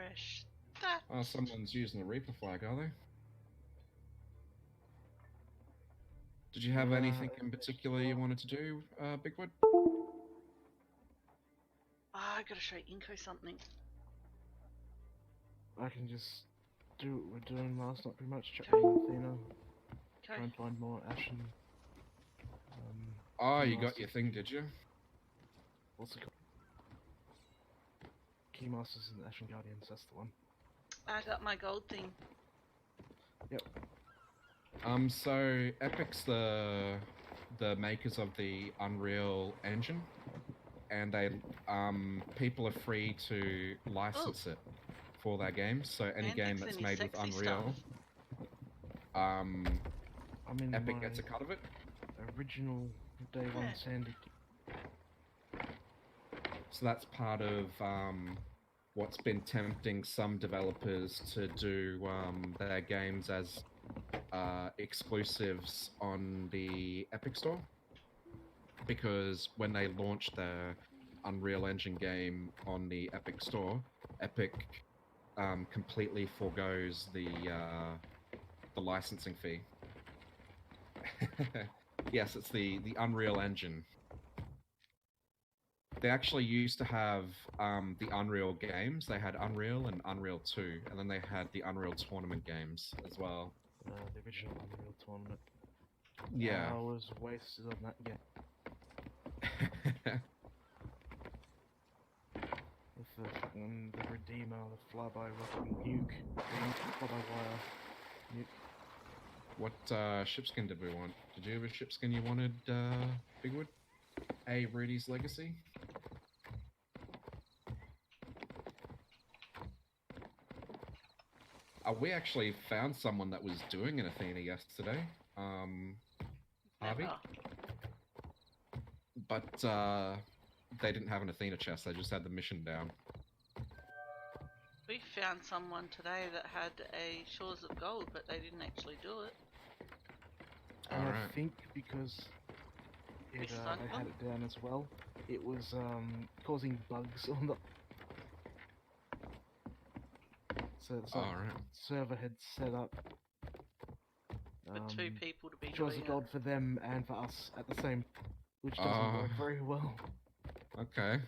Refresh that. Oh, someone's using the Reaper flag, are they? Did you have anything in particular you wanted to do, Bigwood? I gotta show Inko something. I can just do what we're doing last night, pretty much. Check on Athena, try and find more Ashen. Oh, you got your thing, did you? What's it called? Keymasters and Ashen Guardians, that's the one. I got my gold thing. Yep. So Epic's the makers of the Unreal Engine, and they people are free to license it for their games. So any game that's made with Unreal, Epic gets a cut of it. Original day one Sandy. So that's part of what's been tempting some developers to do their games as exclusives on the Epic Store, because when they launched their Unreal Engine game on the Epic Store, Epic completely forgoes the licensing fee. Yes, it's the Unreal Engine. They actually used to have the Unreal games. They had Unreal and Unreal 2, and then they had the Unreal Tournament games as well. The original Unreal Tournament. Yeah. I was wasted on that game. With the Redeemer, the flyby rocking nuke, the fly-by-wire nuke. What ship skin did we want? Did you have a ship skin you wanted, Bigwood? A Rudy's Legacy? We actually found someone that was doing an Athena yesterday, Harvey. But they didn't have an Athena chest, they just had the mission down. We found someone today that had a Shores of Gold, but they didn't actually do it. And I think because they had it down as well, it was causing bugs on the... So it's like server had set up for two people to be Shores doing of Gold for them and for us at the same, which doesn't work very well. Okay.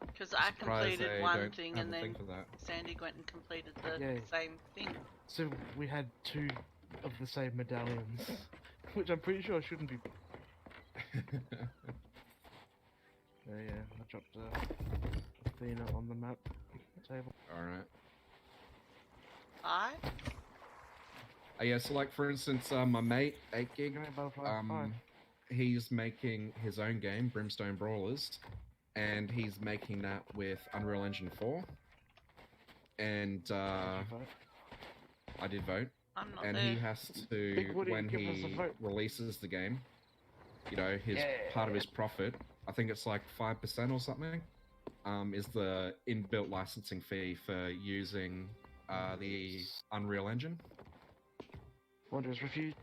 Because I completed one thing and then Sandy went and completed the same thing. So we had two of the same medallions, which I'm pretty sure shouldn't be. Yeah, I dropped Athena on the map table. Alright. Yeah, so like for instance, my mate, 8gig, he's making his own game, Brimstone Brawlers, and he's making that with Unreal Engine 4. And I did vote. And he has to, when he releases the game, you know, his part of his profit, I think it's like 5% or something, is the inbuilt licensing fee for using the Unreal Engine. Wanderers refused.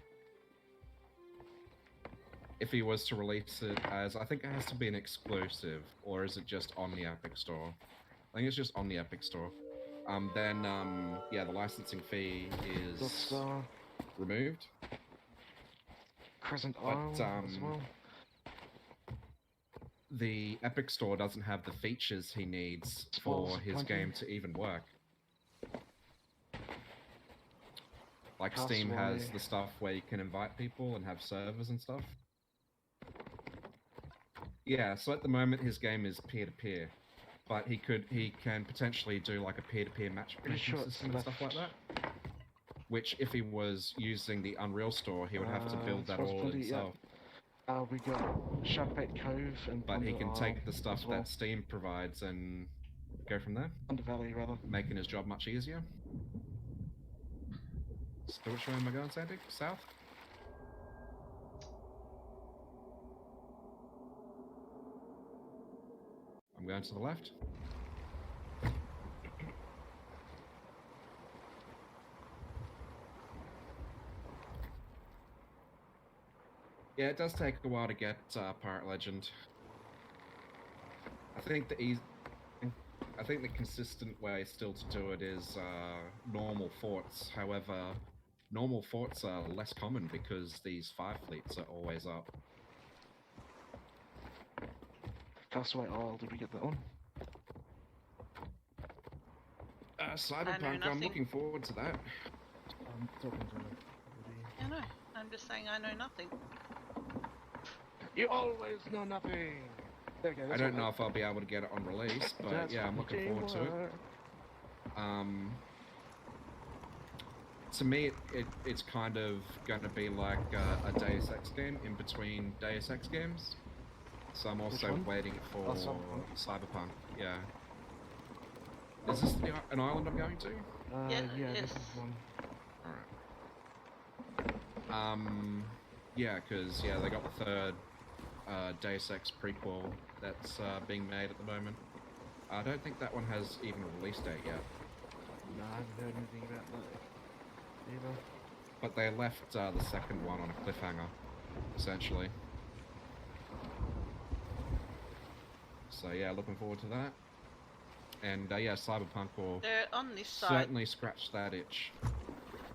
If he was to release it as, I think it has to be an exclusive, or is it just on the Epic Store? I think it's just on the Epic Store. Then, yeah, the licensing fee is removed. Crescent Isle as well. The Epic Store doesn't have the features he needs for his game to even work. Like Steam has the stuff where you can invite people and have servers and stuff. Yeah, so at the moment his game is peer-to-peer, but he can potentially do like a peer-to-peer matchmaking system and stuff like that. Which, if he was using the Unreal Store, he would have to build that all himself. We got Sharkbait Cove and but he can take the stuff that Steam provides and go from there. Undervalley, rather. Making his job much easier. So which way am I going, Sandy? South? I'm going to the left. Yeah, it does take a while to get Pirate Legend. I think the I think the consistent way still to do it is normal forts. However, normal forts are less common because these fire fleets are always up. Castaway Isle, did we get that one? Cyberpunk, I'm looking forward to that. I'm talking to I know. I'm just saying I know nothing. You always know nothing! There we go, I don't know if I'll be able to get it on release, but yeah, I'm looking forward to it. To me, it's kind of going to be like a Deus Ex game in between Deus Ex games. So I'm also waiting for Cyberpunk. Yeah. Is this an island I'm going to? Yeah, this is one. Alright. Yeah, because they got the third Deus Ex prequel that's being made at the moment. I don't think that one has even a release date yet. No, I haven't heard anything about that either. But they left the second one on a cliffhanger, essentially. So yeah, looking forward to that. And yeah, Cyberpunk will They're on this side. certainly scratch that itch.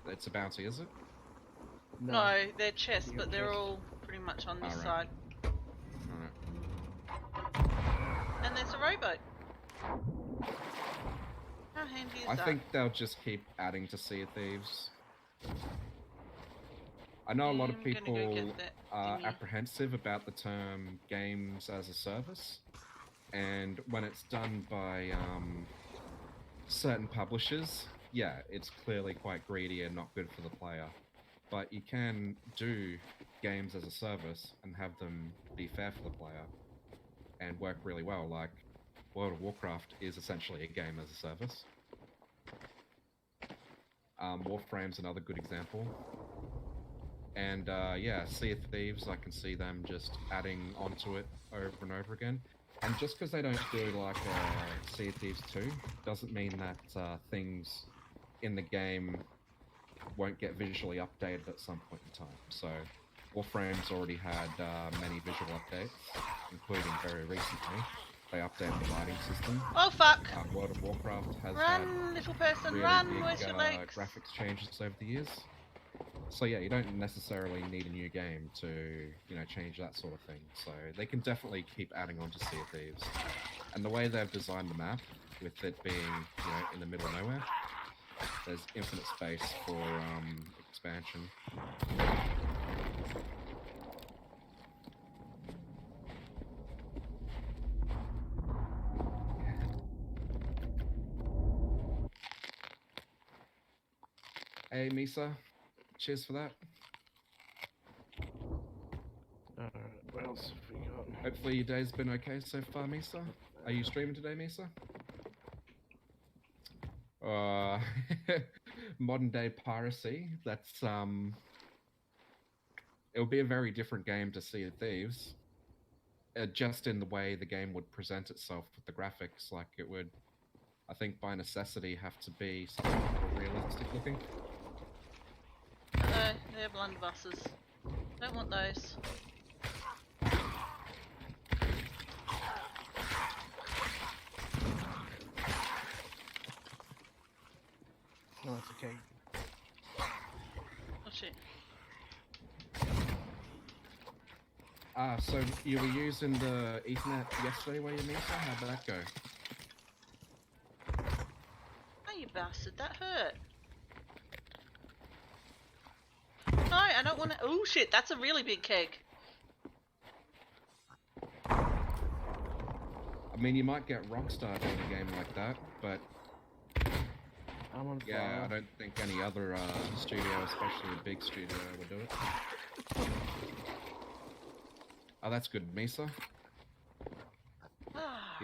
It's a bounty, is it? No, they're chests, but they're all pretty much on this side. Alright. And there's a rowboat. How handy is that? I think they'll just keep adding to Sea of Thieves. I know a lot of people are apprehensive about the term games as a service, and when it's done by certain publishers, yeah, it's clearly quite greedy and not good for the player. But you can do games as a service and have them be fair for the player and work really well. Like World of Warcraft is essentially a game as a service. Warframe's another good example. And yeah, Sea of Thieves, I can see them just adding onto it over and over again. And just because they don't do like Sea of Thieves 2 doesn't mean that things in the game won't get visually updated at some point in time. So Warframe's already had many visual updates, including very recently. They updated the lighting system. Oh fuck! World of Warcraft has Run, little person, really run! big, Where's your legs? graphics changes over the years. So yeah, you don't necessarily need a new game to, change that sort of thing. So they can definitely keep adding on to Sea of Thieves. And the way they've designed the map, with it being, in the middle of nowhere, there's infinite space for expansion. Hey, Misa. Cheers for that. What else have we got? Hopefully your day's been okay so far, Misa. Are you streaming today, Misa? Modern day piracy. That's it'll be a very different game to Sea of Thieves. Just in the way the game would present itself with the graphics, like it would, I think, by necessity have to be something more realistic looking. No, they're blunderbusses. Don't want those. No, it's okay. Oh shit. So you were using the Ethernet yesterday, were you, Misa? How'd that go? Oh, you bastard, that hurt. No, I don't want to. Oh shit, that's a really big keg. I mean, you might get Rockstar doing a game like that, but I'm on fire. yeah, I don't think any other studio, especially a big studio, would do it. Oh, that's good, Misa.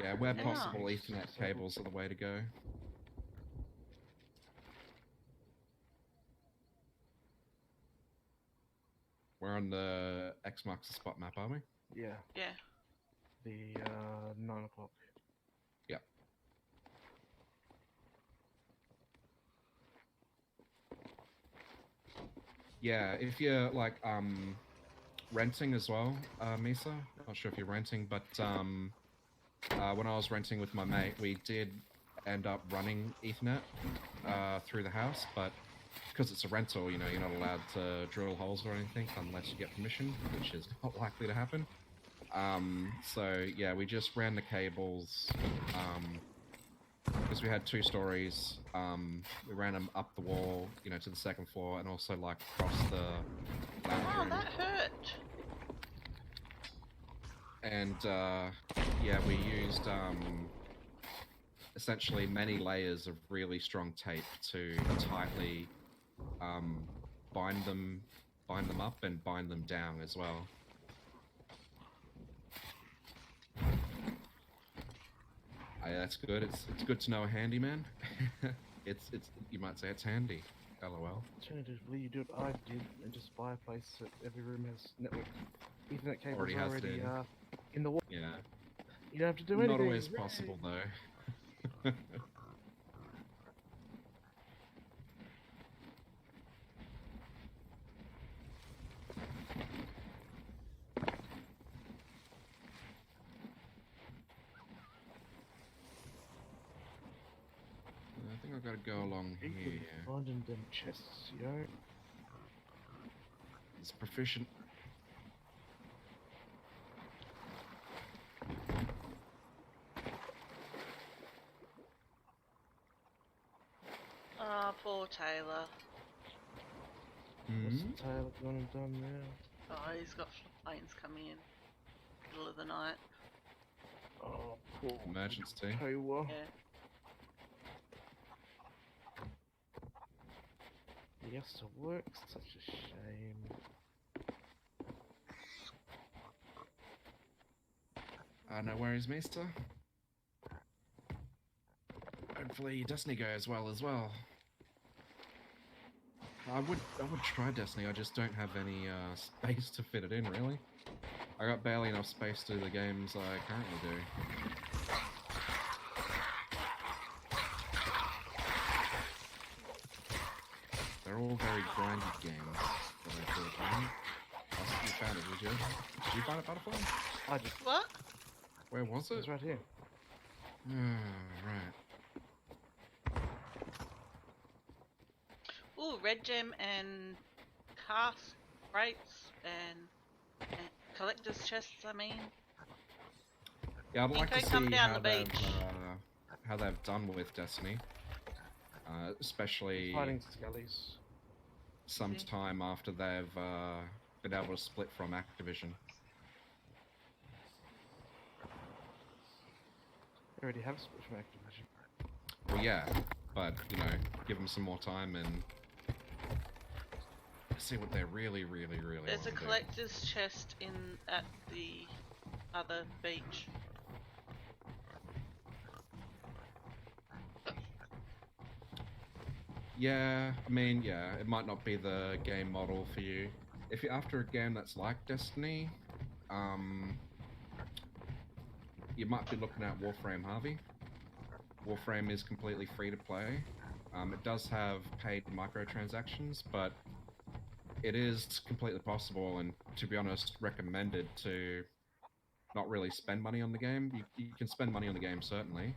Yeah, where possible, Ethernet cables are the way to go. We're on the X marks the spot map, are we? Yeah. Yeah. The 9 o'clock. Yep. Yeah, if you're like renting as well, Misa. Not sure if you're renting, but when I was renting with my mate, we did end up running Ethernet through the house, but because it's a rental, you know, you're not allowed to drill holes or anything unless you get permission, which is not likely to happen. So yeah, we just ran the cables, because we had 2 stories. We ran them up the wall, you know, to the 2nd floor, and also like across the lounge Oh, room. that hurt. And yeah, we used essentially many layers of really strong tape to tightly bind them up and bind them down as well. That's good. It's good to know a handyman. it's you might say it's handy. LOL. Alternatively, you do what I did and just buy a place that every room has network Ethernet cables Already has it in the wall. Yeah. You don't have to do Not anything. always possible though. I think I've got to go along here. Finding them chests, yo. It's proficient. Oh, poor Taylor. What's the tail gone and done now? Oh, he's got planes coming in. Middle of the night. Oh, poor Emergency. Taylor. Yeah. He has to work, such a shame. No worries, Mister. Hopefully Destiny goes well as well. I would try Destiny, I just don't have any space to fit it in, really. I got barely enough space to do the games I currently do. They're all very grindy games that I feel playing. You found it, did you? Did you find it, Butterfly? I just... What? Where was it? It's right here. Right. Ooh, red gem and cast rates and collector's chests, I mean. Yeah, I'd like to come see down the beach. how they've done with Destiny. Especially Fighting skellies. some time after they've been able to split from Activision. They already have split from Activision. Well, yeah, but, you know, give them some more time and see what they really There's a want to collector's chest at the other beach. Yeah, I mean, yeah, it might not be the game model for you. If you're after a game that's like Destiny, you might be looking at Warframe, Harvey. Warframe is completely free to play. It does have paid microtransactions, but it is completely possible and, to be honest, recommended to not really spend money on the game. You can spend money on the game, certainly.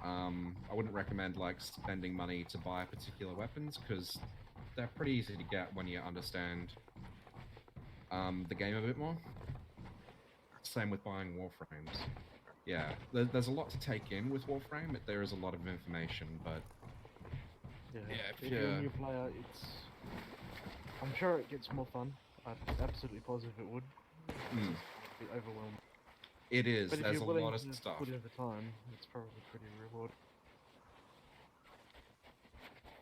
I wouldn't recommend like spending money to buy particular weapons because they're pretty easy to get when you understand the game a bit more. Same with buying Warframes. Yeah, there's a lot to take in with Warframe. There is a lot of information, but Yeah, if if you're a new player, I'm sure it gets more fun. I'm absolutely positive it would. It's just a bit overwhelming. It is. But if There's you're a willing lot of to stuff. put in the time, it's probably pretty rewarding.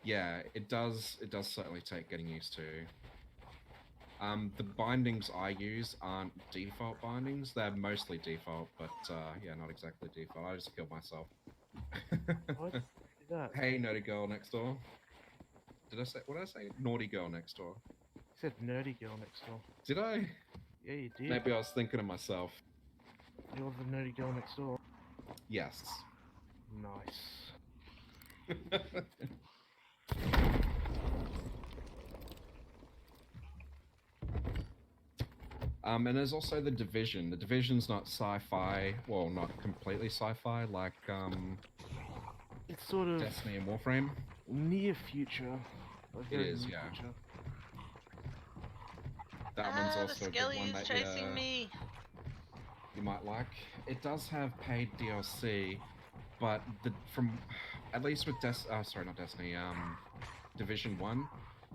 Yeah, it does certainly take getting used to. The bindings I use aren't default bindings. They're mostly default, but yeah, not exactly default. I just killed myself. What? Do that? Hey, naughty girl next door. What did I say? Naughty girl next door. You said nerdy girl next door. Did I? Yeah, you did. Maybe I was thinking of myself. You're the nerdy girl next door. Yes. Nice. And there's also the Division. The Division's not sci-fi, well, not completely sci-fi, like It's sort of Destiny and Warframe. near future. Like It very is, near yeah. future. That one's the also a good skelly one is that chasing me. you might like. It does have paid DLC, but from at least with sorry, not Destiny, Division 1,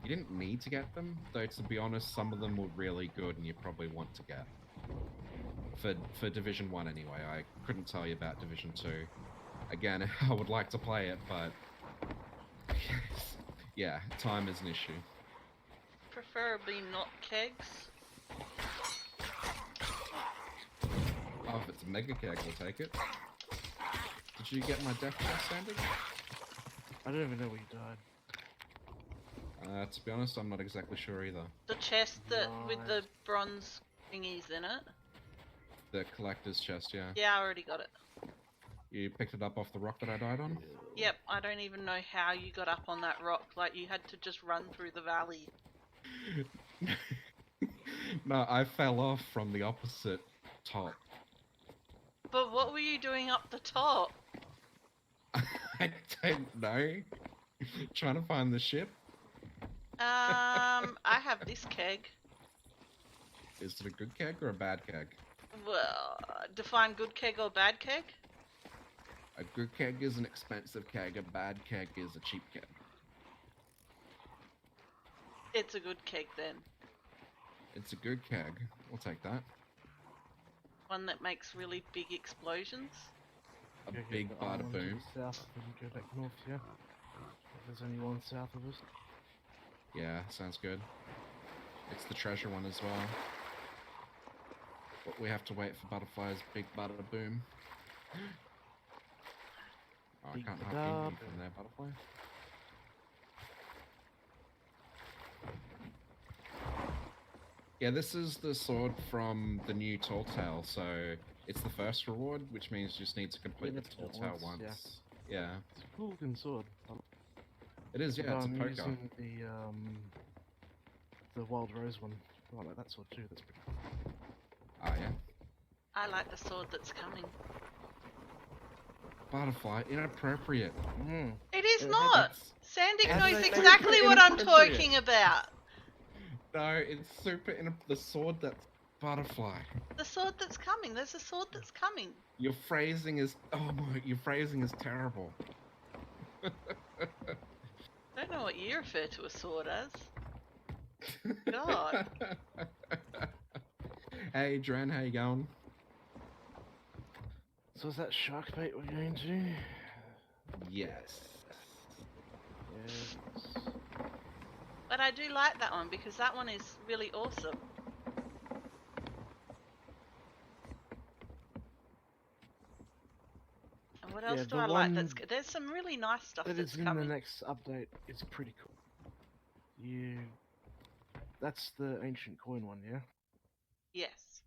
you didn't need to get them, though to be honest, some of them were really good and you probably want to get. For Division 1 anyway, I couldn't tell you about Division 2. Again, I would like to play it, but yeah, time is an issue. Preferably not kegs. Oh, if it's a mega keg, we'll take it. Did you get my death chest, Sandy? I don't even know where you died. To be honest, I'm not exactly sure either. The chest that with the Nice. bronze thingies in it. The collector's chest, yeah. Yeah, I already got it. You picked it up off the rock that I died on? Yep, I don't even know how you got up on that rock. Like, you had to just run through the valley. No, I fell off from the opposite top. But what were you doing up the top? I don't know. Trying to find the ship? I have this keg. Is it a good keg or a bad keg? Well, define good keg or bad keg? A good keg is an expensive keg, a bad keg is a cheap keg. It's a good keg then. It's a good keg. We'll take that. One that makes really big explosions. A Go big get the bada island to boom. the south and go back north, yeah? There's only one south of us. Yeah, sounds good. It's the treasure one as well. But we have to wait for Butterfly's big bada boom. Oh, I Big can't bada help you boom. from there, Butterfly. Yeah, this is the sword from the new Tall Tale, so it's the first reward, which means you just need to complete the Yeah, Tall it Tale once, once. Yeah. It's a cool looking sword. It is, yeah, it's a I'm poker. using the Wild Rose one. I like that sword too, that's pretty cool. Ah, yeah. I like the sword that's coming. Butterfly, inappropriate. Mm. It is Yeah, not! That's- Sandy That's knows super exactly what I'm inappropriate. talking about! No, it's super the sword that's Butterfly. The sword that's coming, there's a sword that's coming. Your phrasing is your phrasing is terrible. I don't know what you refer to a sword as. God. Hey, Dren, how you going? So is that shark bait we're going to? Yes. Yes. But I do like that one because that one is really awesome. And what else Yeah, do the I like? one There's some really nice stuff That that's is in coming. the next update. It's pretty cool. That's the ancient coin one, yeah? Yes.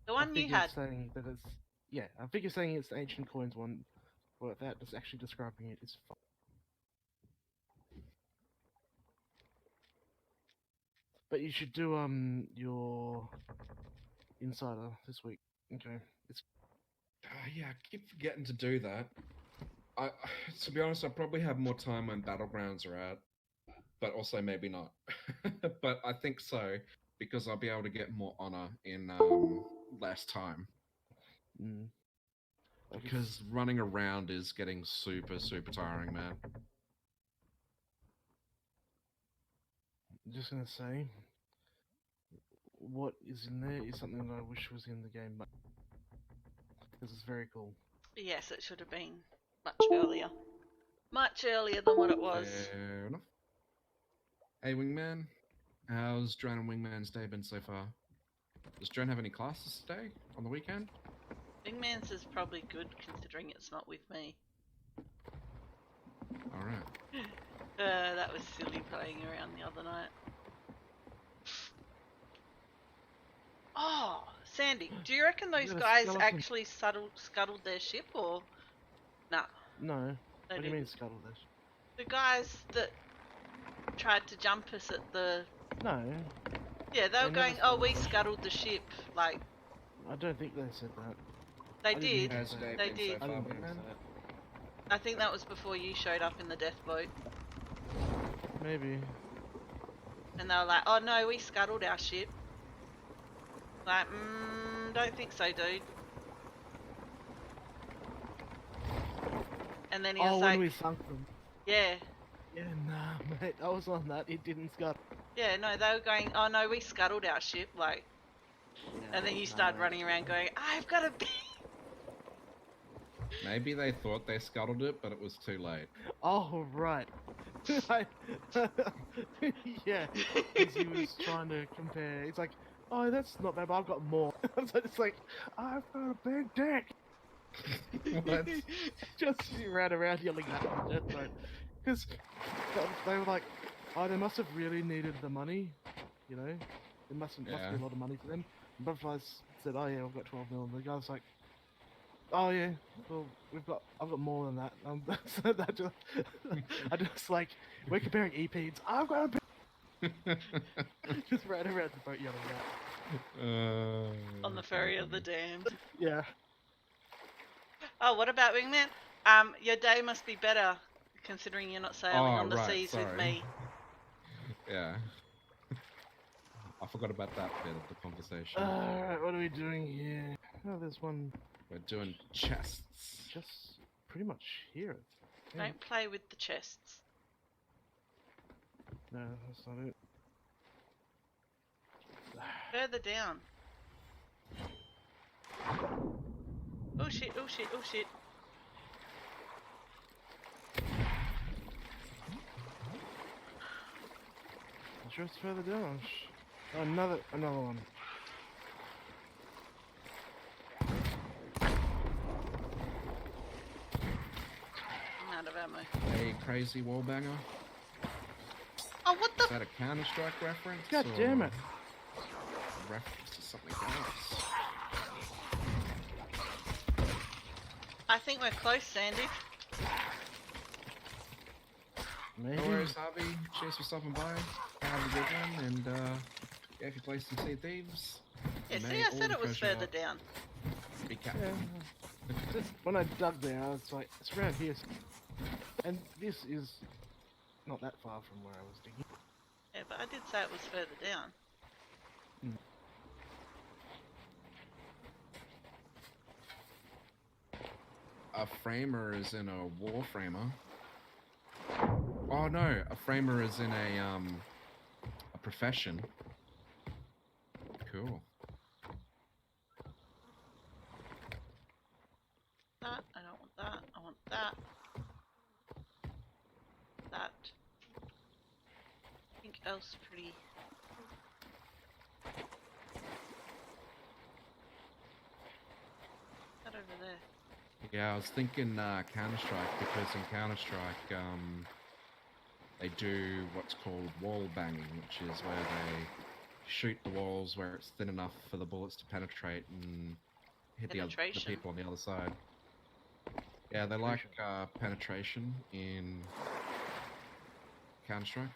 The one I you think had. it's saying that it's... Yeah, I think you're saying it's the ancient coins one, but without just actually describing it, it's fine. But you should do, your insider this week. Okay. It's... Yeah, I keep forgetting to do that. To be honest, I probably have more time when Battlegrounds are out, but also maybe not. But I think so, because I'll be able to get more honor in less time. Mm. Like Because running around is getting super, super tiring, man. I'm just gonna say, what is in there is something that I wish was in the game, but because it's very cool. Yes, it should have been much earlier. Much earlier than what it was. Fair enough. Hey, Wingman. How's Dren and Wingman's day been so far? Does Dren have any classes today? On the weekend? Wingman's is probably good considering it's not with me. Alright. That was silly playing around the other night. Oh, Sandy, do you reckon those Yeah, guys skeleton. actually scuttled their ship or... Nah, No. they What do you didn't. mean scuttle this? The guys that tried to jump us at the... No. Yeah, they were They never going, oh, we scuttled the ship. scuttled the ship. Like, I don't think they said that. they I didn't did. hear How's that. your day They been did. so I far, didn't hear Wingman? that. I think that was before you showed up in the death boat. Maybe. And they were like, oh no, we scuttled our ship. Like, don't think so, dude. And then he was Oh, like, when we sunk them. yeah. Yeah, nah, mate. I was on that. It didn't scuttle. Yeah, no, they were going, oh no, we scuttled our ship, like. Yeah, And then you nah, started mate. running around going, I've got a bee. Maybe they thought they scuttled it, but it was too late. Oh, right. Yeah, because he was trying to compare. It's like, oh, that's not bad, but I've got more. So it's like, I've got a big dick. What? Just he ran around yelling that on the death boat. Because they were like, oh, they must have really needed the money, you know? It must be Yeah. a lot of money for them. And Butterflies said, oh yeah, I've got 12 mil. And the guy's like, oh yeah, well, I've got more than that. So that just, I just like, we're comparing EPs. I've got a big... Just ran around the boat yelling that. On the ferry of the damned. Yeah. Oh, what about Wingman? Your day must be better, considering you're not sailing on the seas with me. Yeah. I forgot about that bit of the conversation. Alright, what are we doing here? Oh, there's one We're doing chests. just pretty much here. Yeah. Don't play with the chests. No, that's not it. Further down. Oh shit, oh shit, oh shit. I'm sure it's further down. Oh, another one. I'm out of ammo. Hey, crazy wallbanger. Oh, what Is the? that a Counter-Strike reference? God or damn it. a reference to something else? I think we're close, Sandy. Maybe. No worries, Harvey. Cheers for stopping by. Have a good one, and yeah, if you play some Sea of Thieves, Yeah, may see, I all said the it was treasure further down. be Yeah. captured. Just when I dug there, I was like, it's around here. And this is not that far from where I was digging. Yeah, but I did say it was further down. A framer is in a warframer. Oh no, a framer is in a profession. Cool. That, I don't want that, I want that. That. I think else pretty. That over there. Yeah, I was thinking Counter-Strike because in Counter-Strike they do what's called wall banging, which is where they shoot the walls where it's thin enough for the bullets to penetrate and hit the people on the other side. Yeah, they like penetration in Counter-Strike.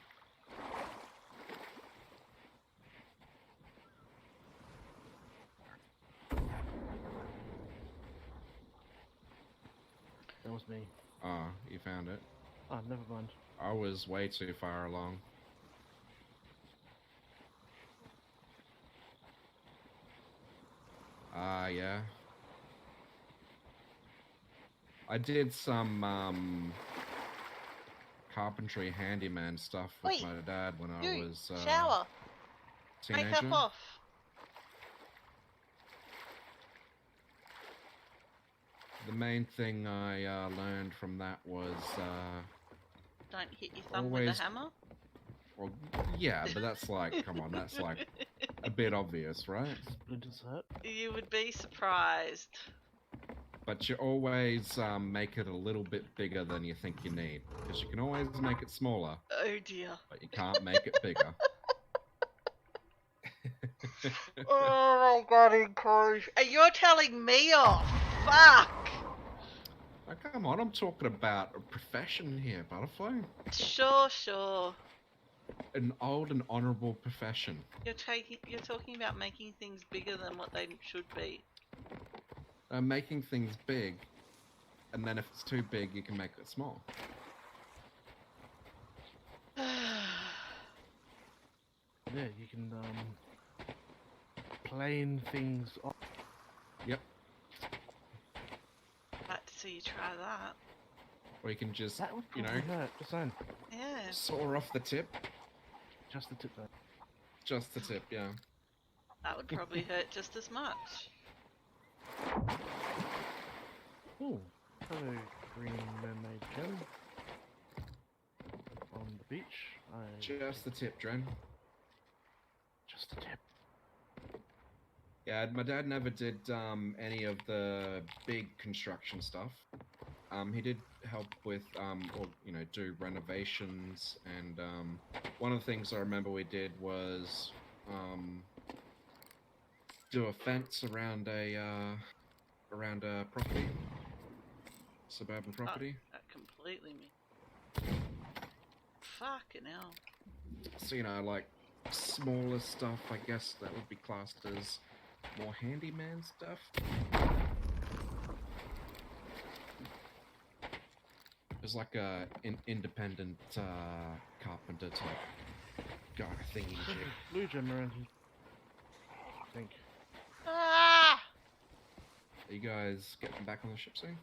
That was me. Ah, you found it. Oh, never mind. I was way too far along. Ah, yeah. I did some carpentry handyman stuff with Wait, my dad when I You, was shower. teenager. Makeup off. The main thing I learned from that was Don't hit your thumb with always- a hammer. well, yeah, but that's like, come on, that's like a bit obvious, right? Splinters hurt. You would be surprised. But you always make it a little bit bigger than you think you need, because you can always make it smaller, Oh dear. but you can't make it bigger. Oh my god, encourage. And you're telling me off. Fuck. Oh, come on, I'm talking about a profession here, Butterfly. Sure. An old and honourable profession. You're talking about making things bigger than what they should be. Making things big and then if it's too big, you can make it small. Yeah, you can plane things off. Yep. Like to see you try that. Or you can just, That would you know, probably hurt. Just saying. Yeah. saw off the tip. Just the tip though. Just the tip, yeah. That would probably hurt just as much. Ooh. Hello, green mermaid gem. On the beach. Just the tip, Dren. Just the tip. Yeah, my dad never did any of the big construction stuff. He did help with, or you know, do renovations, and one of the things I remember we did was do a fence around a property, suburban property. That completely me. Fucking hell. So you know, like smaller stuff, I guess that would be classed as more handyman stuff. There's like a independent carpenter type guy thingy shit. Blue gem around here. I think. Ah! Are you guys getting back on the ship soon?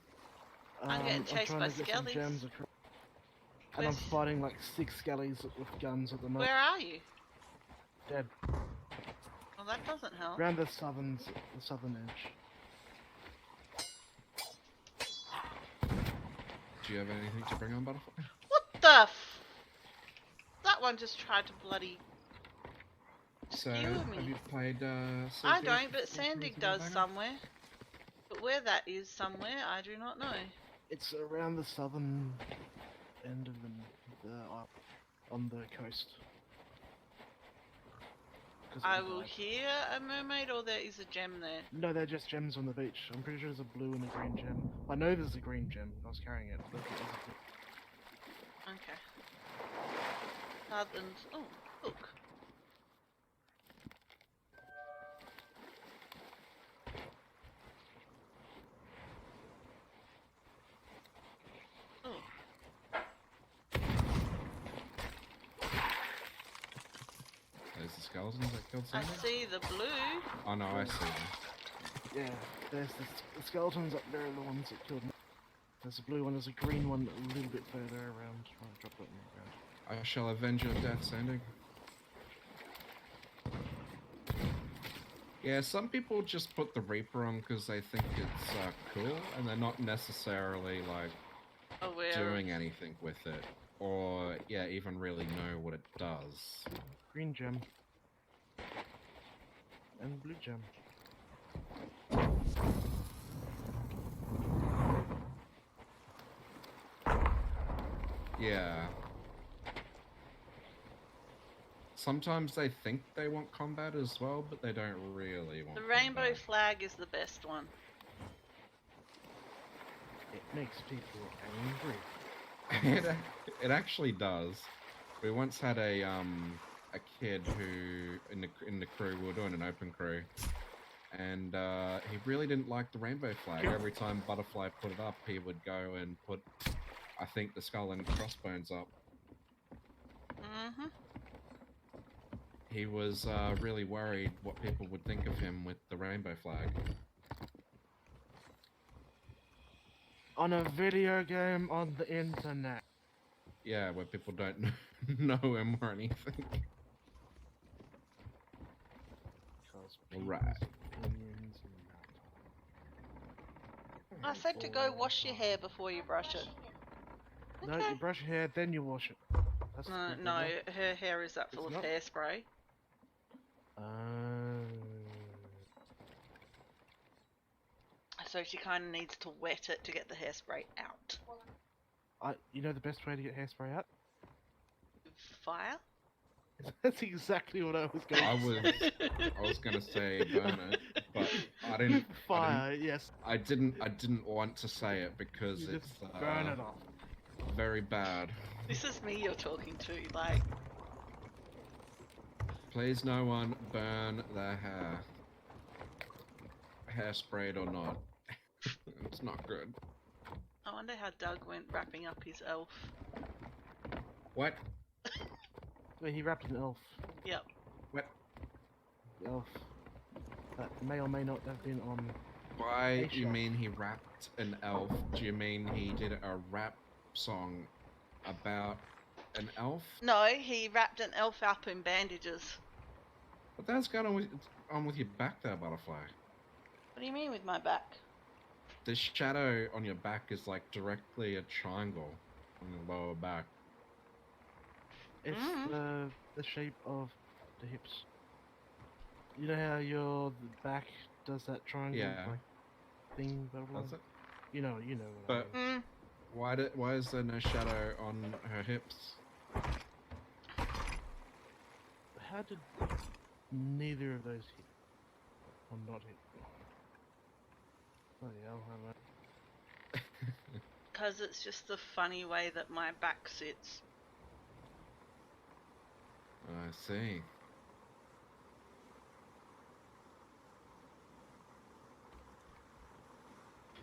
I'm getting chased trying by to get some skellies. gems and I'm fighting like 6 skellies with guns at the moment. Where are you? Dead. Well, that doesn't help. Around the southern edge. Do you have anything to bring on, Butterfly? What the That one just tried to bloody So, skewer me. have you played Sea I of don't, Thieves but before, Sandy Timothy does Banger? somewhere. But where that is somewhere, I do not know. It's around the southern end of the on the coast. I will hear a mermaid, or there is a gem there. No, they're just gems on the beach. I'm pretty sure there's a blue and a green gem. I know there's a green gem. I was carrying it. But Okay. Southern. Oh, look. Oh. There's the skeletons that killed I Sandy? see the blue. Oh no, I see them. yeah, there's the skeletons up there are the ones that killed me. There's a blue one, there's a green one a little bit further around. I'll drop that in the ground. I shall avenge your death, Sandy. Yeah, some people just put the Reaper on because they think it's cool, and they're not necessarily like Aware. doing anything with it, or yeah, even really know what it does. Green gem. And blue gem. Yeah. Sometimes they think they want combat as well, but they don't really want The rainbow combat. flag is the best one. It makes people angry. It actually does. We once had a kid who in the crew, we were doing an open crew, and he really didn't like the rainbow flag. Every time Butterfly put it up, he would go and put, I think, the skull and crossbones up. Mm-hmm. He was really worried what people would think of him with the rainbow flag. On a video game on the internet. Yeah, where people don't know him or anything. Right. I said to go wash your hair before you brush it. No, Okay. you brush your hair, then you wash it. That's No, the no, way. her hair is that full It's of not. hairspray. So she kind of needs to wet it to get the hairspray out. You know the best way to get hairspray out? Fire? That's exactly what I was going to say. I was gonna say burn it, but I didn't. Fire, yes. I didn't want to say it because You it's just burn it off. very bad. This is me you're talking to, like. Please, no one burn their hair. Hairsprayed or not, it's not good. I wonder how Doug went wrapping up his elf. What? Wait, he wrapped an elf. Yep. What? The elf. That may or may not have been on. By you mean he rapped an elf? Do you mean he did a rap song about an elf? No, he wrapped an elf up in bandages. What the hell's going on with your back there, Butterfly? What do you mean with my back? The shadow on your back is like directly a triangle on your lower back. It's the shape of the hips. You know how your back does that triangle like thing, blah, blah, blah? Does it? You know what I mean. Why is there no shadow on her hips? How did neither of those hit? Or not hit? Bloody hell, how Because it's just the funny way that my back sits. I see.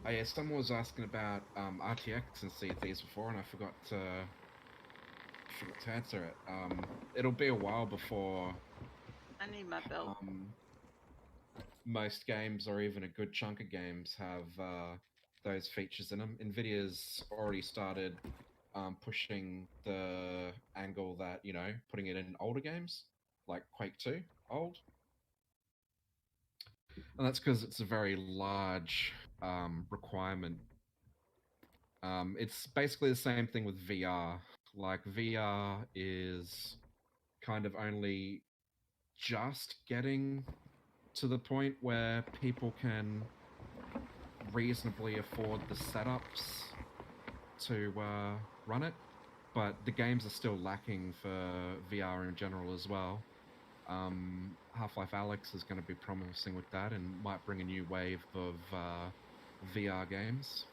Oh yeah, someone was asking about RTX and Sea of Thieves before, and I forgot to answer it. It'll be a while before I need my belt. most games, or even a good chunk of games, have those features in them. Nvidia's already started pushing the angle that, you know, putting it in older games, like Quake 2, old. And that's because it's a very large requirement. It's basically the same thing with VR. Like, VR is kind of only just getting to the point where people can reasonably afford the setups to run it, but the games are still lacking for VR in general as well. Half-Life Alyx is going to be promising with that and might bring a new wave of VR games.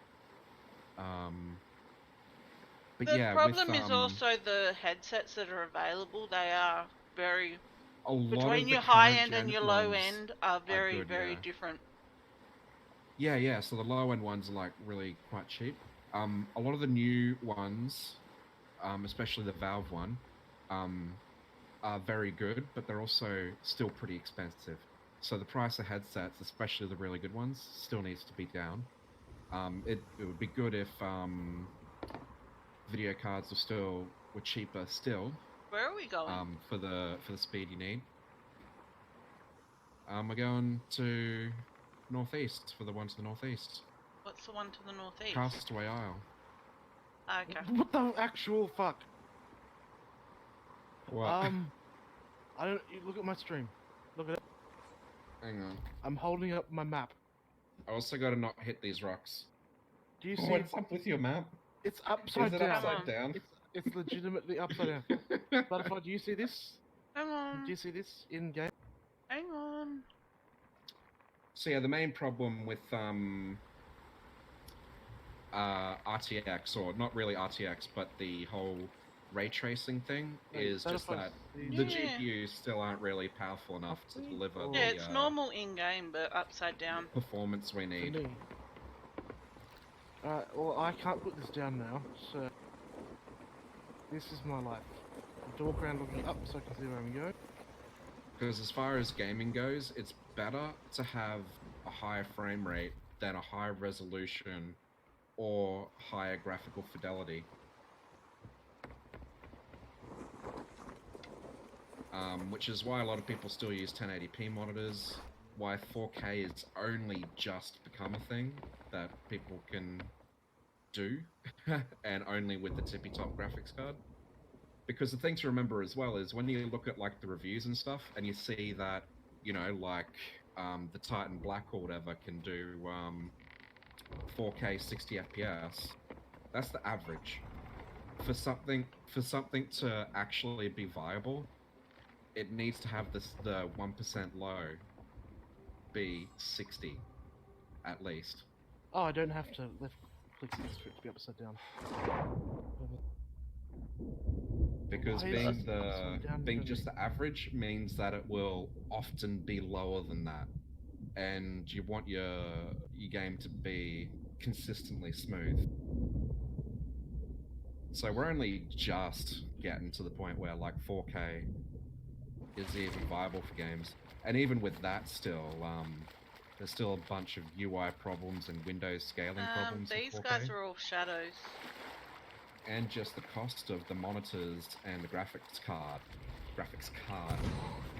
But the yeah, problem is also the headsets that are available. They are very... between your high end and your low end are very, very different. Yeah, so the low end ones are like really quite cheap. A lot of the new ones, especially the Valve one, are very good, but they're also still pretty expensive. So the price of headsets, especially the really good ones, still needs to be down. It would be good if video cards were cheaper still. Where are we going? For the speed you need. We're going to northeast, for the one to the northeast. What's the one to the northeast? Castaway Isle. Okay. What the actual fuck? What? I don't. You look at my stream. Look at it. Hang on. I'm holding up my map. I also got to not hit these rocks. Do you see? What's up with your map? It's upside Is it down. upside down? It's legitimately upside down. Butterfly, do you see this? Hang on. Do you see this in game? Hang on. So yeah, the main problem with RTX, or not really RTX, but the whole ray tracing thing is just that the GPUs still aren't really powerful enough to deliver it's normal in-game, but upside down. Performance we need. Alright, well, I can't put this down now, so this is my life. I have to walk around looking up so I can see where I'm going. Because as far as gaming goes, it's better to have a higher frame rate than a high resolution or higher graphical fidelity. Which is why a lot of people still use 1080p monitors, why 4K is only just become a thing that people can do, and only with the tippy-top graphics card. Because the thing to remember as well is when you look at like the reviews and stuff, and you see that, you know, like the Titan Black or whatever can do 4K 60 FPS, that's the average. For something to actually be viable, it needs to have the 1% low be 60 at least. Oh, I don't have to left click this for it to be upside down. Because being just the average means that it will often be lower than that, and you want your game to be consistently smooth. So we're only just getting to the point where like 4K is even viable for games. And even with that still, there's still a bunch of UI problems and Windows scaling problems in 4K. These guys are all shadows. And just the cost of the monitors and the graphics card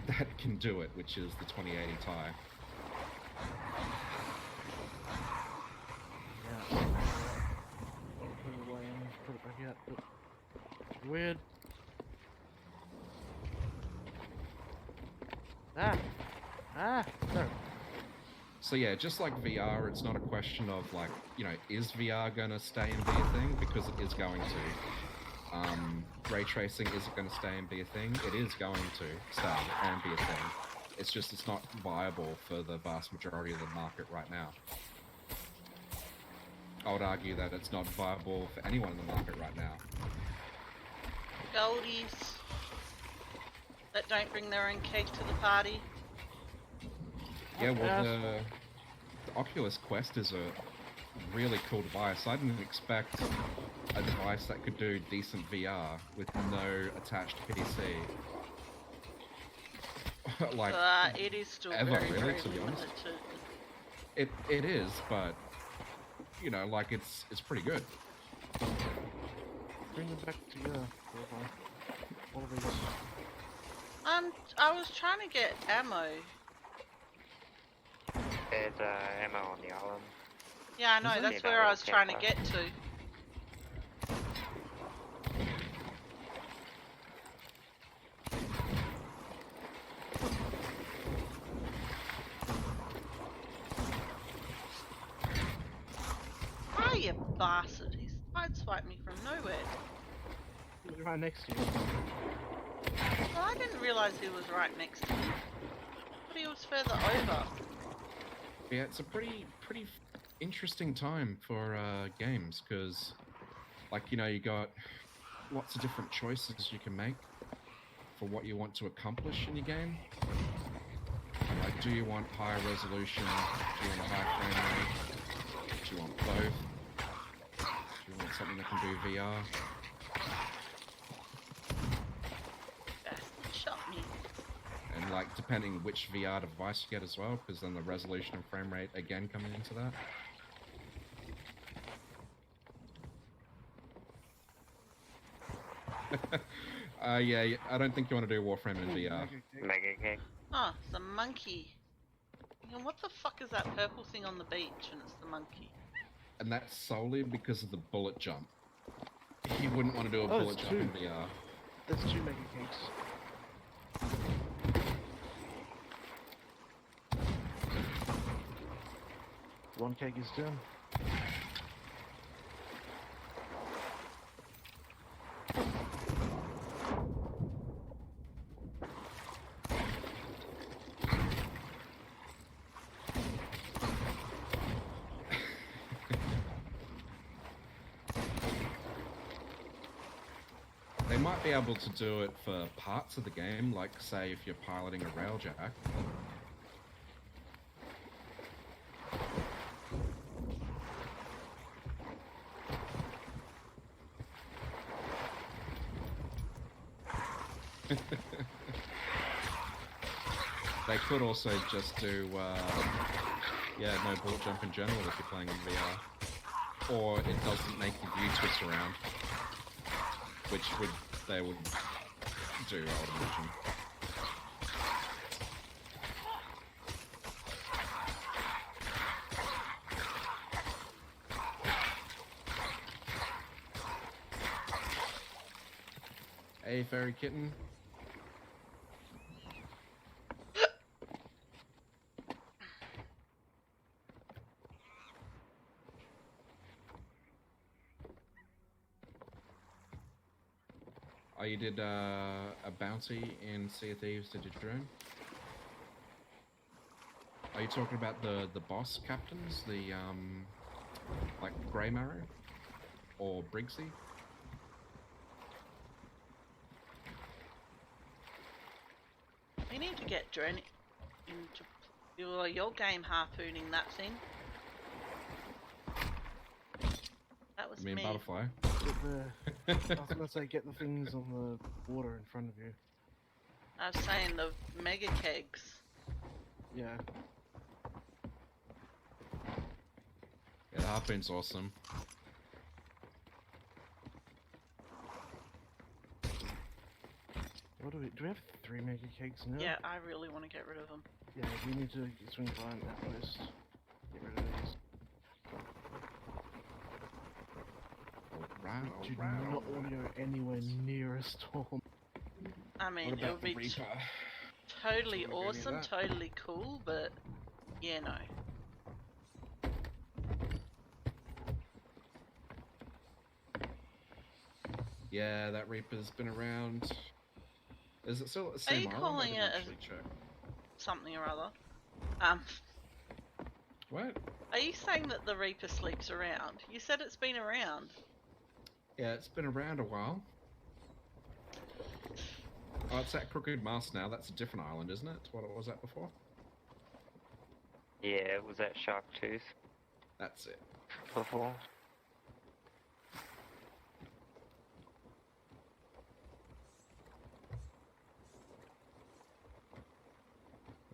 that can do it, which is the 2080 Ti. Yeah. Put it away and put it back out, but weird. No. So yeah, just like VR, it's not a question of like, you know, is VR gonna stay and be a thing? Because it is going to. Ray tracing isn't going to stay and be a thing. It is going to stay and be a thing. It's just it's not viable for the vast majority of the market right now. I would argue that it's not viable for anyone in the market right now. Goldies that don't bring their own cake to the party. Yeah, well, the Oculus Quest is a really cool device. I didn't expect a device that could do decent VR with no attached PC. Like, it is still ever, very, really, very to be honest. limited. It is, but you know, like it's pretty good. Bring them back together. All of these. I was trying to get ammo. There's ammo on the island. Yeah, I know, that's where I was trying to get to. Ah, you bastard. He sideswiped me from nowhere. He was right next to you. Well, I didn't realise he was right next to me. But he was further over. Yeah, it's a pretty interesting time for games because, like, you know, you got lots of different choices you can make for what you want to accomplish in your game. Like, do you want higher resolution? Do you want a high frame rate? Do you want both? Do you want something that can do VR? Bastard shot me. And like, depending which VR device you get as well, because then the resolution and frame rate again coming into that. Yeah, I don't think you want to do Warframe in VR. Mega cake. Oh, it's a monkey. And what the fuck is that purple thing on the beach? And it's the monkey. And that's solely because of the bullet jump. You wouldn't want to do a bullet jump in VR. There's 2 mega cakes. One cake is done. They might be able to do it for parts of the game, like say if you're piloting a railjack. They could also just do, yeah, no bullet jump in general if you're playing in VR. Or it doesn't make the view twist around, which they would do, I would imagine. Hey, fairy kitten. Oh, you did a bounty in Sea of Thieves, did you, Drone? Are you talking about the boss captains, the like Grey Marrow or Briggsy? We need to get Drone into your game harpooning that thing. was You mean me. butterfly? I was gonna say, get the things on the water in front of you. I was saying the mega kegs. Yeah. Yeah, the harpoon's awesome. What do we have 3 mega kegs now? Yeah, I really want to get rid of them. Yeah, we need to swing by an outpost. Get rid of these. Alright, We do not want to go anywhere near a storm. I mean, What it about would the be Reaper? totally Do you wanna go near awesome, that? totally cool, but yeah, no. Yeah, that Reaper's been around. Is it still at the same you island? calling I it didn't a- actually check. Something or other. What? Are you saying that the Reaper sleeps around? You said it's been around. Yeah, it's been around a while. Oh, it's at Crooked Mast now. That's a different island, isn't it? What it was at before? Yeah, it was at Sharktooth That's it. before.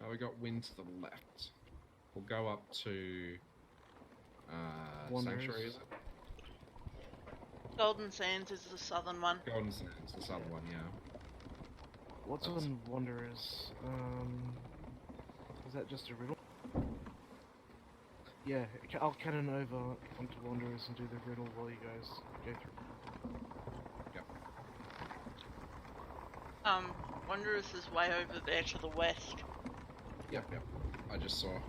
Now we got wind to the left. We'll go up to Wanderers. Sanctuary, is it? Golden Sands is the southern one. Golden Sands, this other one, yeah. What's on Wanderers? Is that just a riddle? Yeah, I'll cannon over onto Wanderers and do the riddle while you guys go through. Wanderers is way over there to the west. Yep. I just saw. I'll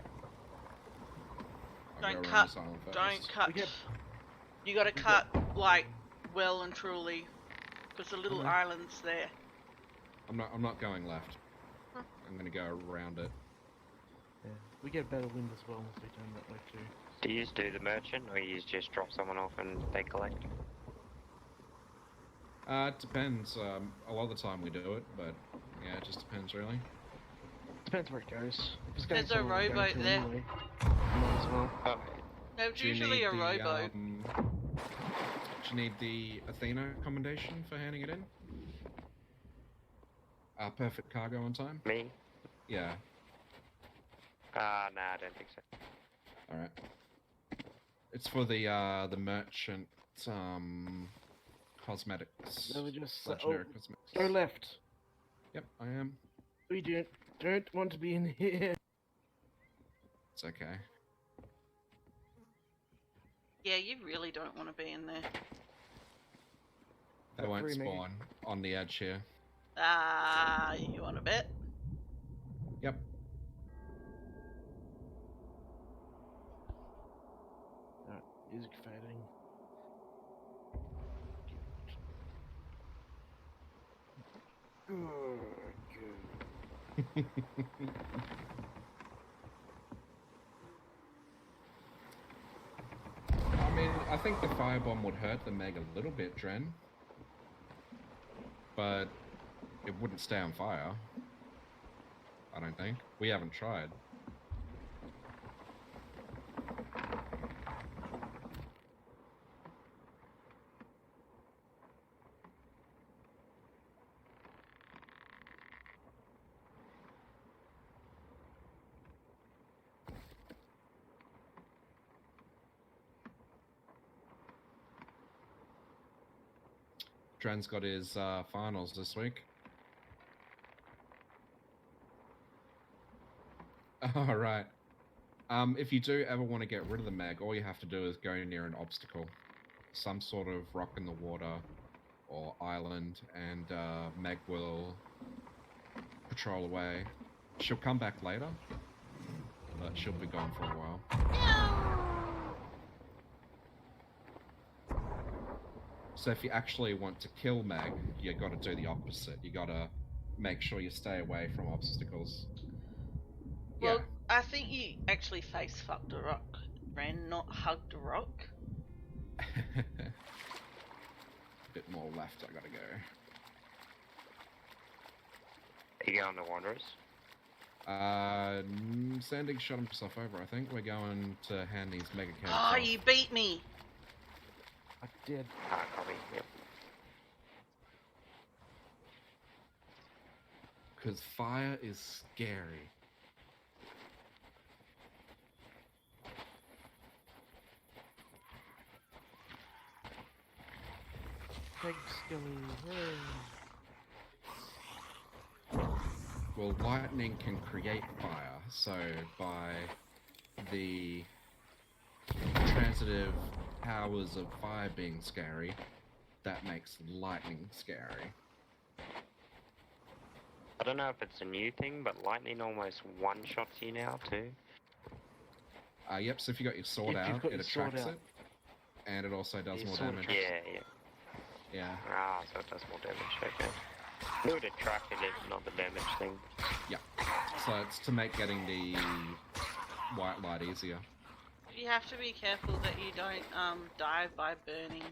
Don't go around cut. this island first. Don't cut. get- You gotta cut, like, well and truly. Because the little Okay. island's there. I'm not going left. Huh. I'm gonna go around it. Yeah, we get better wind as well if we turn that way too. Do you do the merchant, or you just drop someone off and they collect? It depends. A lot of the time we do it, but yeah, it just depends really. Depends where it goes. If it's going There's a somewhere we're going rowboat to there. Anyway, might as well. Oh, No, it's Do you usually need a the, rowboat. do you need the Athena commendation for handing it in? Perfect cargo on time? me? Yeah. Nah, I don't think so. Alright. It's for the merchant cosmetics. No, we just Legendary cosmetics. go left. Yep, I am. We don't want to be in here. It's okay. Yeah, you really don't want to be in there. They Got won't 3 mega. spawn on the edge here. You want to bet? Yep. Alright, music fading. Good. I mean, I think the firebomb would hurt the Meg a little bit, Dren. But it wouldn't stay on fire. I don't think. We haven't tried. Dren's got his finals this week. Alright. If you do ever want to get rid of the Meg, all you have to do is go near an obstacle. Some sort of rock in the water or island, and Meg will patrol away. She'll come back later, but she'll be gone for a while. So if you actually want to kill Meg, you got to do the opposite. You got to make sure you stay away from obstacles. Well, I think you actually face fucked a rock, Ren, not hugged a rock. A bit more left, I gotta go. Are you going to Wanderers? Sanding shot himself over, I think. We're going to hand these mega kegs Oh, off. you beat me! I did. Copy. Yep. Because fire is scary. Big skilly. Well, lightning can create fire, so by the transitive powers of fire being scary, that makes lightning scary. I don't know if it's a new thing, but lightning almost one-shots you now too. Yep, so if you got your sword If you've out, got it your sword attracts out. it, and it also does Your more sword damage. attracts Yeah. Yeah. Ah, so it does more damage. Okay. It would attract it, not the damage thing. Yeah. So it's to make getting the white light easier. You have to be careful that you don't die by burning.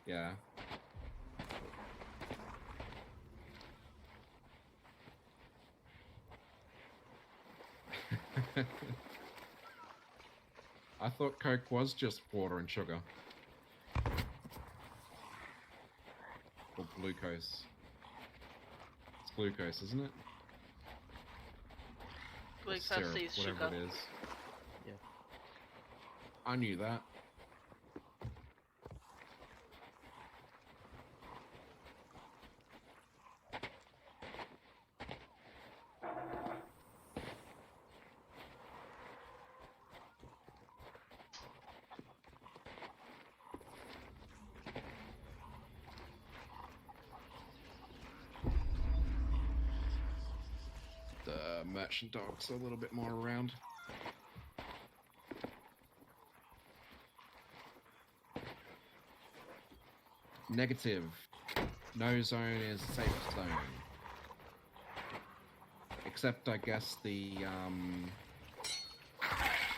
Yeah. I thought Coke was just water and sugar. Or glucose. It's glucose, isn't it? Glucose Syrup, is whatever sugar. it is. Yeah. I knew that. The merchant dogs are a little bit more around. Negative. No zone is a safe zone. Except, I guess, the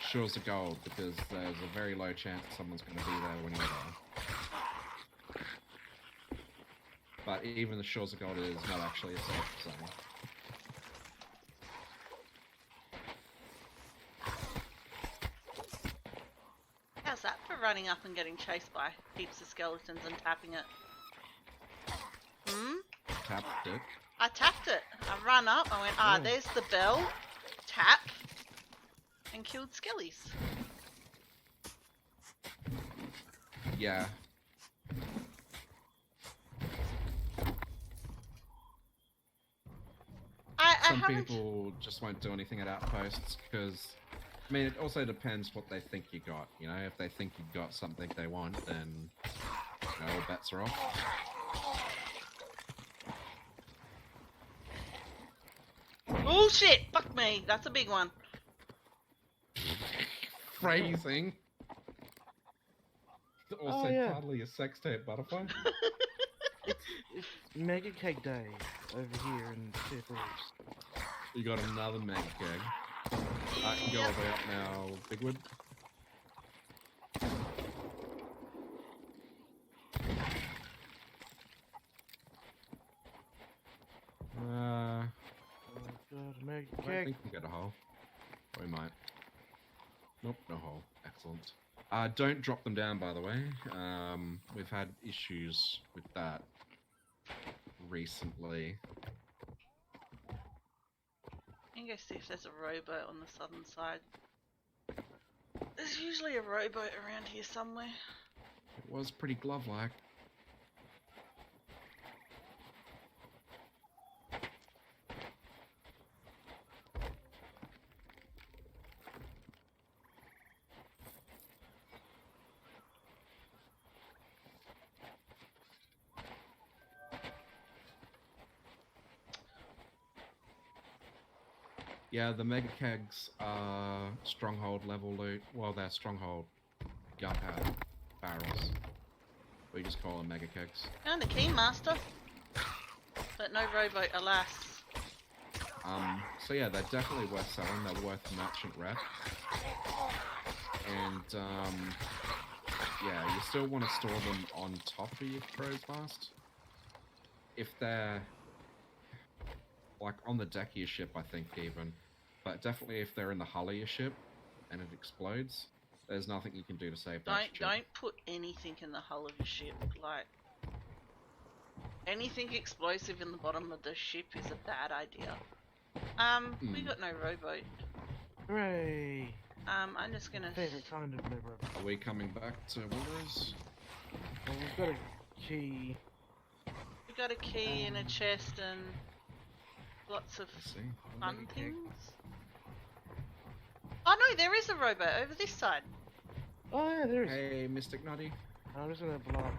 Shores of Gold, because there's a very low chance someone's going to be there when you're there. But even the Shores of Gold is not actually a safe zone. How's that for running up and getting chased by heaps of skeletons and tapping it? Tapped it. I tapped it. I ran up, I went, there's the bell. Tap. And killed skellies. Yeah. Some people just won't do anything at outposts because, I mean, it also depends what they think you got. You know, if they think you got something they want, then all bets are off. Oh shit! Fuck me! That's a big one. Phrasing. Also, yeah. partly a sex tape butterfly. It's Mega Cake Day over here in Sea of Thieves. You got another mega keg. I can go all the way up now, Bigwood. Mega I Cake. think we get a hole. We might. Nope, no hole. Excellent. Don't drop them down, by the way. We've had issues with that recently. I'm gonna go see if there's a rowboat on the southern side. There's usually a rowboat around here somewhere. It was pretty glove-like. Yeah, the mega kegs are stronghold level loot. Well, they're stronghold gunpowder barrels. We just call them mega kegs. Found a keymaster, but no rowboat, alas. So yeah, they're definitely worth selling. They're worth merchant rep. And yeah, you still want to store them on top of your crow's mast. If they're like on the deck of your ship, I think even. But definitely if they're in the hull of your ship and it explodes, There's nothing you can do to save that ship. Don't put anything in the hull of a ship. Like anything explosive in the bottom of the ship is a bad idea. We got no rowboat. Hooray! I'm just gonna. Favorite kind of no rowboat. Are we coming back to Wanderers? Well, we've got a key. We got a key in a chest and lots of I see. fun things. Oh no, there is a rowboat over this side. Oh yeah, there is. Hey, Mystic Nutty. I'm just gonna blow up.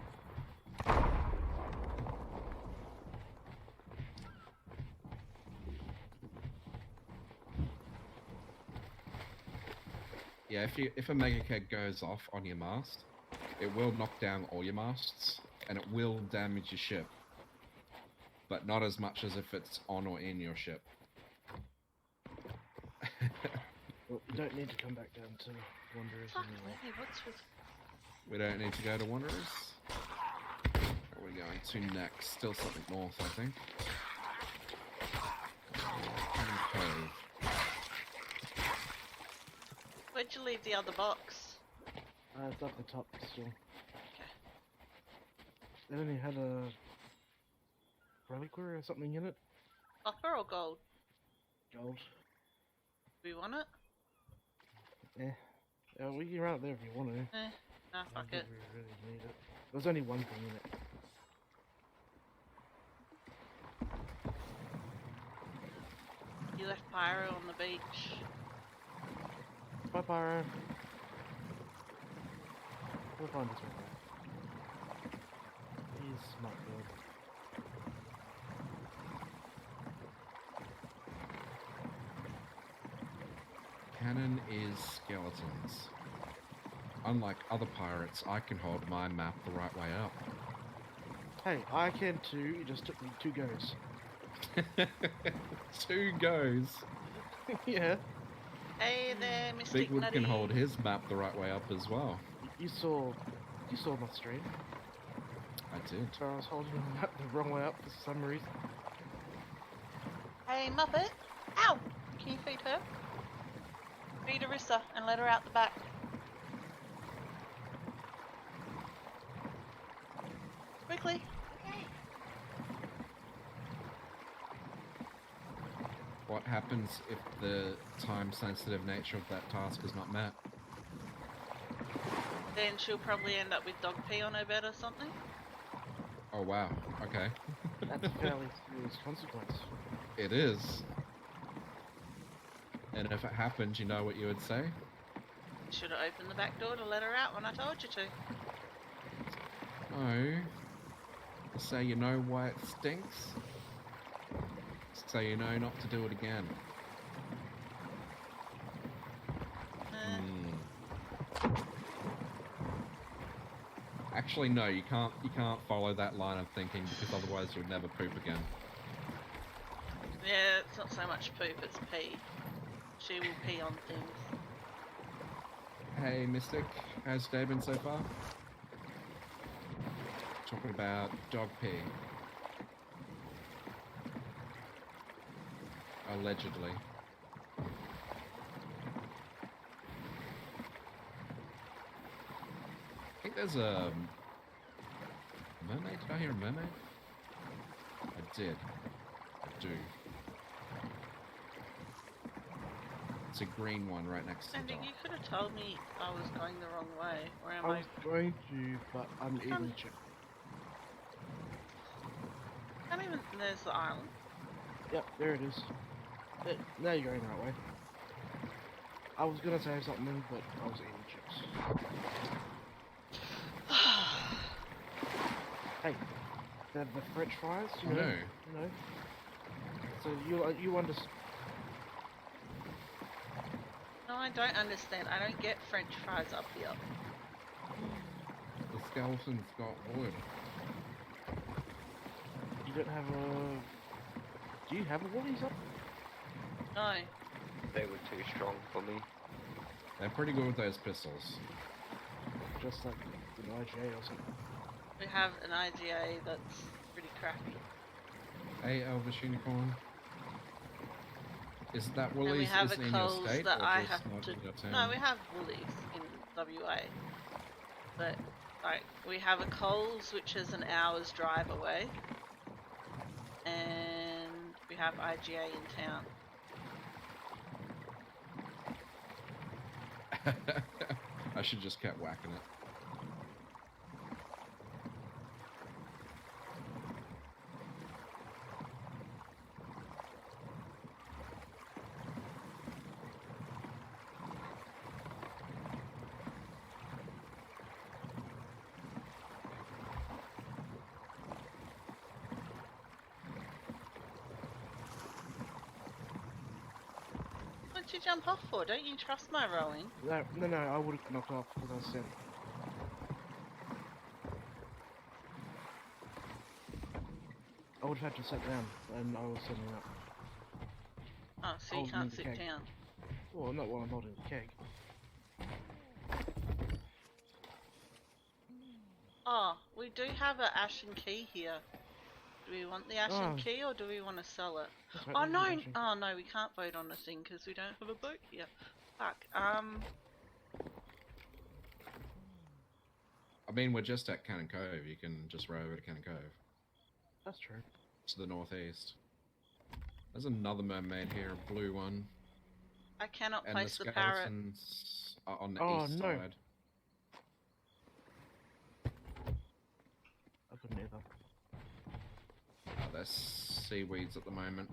Yeah, if a mega keg goes off on your mast, it will knock down all your masts, and it will damage your ship. But not as much as if it's on or in your ship. Well, we don't need to come back down to Wanderers Fuck anyway. me, what's with... We don't need to go to Wanderers. Where are we going to next? Still something north, I think. Cove. Where'd you leave the other box? It's up the top still. They only had a reliquary or something in it. Copper or gold? Gold. Do we want it? Yeah, we can run it there if you want to. Nah, fuck it. We really need it. There's only one thing in it. You left Pyro on the beach. Bye, Pyro. We'll find this one. He's smart good. Cannon is skeletons. Unlike other pirates, I can hold my map the right way up. Hey, I can too. It just took me 2 goes. 2 goes. Yeah. Hey there, Mr. Bigwood Nutty. can hold his map the right way up as well. You saw my stream. I did. So I was holding the map the wrong way up for some reason. Hey, Muppet. Ow! Can you feed her? Feed Arissa and let her out the back. Quickly. What happens if the time-sensitive nature of that task is not met? Then she'll probably end up with dog pee on her bed or something. Oh wow, okay. That's a fairly serious consequence. It is. And if it happened, you know what you would say? You should have opened the back door to let her out when I told you to. No. Say you know why it stinks? So you know not to do it again. Actually, no, you can't follow that line of thinking because otherwise you'll never poop again. Yeah, it's not so much poop, it's pee. She will pee on things. Hey, Mystic, how's your day been so far? Talking about dog pee. Allegedly. I think there's a mermaid. Did I hear a mermaid? I did. I do. It's a green one right next to the Andy, dock. you could have told me I was going the wrong way. Or am I was going to, but I'm eating chicken. Can't even. There's the island. Yep, there it is. Now you're going the right way. I was gonna say something, but I was eating chips. Hey, the French fries, you know? You know? So you understand? No, I don't understand. I don't get French fries up here. The skeleton's got wood. You don't have a... Do you have a Woolies up? No. They were too strong for me. They're pretty good with those pistols. Just like an IGA or something. We have an IGA that's pretty crappy. Hey, Elvish Unicorn. Is that And we Woolies have is a in your Coles state that or I just have not to... in your town? No, we have Woolies in WA. But like we have a Coles which is an hour's drive away, and we have IGA in town. I should just kept whacking it. What'd you jump off for? Don't you trust my rowing? No, I would have knocked off because I was sent. I would have had to sit down, and I was sitting up. Oh, so you can't sit down. Well, not while I'm holding the keg. Oh, we do have an ashen key here. Do we want the ashen key or do we want to sell it? Right, Oh no! Oh no, we can't vote on the thing because we don't have a boat here. Fuck. I mean, we're just at Cannon Cove. You can just row over to Cannon Cove. That's true. To the northeast. There's another mermaid here, a blue one. I cannot and place the the parrot. skeletons are on the east no. side. I couldn't either. There's seaweeds at the moment.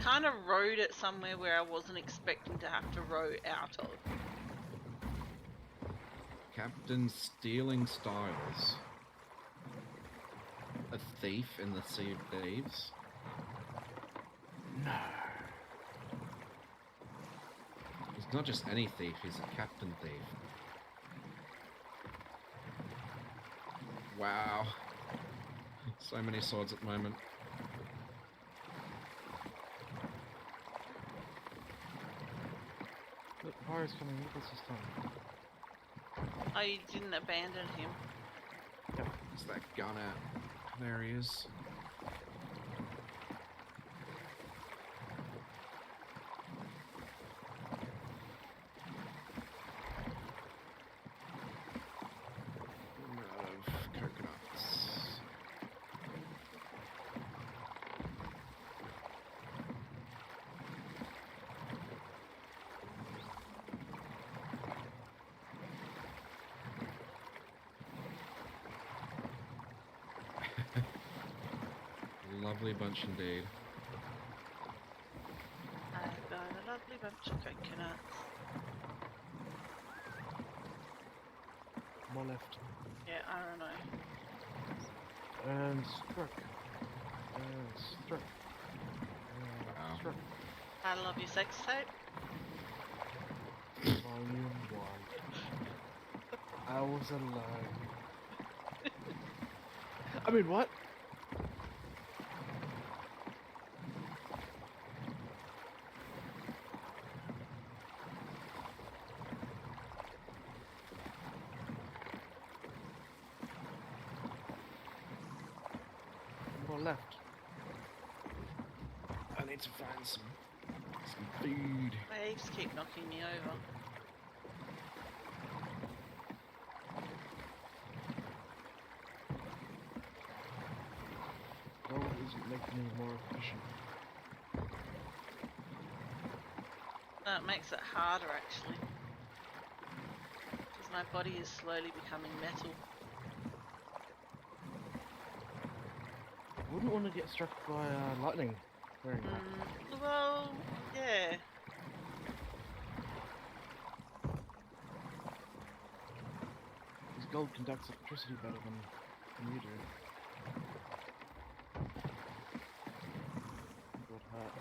Kind of rowed it somewhere where I wasn't expecting to have to row out of. Captain Stealing Styles. A thief in the Sea of Thieves? No. He's not just any thief, he's a captain thief. Wow. So many swords at the moment. Look, the fire's coming with us this time. Oh, you didn't abandon him. Yep. Is that gun out? There he is. Of coconuts. Lovely bunch indeed. I've got a lovely bunch of coconuts. More left. Yeah, I don't know. And struck. Struck. Wow. Struck. I love your sex tape. Volume 1. I was alone. I mean, what? More left. I need to find some food. Waves keep knocking me over. Gold isn't making me more efficient. No, it makes it harder actually. Because my body is slowly becoming metal. Wouldn't want to get struck by lightning wearing that. Well, yeah. Because gold conducts electricity better than you do. Got hurt.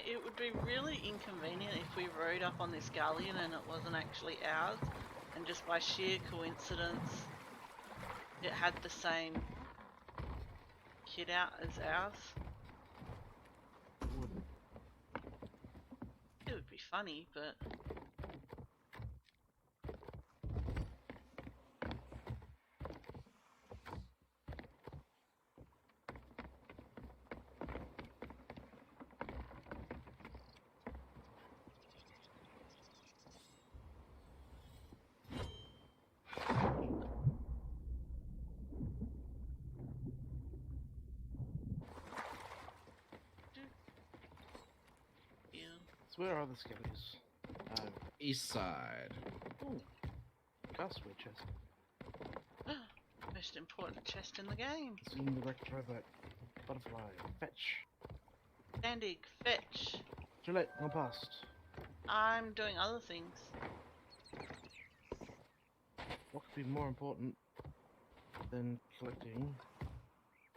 it would be really inconvenient if we rode up on this galleon and it wasn't actually ours, and just by sheer coincidence it had the same kit out as ours. It would be funny, but... So where are the skeletons? East side. Oh, Gasway chest. Most important chest in the game. It's in the wrecked robot. Butterfly. Fetch. Sandig, fetch. Too late, gone past. I'm doing other things. What could be more important than collecting?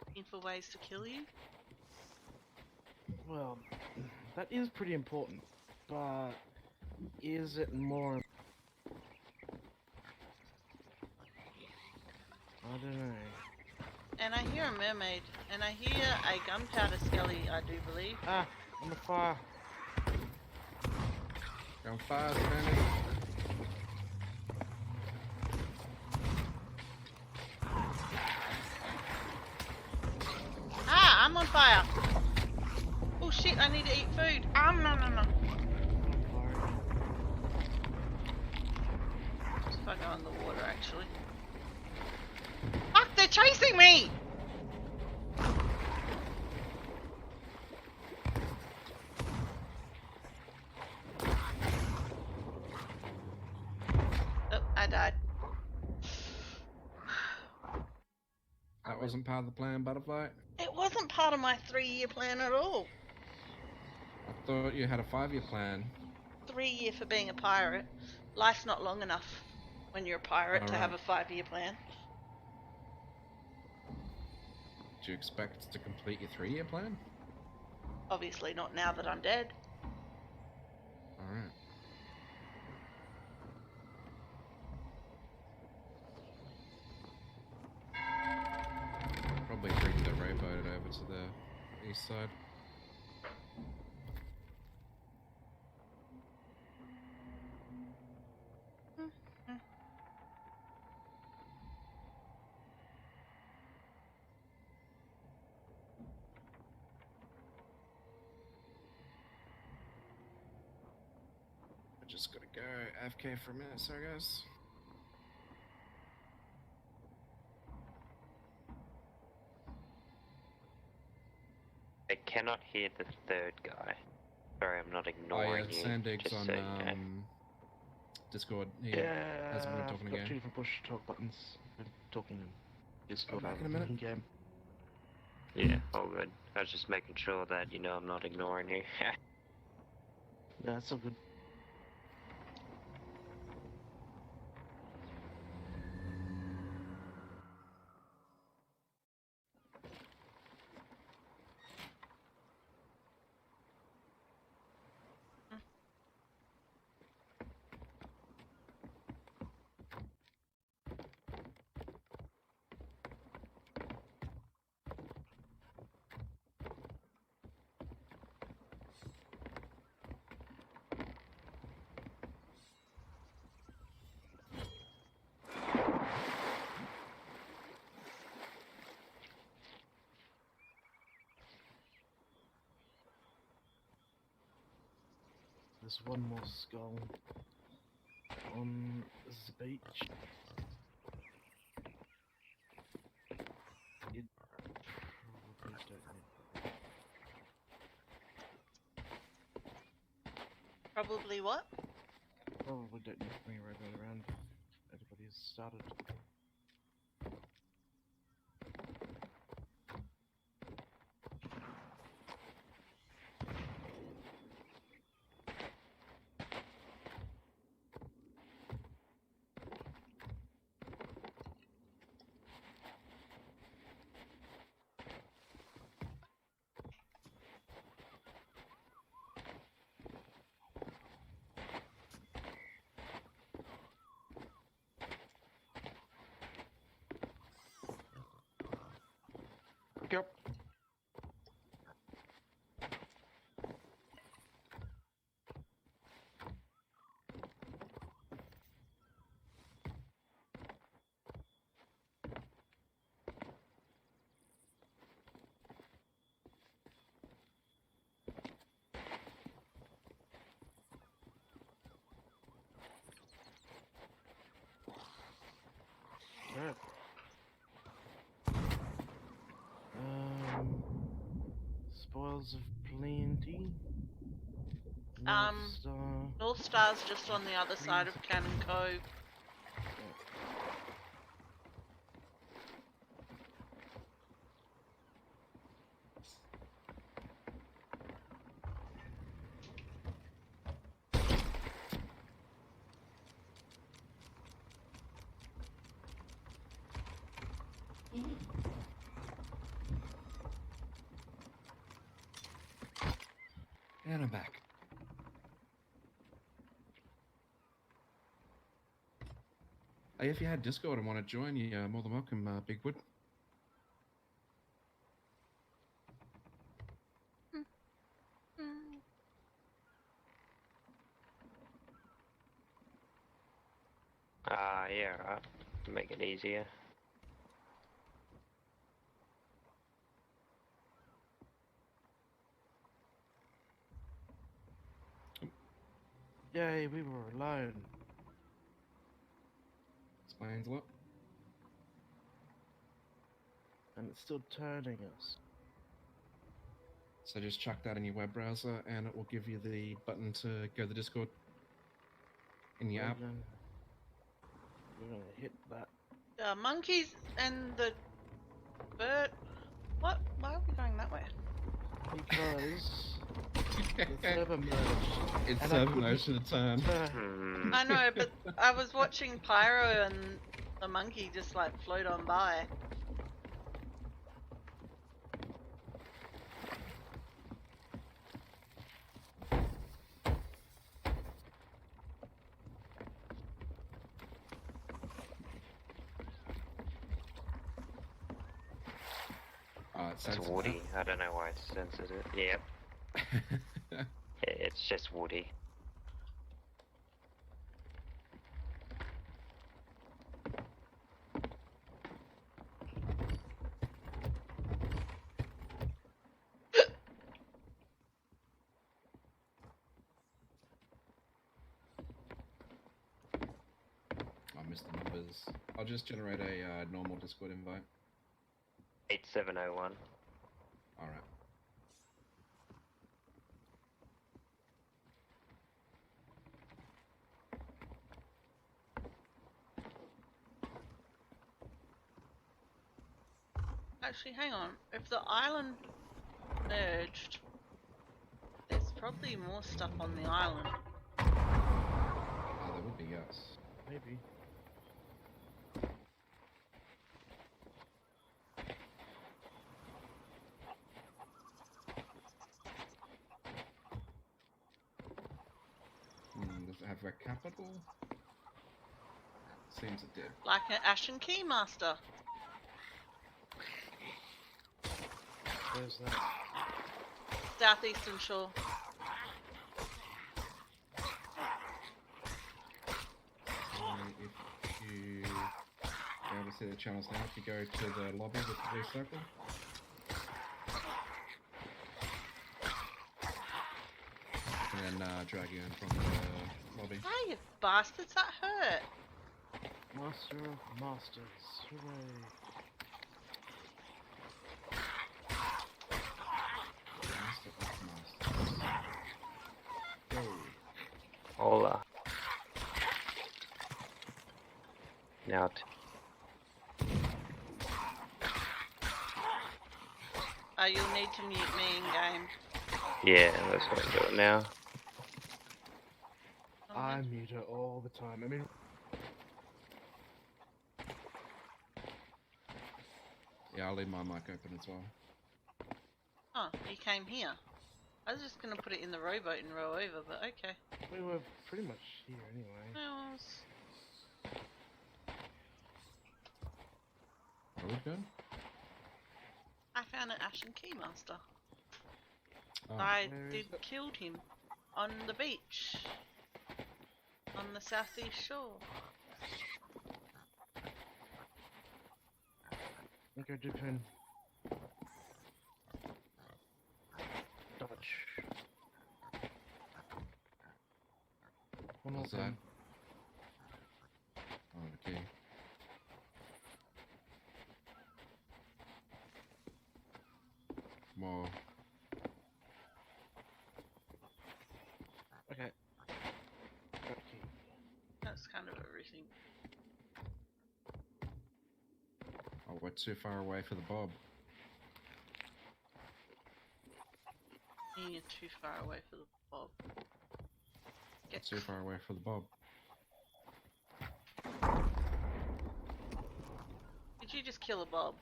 Looking for ways to kill you? Well, that is pretty important, but is it more? I don't know. And I hear a mermaid, and I hear a gunpowder skelly, I do believe. Ah, on the fire. Going fast, man. Ah, I'm on fire! Oh shit, I need to eat food. No. Just if I go in the water, actually. Fuck, they're chasing me! Oh, I died. That wasn't part of the plan, Butterfly? It wasn't part of my 3-year plan at all. I thought you had a 5-year plan. 3-year for being a pirate. Life's not long enough when you're a pirate to have a 5-year plan. Do you expect to complete your 3-year plan? Obviously not now that I'm dead. Alright. Probably bring the rowboat over to the east side. I just gotta go AFK for a minute, so guys. I cannot hear the third guy. Sorry, I'm not ignoring you. Sandig's just on so you know. Discord. He Yeah, hasn't been talking I've got again. 2 different push talk buttons. Been talking in Discord back in a minute. in game. Yeah, all good. I was just making sure that you know I'm not ignoring you. Yeah, that's all good. There's one more skull on the beach. You probably don't need. Probably what? Probably don't need to bring a rowboat around. Everybody has started. Stars of Plenty. Um, North Star. North Star's just on the other side of Cannon Cove. And I'm back. Hey, if you had Discord and want to join, you're more than welcome, Bigwood. Mm. Yeah, right. Make it easier. Yay, we were alone. Explains a lot. And it's still turning us. So just chuck that in your web browser and it will give you the button to go to the Discord in your app. We're gonna hit that. The monkeys and the bird. What? Why are we going that way? Because the server merged. It's And I server couldn't motion to turn. Hmm. I know, but I was watching Pyro and the monkey just like float on by. Oh, it It's senses woody. I don't know why it senses it. Yep. that. It's just woody. I missed the numbers. I'll just generate a normal Discord invite. 8701. Alright. Actually, hang on. If the island merged, there's probably more stuff on the island. Oh, there would be, yes. Maybe. Does it have a capital? Seems it did. Like an Ashen Keymaster. Where's that? Southeastern Shore. If you are able to see the channels now, if you go to the lobby with the blue circle. And then drag you in from the lobby. Hey, you bastards, that hurt. Master of Masters. Hooray. Master of Masters. Go. Hola. Now You'll need to mute me in game. yeah, that's what I'm doing now. I mute her all the time. I mean, Yeah, I'll leave my mic open as well. Oh, you came here. I was just gonna put it in the rowboat and row over, but okay. we were pretty much here anyway. Well, Are we good? I found an Ashen Keymaster. Oh, I where did is it? killed him on the beach on the southeast shore. Okay, Japan. Dutch. One more what's that? thing. Oh, okay. More. everything. Oh, we're too far away for the bob. You're too far away for the bob. Get Too far away for the bob. Did you just kill a bob?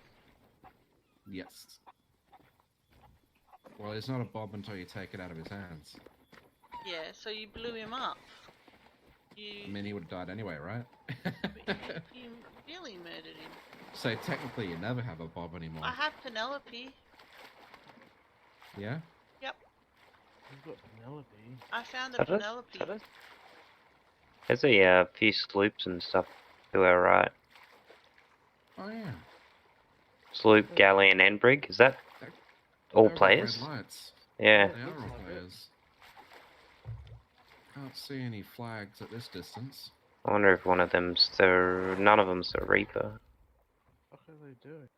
Yes. Well, it's not a bob until you take it out of his hands. Yeah, so you blew him up. I You, mean, he would have died anyway, right? you really murdered him. So technically, you never have a bob anymore. I have Penelope. Yeah? Yep, We've got Penelope. I found a Tell us, Penelope. tell us. There's a few sloops and stuff to our right. Oh, yeah. Sloop, galleon, and brig. Is that They're- all they've got players? Red lights. Yeah. They looks are all like it. players. Can't see any flags at this distance. I wonder if one of them's the. None of them's the Reaper. What are they doing?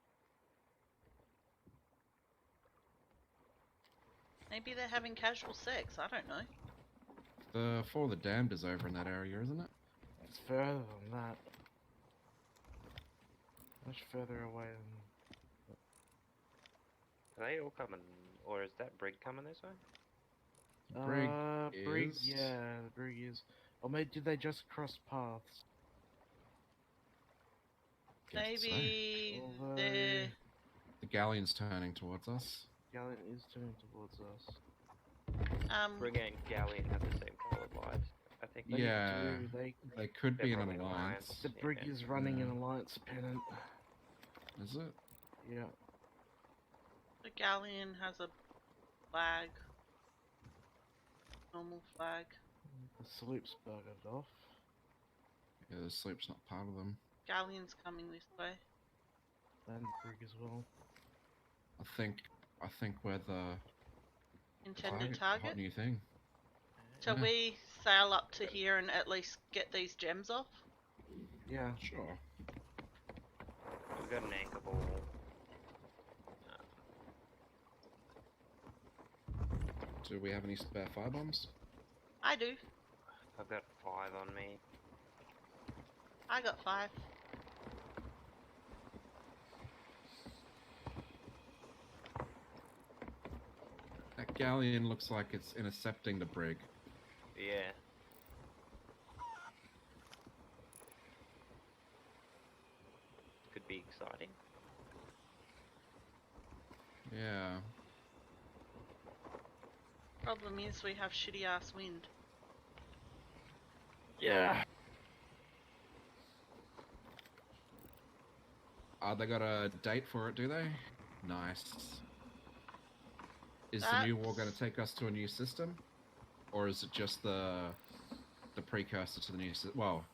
Maybe they're having casual sex. I don't know. The For the Damned is over in that area, isn't it? It's further than that. Much further away than. Are they all coming, or is that brig coming this way? Brig Brig, is- yeah, the brig is. Or maybe did they just cross paths? Guess so. Maybe Although- they're. The galleon's turning towards us. Galleon is turning towards us. Brig and galleon have the same colored lights. I think. They Yeah. do, They could They're be in an probably an alliance. alliance. The Yeah. brig is running an Yeah. alliance pennant. Is it? Yeah. The galleon has a flag. Normal flag. The sloop's buggered off. Yeah, the sleep's not part of them. Galleon's coming this way. And the brig as well. I think we're the Intended hot target. new thing. Shall Yeah. we sail up to here and at least get these gems off? Yeah. Sure. We've got an anchor ball. Do we have any spare firebombs? I do. I've got 5 on me. I got 5. That galleon looks like it's intercepting the brig. Yeah. Could be exciting. Yeah. Problem is we have shitty ass wind. Yeah. They got a date for it, do they? Nice. Is the new war going to take us to a new system? Or is it just the precursor to the new system? Well,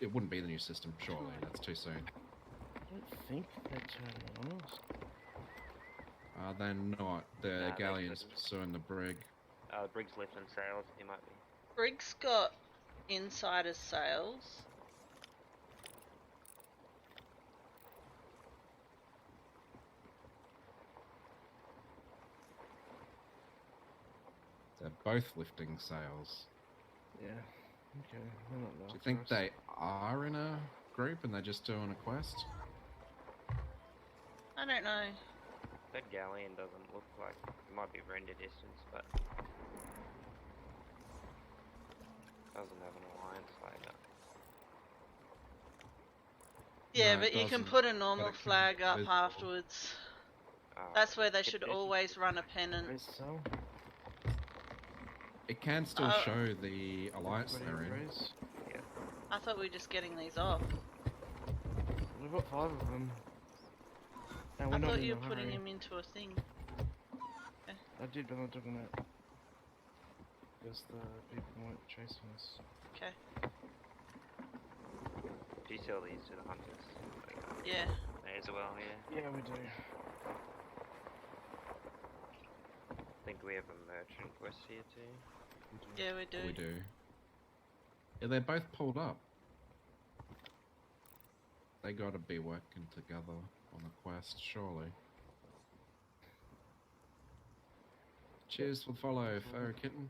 it wouldn't be the new system, surely. That's too soon. I don't think they're turning on us. They're not. The Nah, they galleon's couldn't. pursuing the brig. The brig's lifting sails. He might be. Brig's got insider sails. They're both lifting sails. Yeah. Okay. they're not Do you after think us. they are in a group and they're just doing a quest? I don't know. That galleon doesn't look like. It might be render distance, but. Doesn't have an alliance flag up. Yeah, No, but it you can doesn't, put a normal it can be flag up visible. afterwards. Oh, That's where they it- should it- always run a pennant. Raise sail. It can still Oh. show the alliance Everybody they're in. raise. I thought we were just getting these off. We've got 5 of them. And we're I not thought in you a were putting hurry. him into a thing. I did, but I'm talking about because the people weren't chasing us. Okay. Do you sell these to the hunters? Yeah. May as well, yeah. Yeah, we do. I think we have a merchant quest here too. We do. Yeah, we do. We do. Yeah, they're both pulled up. They gotta be working together on the quest, surely. Cheers for the follow, Fairy Kitten.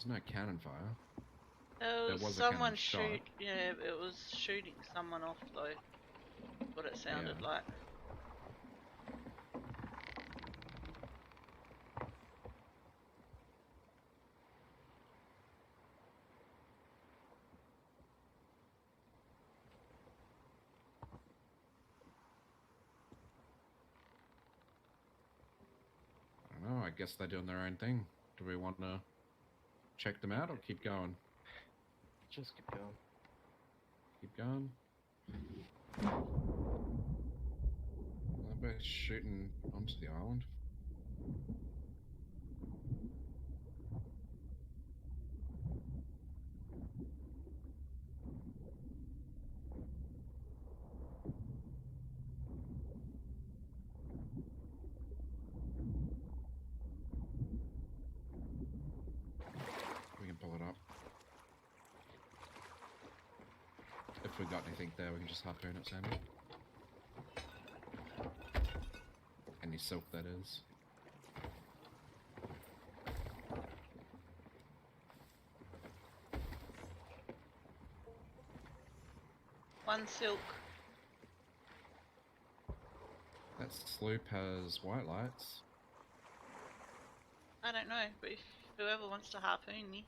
There's no cannon fire. There was a someone cannon shot. Yeah, it was shooting someone off though. What it sounded Yeah. like. I don't know. I guess they're doing their own thing. Do we want to check them out or keep going? Just keep going. Keep going. They're both shooting onto the island. We can pull it up. If we got anything there, we can just harpoon it, Sammy. Any silk, that is. One silk. That sloop has white lights. I don't know, but if whoever wants to harpoon me.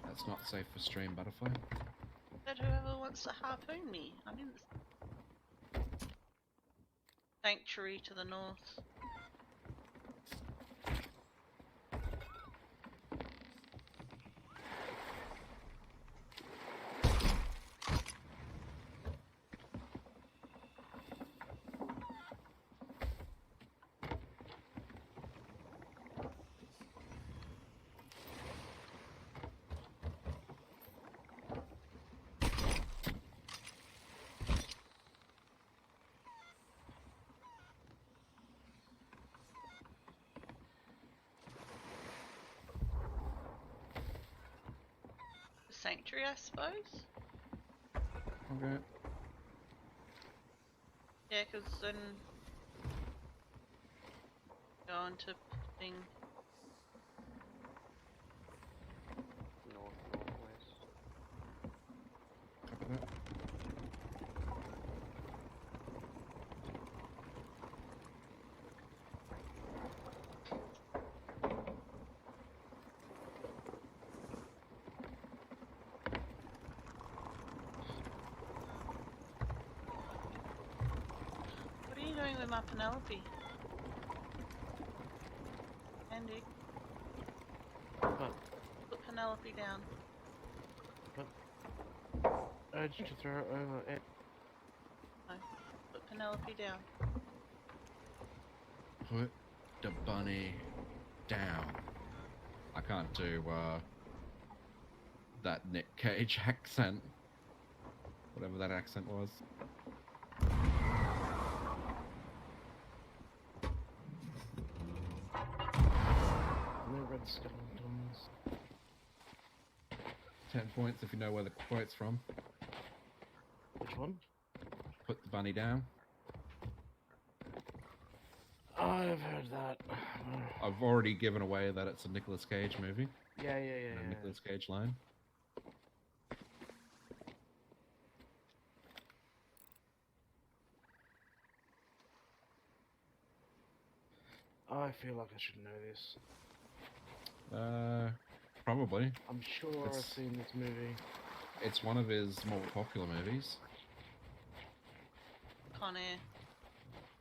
That's not safe for stream, butterfly. But whoever wants to harpoon me. I'm in the sanctuary to the north. Sanctuary, I suppose. Okay. Yeah, because then go on to thing. Northwest. Copy that. What are you doing with my Penelope? Andy, What? put Penelope down. Urge to throw it over it. No, put Penelope down. Put the bunny down. I can't do that Nick Cage accent. Whatever that accent was. No red skeletons. 10 points if you know where the quote's from. Which one? Put the bunny down. I've heard that. I've already given away that it's a Nicolas Cage movie. Yeah. A Nicolas Cage line. I feel like I should know this. Probably. I'm sure I've It's- seen this movie. It's one of his more popular movies. Con Air.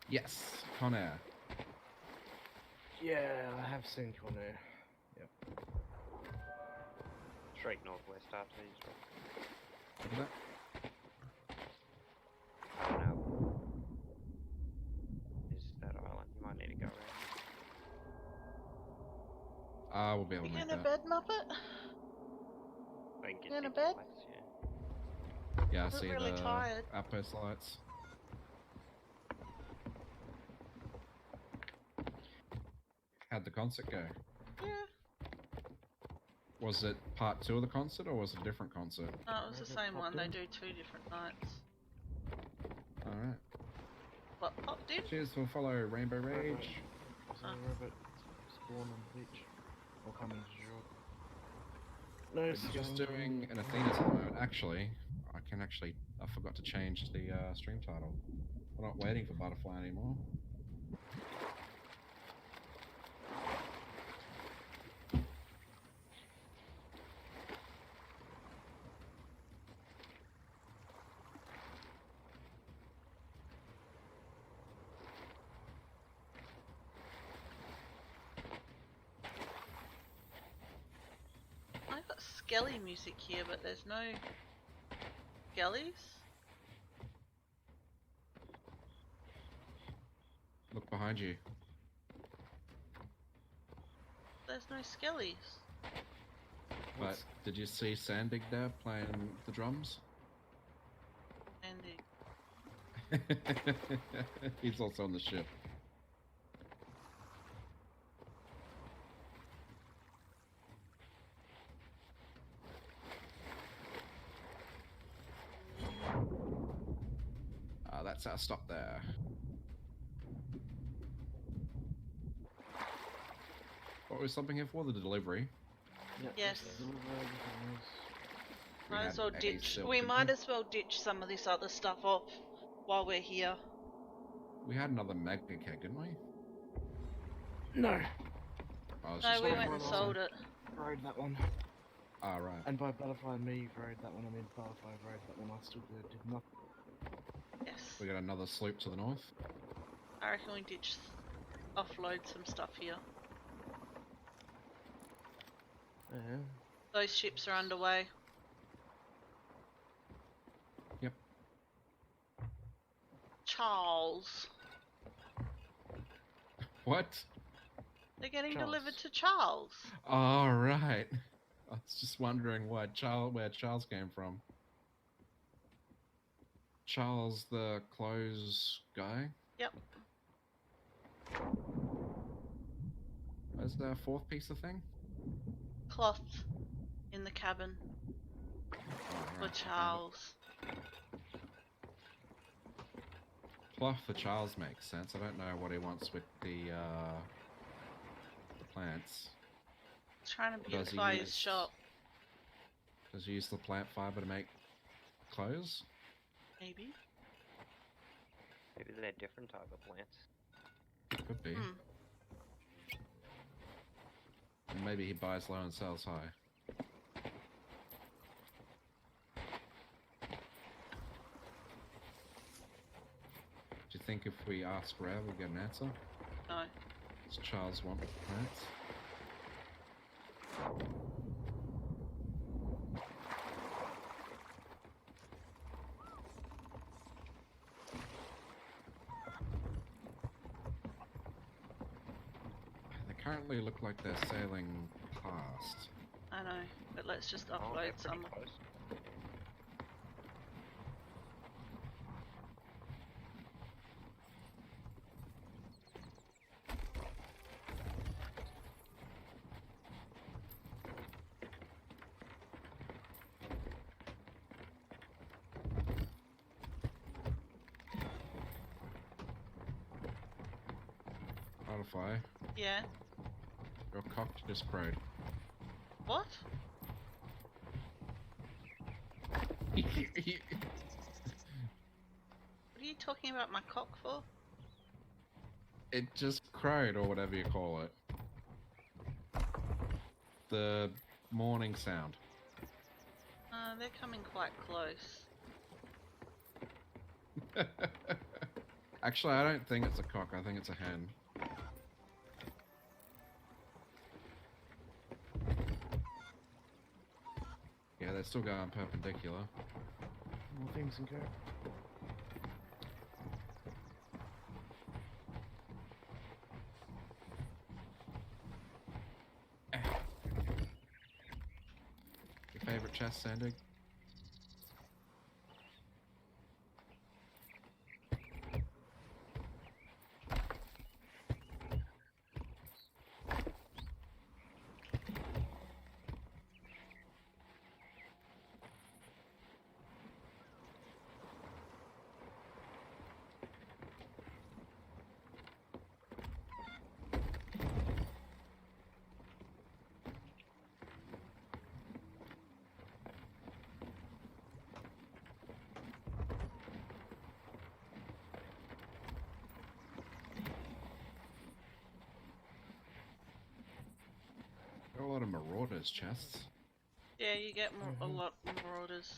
Yes, Con Air. Yeah, I have seen Con Air. Straight northwest after these. Look at that. I don't know. Is that island? You might need to go around. We'll be able You to make in a that. bed, Muppet? I can get You in a big bed? lights, yeah. Yeah, I look see really the tired. outpost lights. How'd the concert go? Yeah. Was it part 2 of the concert or was it a different concert? No, it was the Is it same one. They popped do 2 different nights. Alright. What popped in? Cheers for follow, Rainbow Rage. So Oh. robot spawn on the beach. Or coming to shore. No, We're just doing an Athena's at the moment. Actually, I forgot to change the stream title. We're not waiting for Butterfly anymore. I've got skelly music here, but there's no skellies. Look behind you. There's no skellies. But did you see Sandig there playing the drums? And He's also on the ship. That's our stop there. What was something here for? The delivery? Yep, Yes. deliver everything else. We might had as well a ditch. silk, We didn't might as well ditch some of this other stuff off while we're here. We had another Magna keg, didn't we? No! Oh, it's No, just we one went more. and sold it. Rode that one. Ah, right. And by Butterfly and me rode that one, I mean Butterfly rode that one. I stood there, did nothing. Yes. We got another sloop to the north. I reckon we ditch, offload some stuff here. Yeah. Those ships are underway. Yep. Charles. What? They're getting Charles. delivered to Charles. Oh, right. I was just wondering where Charles came from. Charles, the clothes guy? Yep. Is there a fourth piece of thing? Cloth in the cabin Oh, for right. Charles. Cloth for Charles makes sense. I don't know what he wants with the plants. Trying to Does he beautify his use- shop. Does he use the plant fiber to make clothes? Maybe. Maybe they're different type of plants. Could be. Hmm. And maybe he buys low and sells high. Do you think if we ask Rev, we'll get an answer? No. Does Charles want plants? They currently look like they're sailing past. I know. But let's just Oh, offload they're some. pretty close. Butterfly, Yeah. your cock just crowed. What? What are you talking about my cock for? It just crowed, or whatever you call it. The morning sound. They're coming quite close. Actually, I don't think it's a cock. I think it's a hen. Yeah, they're still going perpendicular. More things can go. Your favorite chest, Sandig? lot of Marauders chests. Yeah, you get a Mhm. lot of marauders.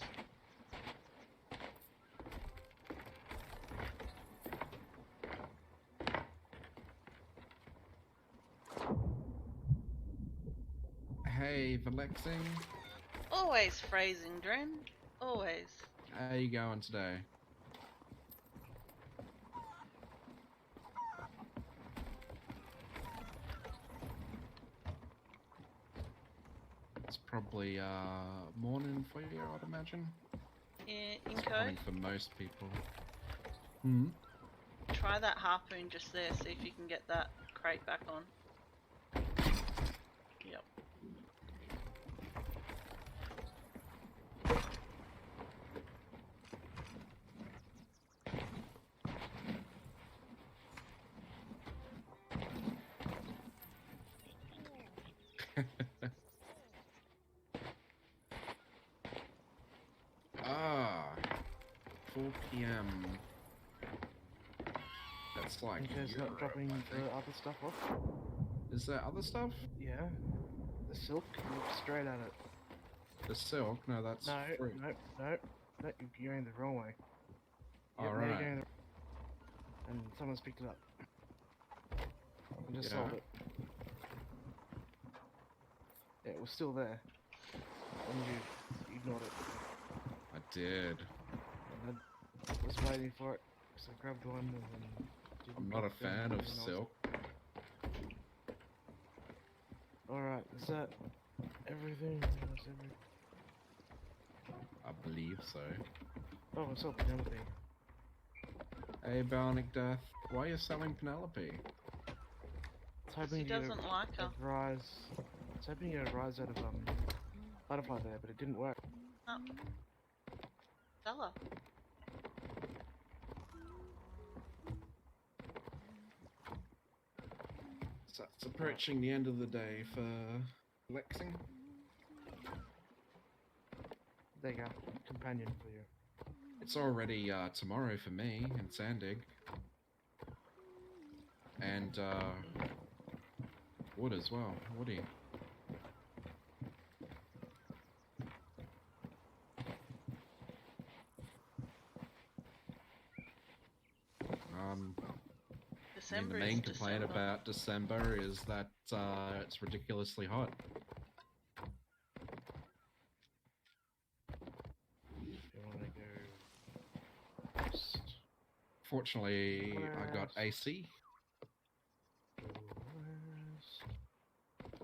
Hey, Valexing. Always phrasing, Dren. Always. How you going today? It's probably morning for you, I'd imagine. Yeah, It's Inko, morning for most people. Hmm. try that harpoon just there, see if you can get that crate back on. Yep. Ah, 4 p.m. That's like You guys not Europe, dropping I the think. other stuff off? Is there other stuff? Yeah. The silk, look straight at it. The silk? No, that's No, fruit. no, no. No, you're going the wrong way. Yep, All now you're right. going and someone's picked it up. And just Yeah. sold it. Yeah, it was still there. And you ignored it. I did. And I was waiting for it, so I grabbed one and then... I'm not a fan of silk. Alright, is that everything? That's everything. I believe so. Oh, I sold Penelope. Hey, Bionic Death, why are you selling Penelope? I was Because hoping he to get doesn't like a her. rise. I was hoping to get a rise out of butterfly there, but it didn't work. Oh. Tell her. So it's approaching the end of the day for Lexing. There you go, companion for you. It's already tomorrow for me in Sandig. And Wood as well. Woody. I mean, December the is main complaint December. about December is that it's ridiculously hot. If you want to go west, Fortunately, I got AC, go west.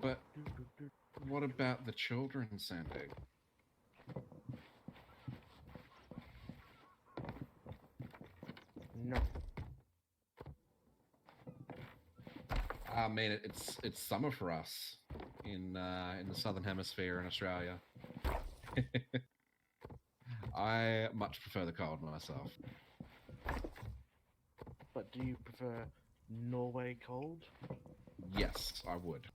but Do, do, do. what about the children, Sandig? No. I mean, it's summer for us in the southern hemisphere in Australia. I much prefer the cold myself. But do you prefer Norway cold? Yes, I would.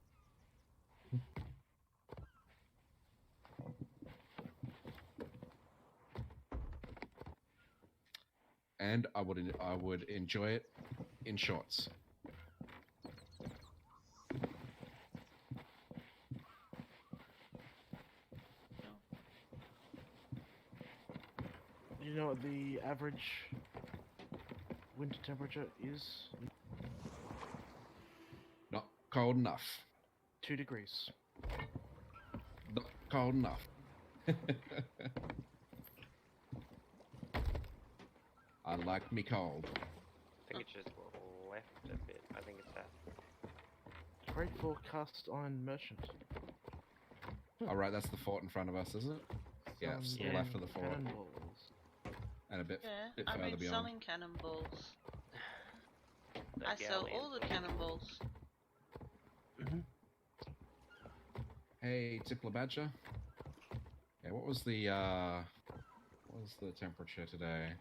And I would enjoy it in shorts. Do you know what the average winter temperature is? Not cold enough. 2 degrees. Not cold enough. I like me cold. I think it's just left a bit. I think it's that. Great forecast on merchant. All right, that's the fort in front of us, isn't it? Yeah, it's to the Yeah. left of the fort Cannonballs. and a bit Yeah, I've further been beyond. selling cannonballs. The I sell all the galleons. cannonballs. Hey, Tippler Badger. Yeah, what was the temperature today?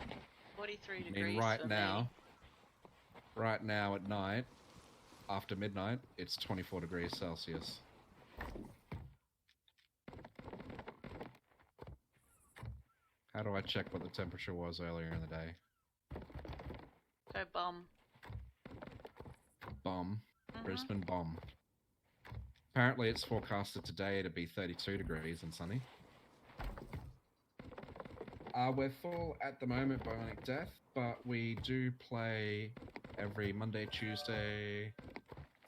I 43 I degrees mean, for me. right now at night, after midnight, it's 24 degrees Celsius. How do I check what the temperature was earlier in the day? Go bomb. Bomb. Mhm. Brisbane bomb. Apparently it's forecasted today to be 32 degrees and sunny. We're full at the moment, Bionic Death, but we do play every Monday, Tuesday,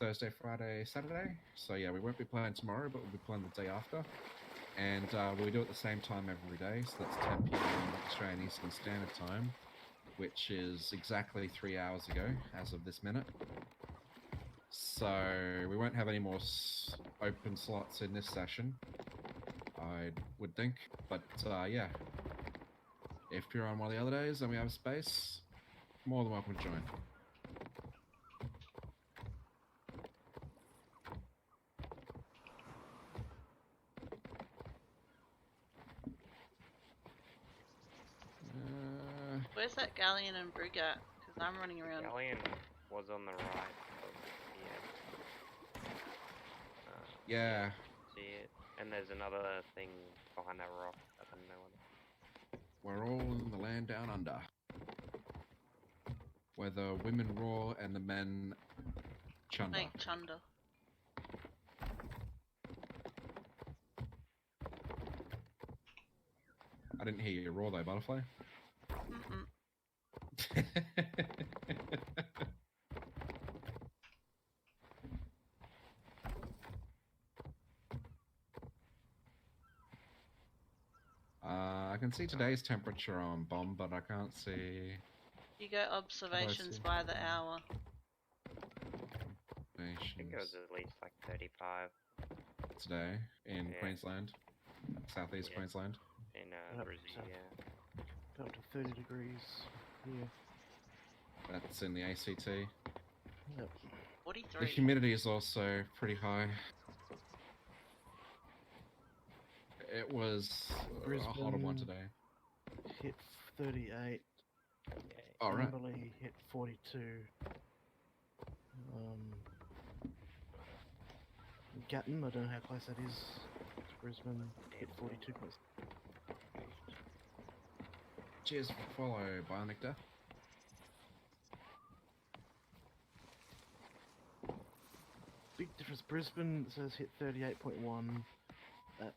Thursday, Friday, Saturday. So yeah, we won't be playing tomorrow, but we'll be playing the day after. And we do it at the same time every day, so that's 10 p.m. Australian Eastern Standard Time, which is exactly 3 hours ago as of this minute. So we won't have any more open slots in this session, I would think. But yeah, if you're on one of the other days and we have space, more than welcome to join. Where's that galleon and brig at? Because I'm running around. Galleon was on the right of here. Yeah. See it? And there's another thing behind that rock. I don't know what. We're all in the land down under, where the women roar and the men chunder. Make chunder. I didn't hear you roar though, Butterfly. Mm-mm. I can see today's temperature on bomb, but I can't see You go observations see. by the hour. I think it was at least like 35 today in Yeah. Queensland, southeast Yeah. Queensland. in Yep, Brazil. so- Yeah. Got up to 30 degrees here. That's in the ACT. Yep. The 43. humidity is also pretty high. It was a hotter one Brisbane. today. Hit 38. All right. Kimberley hit 42. Gatton, I don't know how close that is to Brisbane, hit 42. Cheers for follow, Bionic Death. Big difference. Brisbane says hit 38.1 at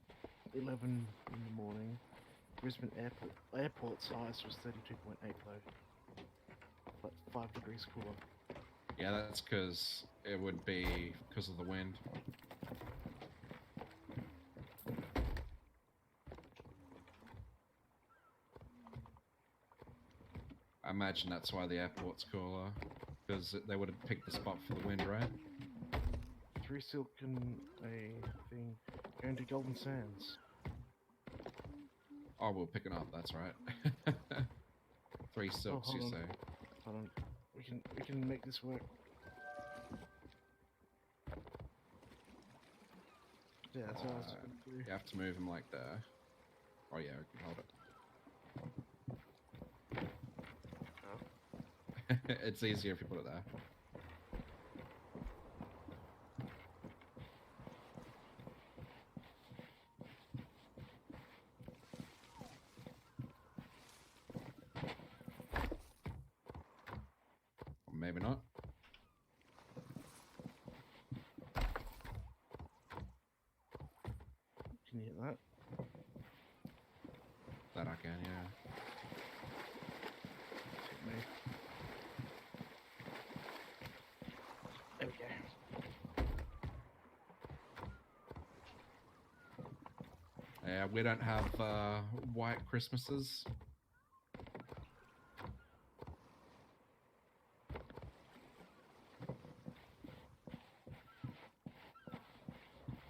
11 in the morning. Brisbane airport's highest was 32.8 though, but 5 degrees cooler. Yeah, that's because it would be because of the wind. I imagine that's why the airport's cooler, because they would have picked the spot for the wind, right? 3 silk and a thing going to Golden Sands. Oh, we're picking up. That's right. 3 silks, hold you on. say? Hold on, we can make this work. Yeah, that's what I was Uh, going to do. You have to move them like there. Oh yeah, we can hold it. It's easier if you put it there. Or maybe not. Can you hit that? That I can, yeah. Hit me. There we go. Yeah, we don't have white Christmases.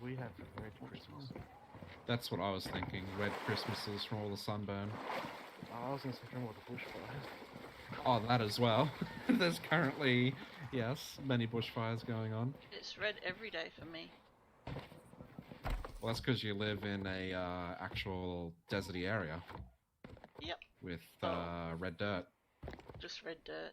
We have red Christmas. That's what I was thinking. Red Christmases from all the sunburn. Oh, I was going to say from all the bushfires. Oh, that as well. There's currently, yes, many bushfires going on. It's red every day for me. Well, that's because you live in a actual deserty area. Yep. With Oh. red dirt. Just red dirt.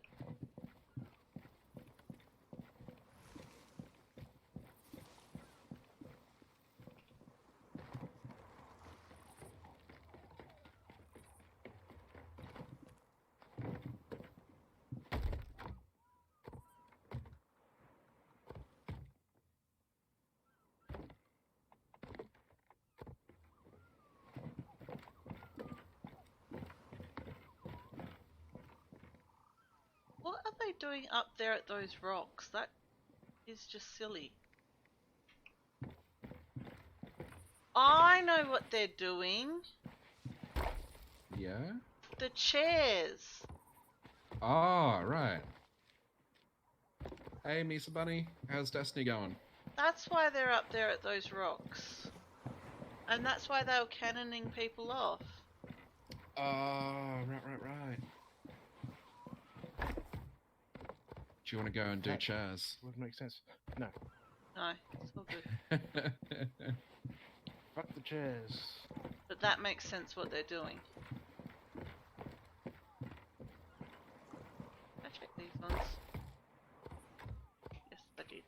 they doing up there at those rocks? That is just silly. I know what they're doing. Yeah? The chairs. Oh, right. Hey, Misa Bunny, how's Destiny going? That's why they're up there at those rocks. And that's why they were cannoning people off. Oh, right. Do you want to go and do That- chairs? Would make sense. No. No, it's all good. Fuck the chairs. But that makes sense what they're doing. I check these ones. Yes, I did.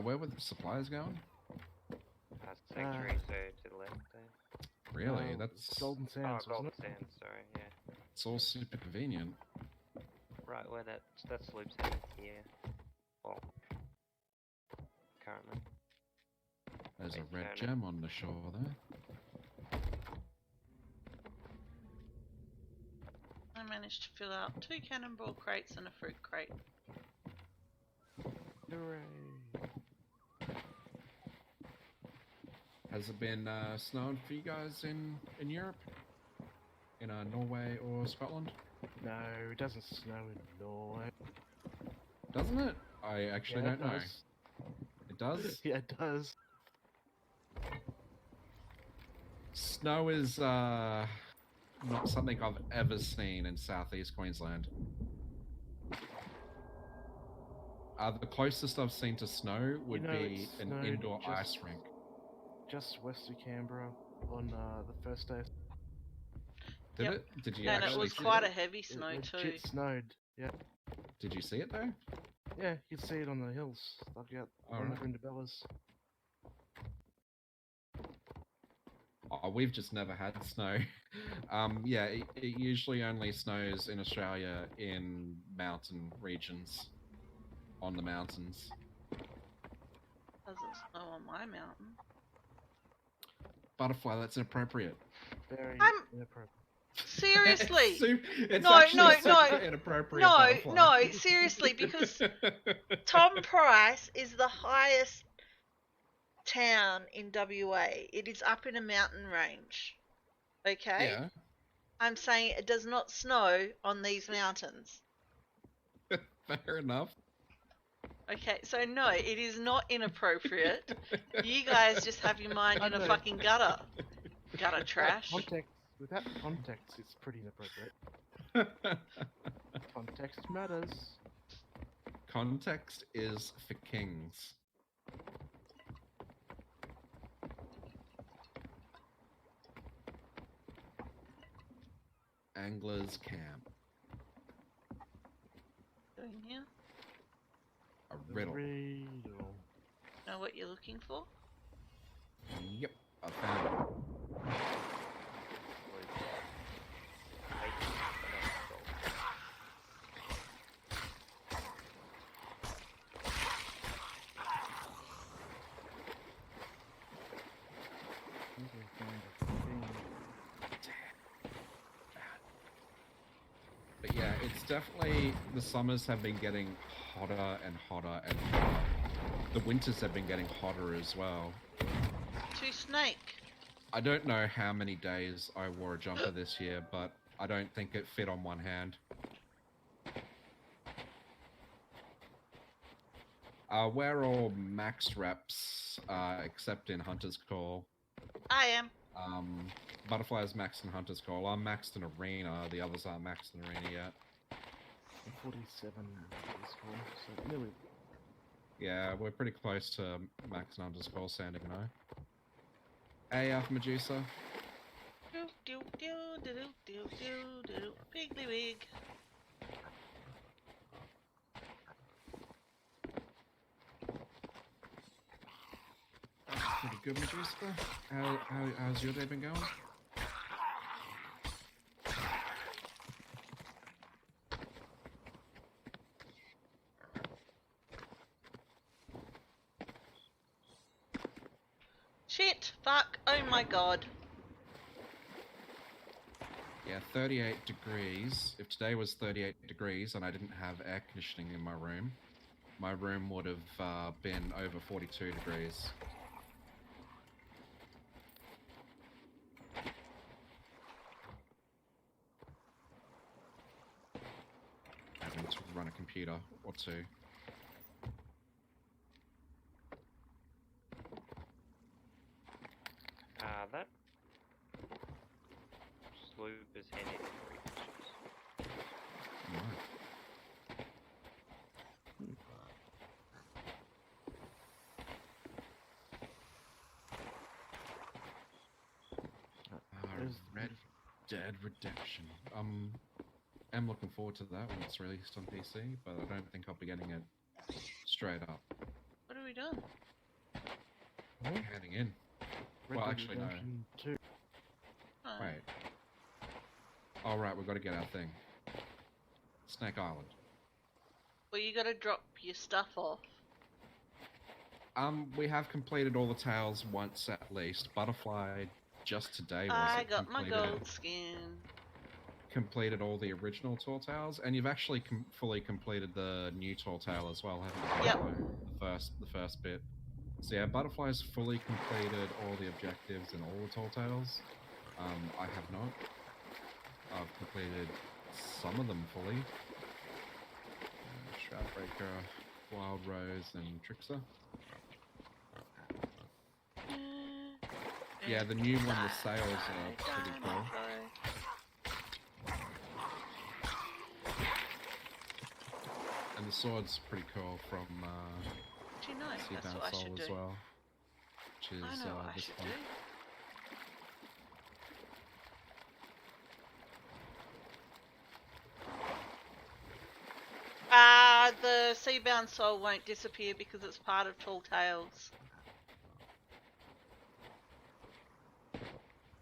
Where were the supplies going? Sanctuary, so to the left there. Really? That's Golden Oh, Sands, Golden wasn't it? Sands, sorry, yeah. it's all super convenient. Right where that sloop's heading here. Well, currently. There's a Wait, red turn it. gem on the shore there. I managed to fill out 2 cannonball crates and a fruit crate. Hooray. Has it been snowing for you guys in Europe? In Norway or Scotland? No, it doesn't snow in Norway. Doesn't it? I actually Yeah, don't know. does. It does? Yeah, it does. Snow is not something I've ever seen in southeast Queensland. The closest I've seen to snow would know, be it an snowed indoor just- ice rink. Just west of Canberra on the first day. Did Yep. it? Did you And it actually was see quite a it? heavy It snow too. legit snowed. Yeah. Did you see it though? Yeah, you can see it on the hills. Like out Alright. over into Bellas. Oh, we've just never had snow. Yeah, it usually only snows in Australia in mountain regions, on the mountains. Doesn't snow on my mountain. Butterfly, that's inappropriate. Very I'm- inappropriate. Seriously. It's No, actually no, super no. inappropriate. No, Butterfly. no, seriously, because Tom Price is the highest town in WA. It is up in a mountain range. Okay? Yeah. I'm saying it does not snow on these mountains. Fair enough. Okay, so no, it is not inappropriate. You guys just have your mind in a Okay. fucking gutter. Gutter trash. Without context, it's pretty inappropriate. Context matters. Context is for kings. Angler's camp. Doing here. A riddle. Riddle. Know what you're looking for? Yep, I found it. Usually find a thing. But yeah, it's definitely, the summers have been getting hotter and hotter and hotter. The winters have been getting hotter as well. To snake. I don't know how many days I wore a jumper this year, but I don't think it fit on one hand. We're all max reps, except in Hunter's Call. I am. Butterfly's maxed in Hunter's Call. I'm maxed in Arena. The others aren't maxed in Arena yet. 47 is cool, so nearly. Yeah, we're pretty close to max in Hunter's Call, Sandy and I. Hey, Alpha Medusa. Do do do do do do do do. Piggly wig. Pretty good, Medusa. How's your day been going? Shit. Fuck. Oh my god. Yeah, 38 degrees. If today was 38 degrees and I didn't have air conditioning in my room would have been over 42 degrees. Having to run a computer or two. That sloop is heading for issues. Right. There's- Red Dead Redemption. I'm looking forward to that when it's released on PC, but I don't think I'll be getting it straight up. What are we doing? Heading in. Red Well, Dead actually, no. Redemption 2. Oh. Wait. All right, we've got to get our thing. Snake Island. Well, you gotta drop your stuff off. We have completed all the tales once at least. Butterfly just today was I it got my completed, gold skin. completed all the original Tall Tales, and you've actually fully completed the new Tall Tale as well, haven't you? Yep. Butterfly? The first bit. So yeah, Butterfly's fully completed all the objectives and all the Tall Tales. I have not. I've completed some of them fully. Shroudbreaker, Wild Rose, and Trickster. Yeah, the new one, the sails are pretty cool. And the sword's pretty cool from Do you know? That's Seabound what I Soul should as do. well. Which is I know what I this should one. do. The Seabound Soul won't disappear because it's part of Tall Tales.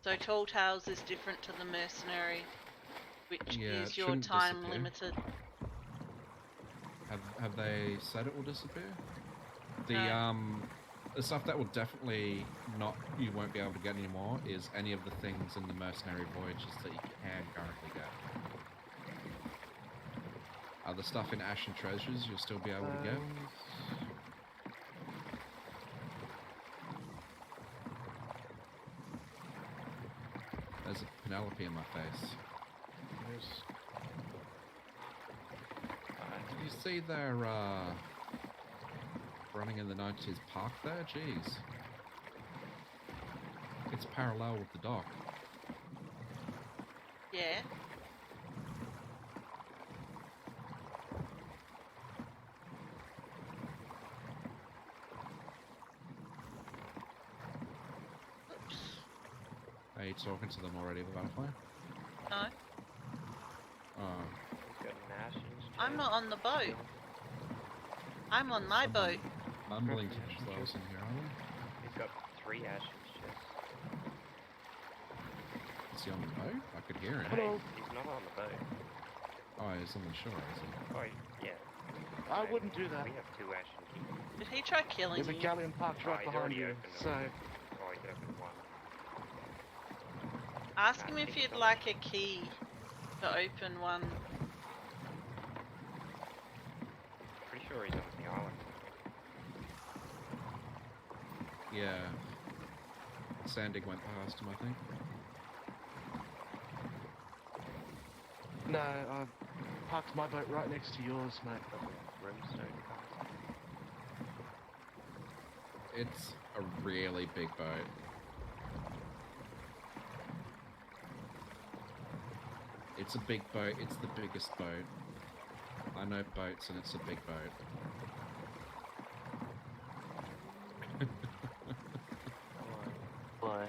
So Tall Tales is different to the Mercenary, which Yeah, is it your shouldn't time disappear. limited. Have they said it will disappear? The No. the stuff that will definitely not you won't be able to get anymore is any of the things in the Mercenary Voyages that you can currently get. The stuff in Ashen Treasures you'll still be able to get. There's a Penelope in my face. Did you see their running in the 90s park there? Jeez. It's parallel with the dock. Yeah. Oops. Are you talking to them already, Butterfly? No. Oh. We've got an Ashen's I'm chest. not on the boat. I'm on my Someone boat. Mumbling to Ashen themselves chest. in here, are We've got 3 Ashen's chests. they? Is he on the boat? I could hear him. Hello. He's not on the boat. Oh, he's on the shore, is he? Oh, yeah. I wouldn't do that. We have 2 Ashen keys. Did he try killing There's a you? galleon parked right he's behind already you, opened so... one. Oh, he's opened one. Ask I him if think you'd so. like a key to open one. Pretty sure he's on the island. Yeah. Sandig went past him, I think. No, I parked my boat right next to yours, mate. Brimstone Castle. It's a really big boat. It's a big boat. It's the biggest boat. I know boats, and it's a big boat. Why?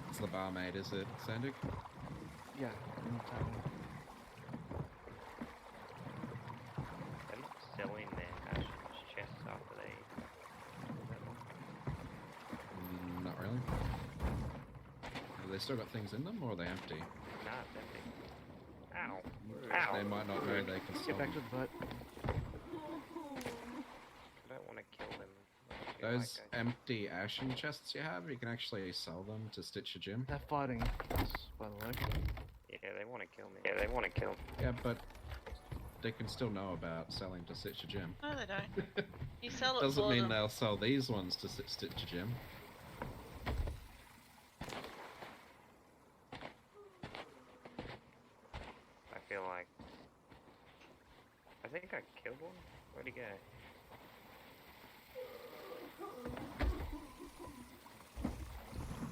It's the barmaid, is it, Sandig? Yeah, in the tavern. They're not selling their Ashen's chests after they... Not really. Have they still got things in them, or are they empty? Nah, it's empty. Ow. They might not know they can sell Get back to them. the boat. I don't want to kill them. I just feel like Those empty ashen chests you have, you can actually sell them to Stitch a Gym. They're fighting us, by the way. Yeah, they want to kill me. Yeah, they want to kill me. Yeah, but they can still know about selling to Stitch a Gym. No, they don't. You sell it Doesn't for mean them. they'll sell these ones to Stitch a Gym. I feel like... I think I killed one. Where'd he go?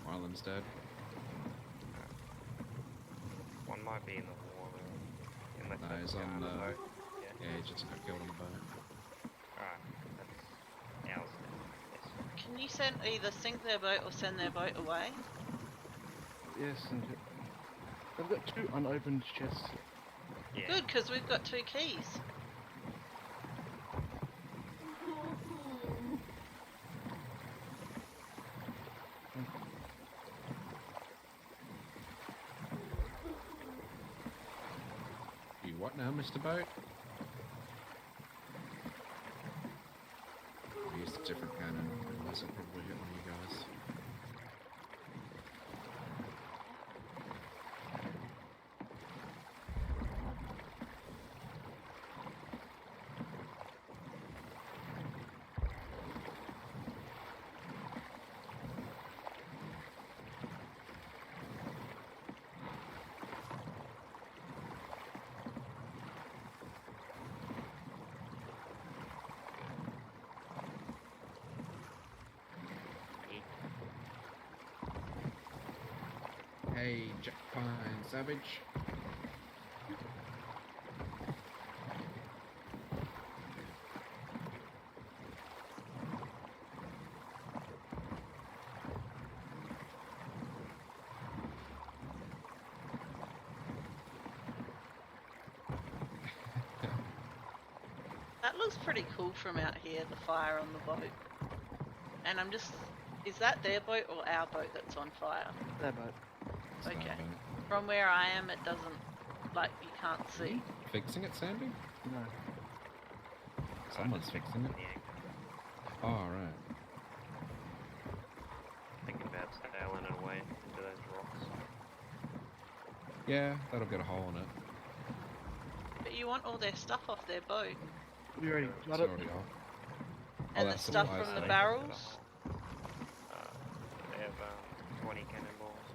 Marlon's dead. One might be in the water. Unless No, that's he's guy on the the... boat. Yeah, he just got killed on the boat. Alright, that's ours then. Yes. Can you send either sink their boat or send their boat away? Yes, and they've got 2 unopened chests. Yeah. Good, because we've got 2 keys. You what now, Mr. Boat? I used a different cannon. Otherwise I'll probably hit one of you guys. Hey, Jack Pine Savage. That looks pretty cool from out here, the fire on the boat. And I'm just... Is that their boat or our boat that's on fire? Their boat. It's not Okay. bad. From where I am, it doesn't... Like, you can't see. Fixing it, Sandy? No. Someone's fixing it. The anchor. Oh, right. Thinking about sailing it away into those rocks. Yeah, that'll get a hole in it. But you want all their stuff off their boat. We already It's got it. already off. And the that's the stuff wise from the thing. barrels. They have 20 cannonballs.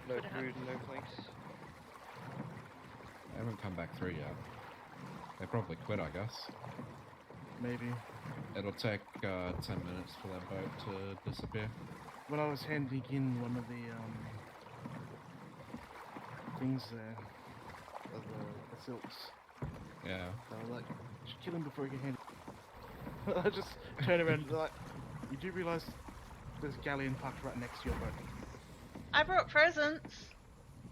No Could have- food, no place. They haven't come back through yet. They probably quit, I guess. Maybe. It'll take 10 minutes for that boat to disappear. When I was handing in one of the things there, of the silks, Yeah. they were like, "You should kill him before he can hand it." I just turned around and they're like, "You do realise there's a galleon parked right next to your boat?" I brought presents.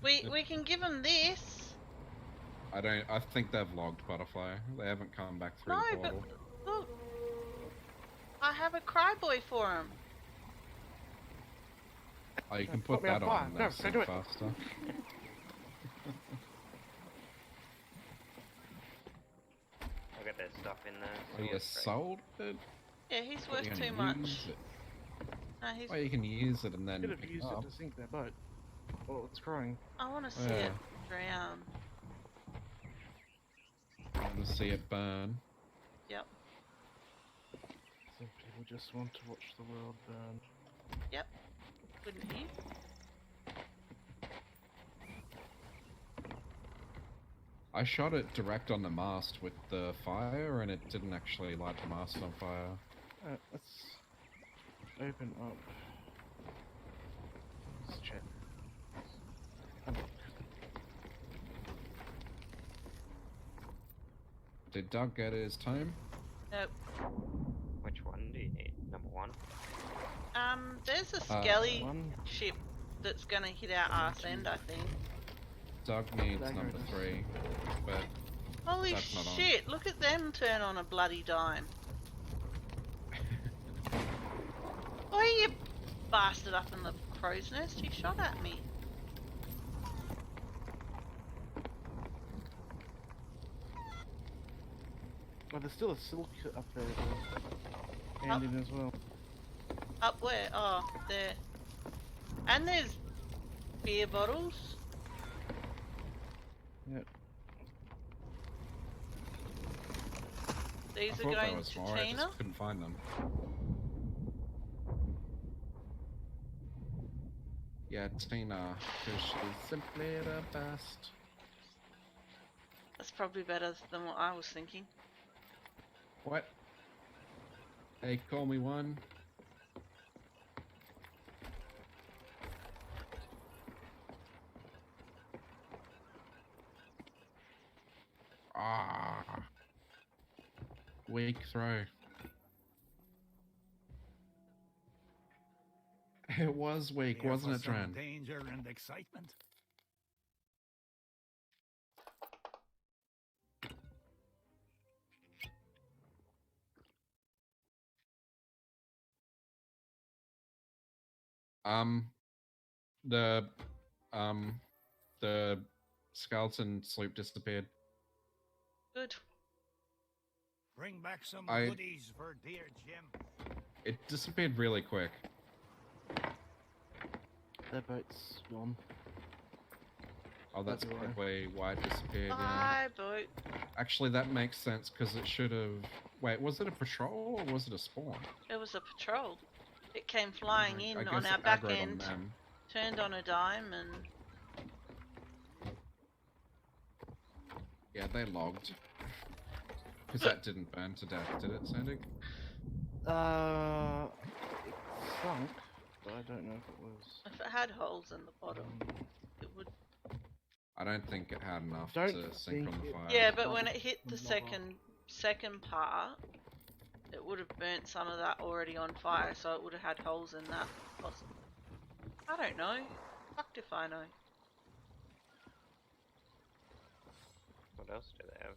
We can give them this. I think they've logged Butterfly. They haven't come back through No, the but portal. look. I have a cryboy for him. Oh, you can Put put me on that fire. on. No, That's don't do it. faster. I'll get their stuff in there. Oh, so you it's great. sold it? Yeah, he's What, worth you too gonna much. use it? No, he's. Well, you can use it and then Could have pick used it it up. to sink their boat. Oh, it's crying. I want to see Yeah. it drown. I want to see it burn. Yep. Some people just want to watch the world burn. Wouldn't you? I shot it direct on the mast with the fire, and it didn't actually light the mast on fire. Let's open up. Let's check. Did Doug get his time? Nope. Which one do you need? Number 1? There's a skelly One. ship that's gonna hit our arse end, I think. Doug needs Dagger number it is. 3, but Holy That's not on. shit! Look at them turn on a bloody dime. Oh, you bastard up in the crow's nest! He shot at me. But there's still a silk up there to hand in as well. Up where? Oh, there. And there's beer bottles. Yep. These I are thought there going was to more, I Tina. just couldn't find them. Yeah, Tina, because she's simply the best. That's probably better than what I was thinking. What? Hey, call me one. Ah. Weak throw. It was weak, Here wasn't for it, some Dran? danger and excitement. Um, the, the skeleton sloop disappeared. Good. Bring back some I- goodies for dear Jim. It disappeared really quick. Their boat's gone. Oh, that's That's why. probably why it disappeared, yeah. Bye, boat. Actually, that makes sense, because it should have... Wait, was it a patrol, or was it a spawn? It was a patrol. It came flying I in guess on our it back aggroed on end, them. turned on a dime, and Yeah, they logged. Because that didn't burn to death, did it, Sandy? It sunk, but I don't know if it was. if it had holes in the bottom, it would. I don't think it had enough Don't to sink think on the it- fire. Yeah, but Not when the it hit the lava. second part, it would have burnt some of that already on fire, so it would have had holes in that. Possibly. I don't know. Fucked if I know. What else do they have?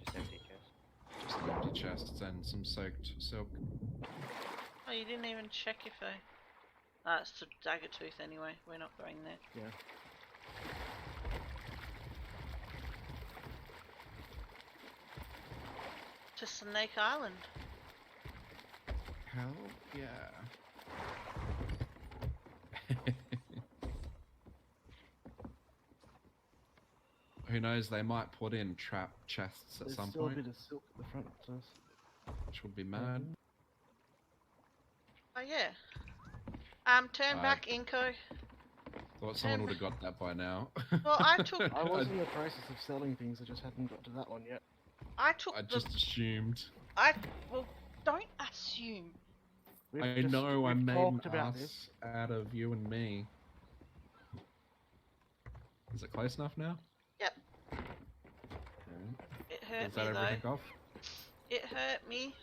Just empty chests. Just empty chests and some soaked silk. Oh, you didn't even check if they. It's to Daggertooth anyway. We're not going there. Yeah. To Snake Island. Hell yeah. Who knows, they might put in trap chests at There's some still point, a bit of silk at the front to us. which would be mad. Oh yeah. Turn Aye. back, Inko. Thought someone would have got that by now. Well, I took I was in the process of selling things, I just hadn't got to that one yet. I took I the just assumed. well, don't assume. I know I we've made talked an about ass this. out of you and me. Is it close enough now? Yep. Okay. It hurt Is that me everything though. off? It hurt me.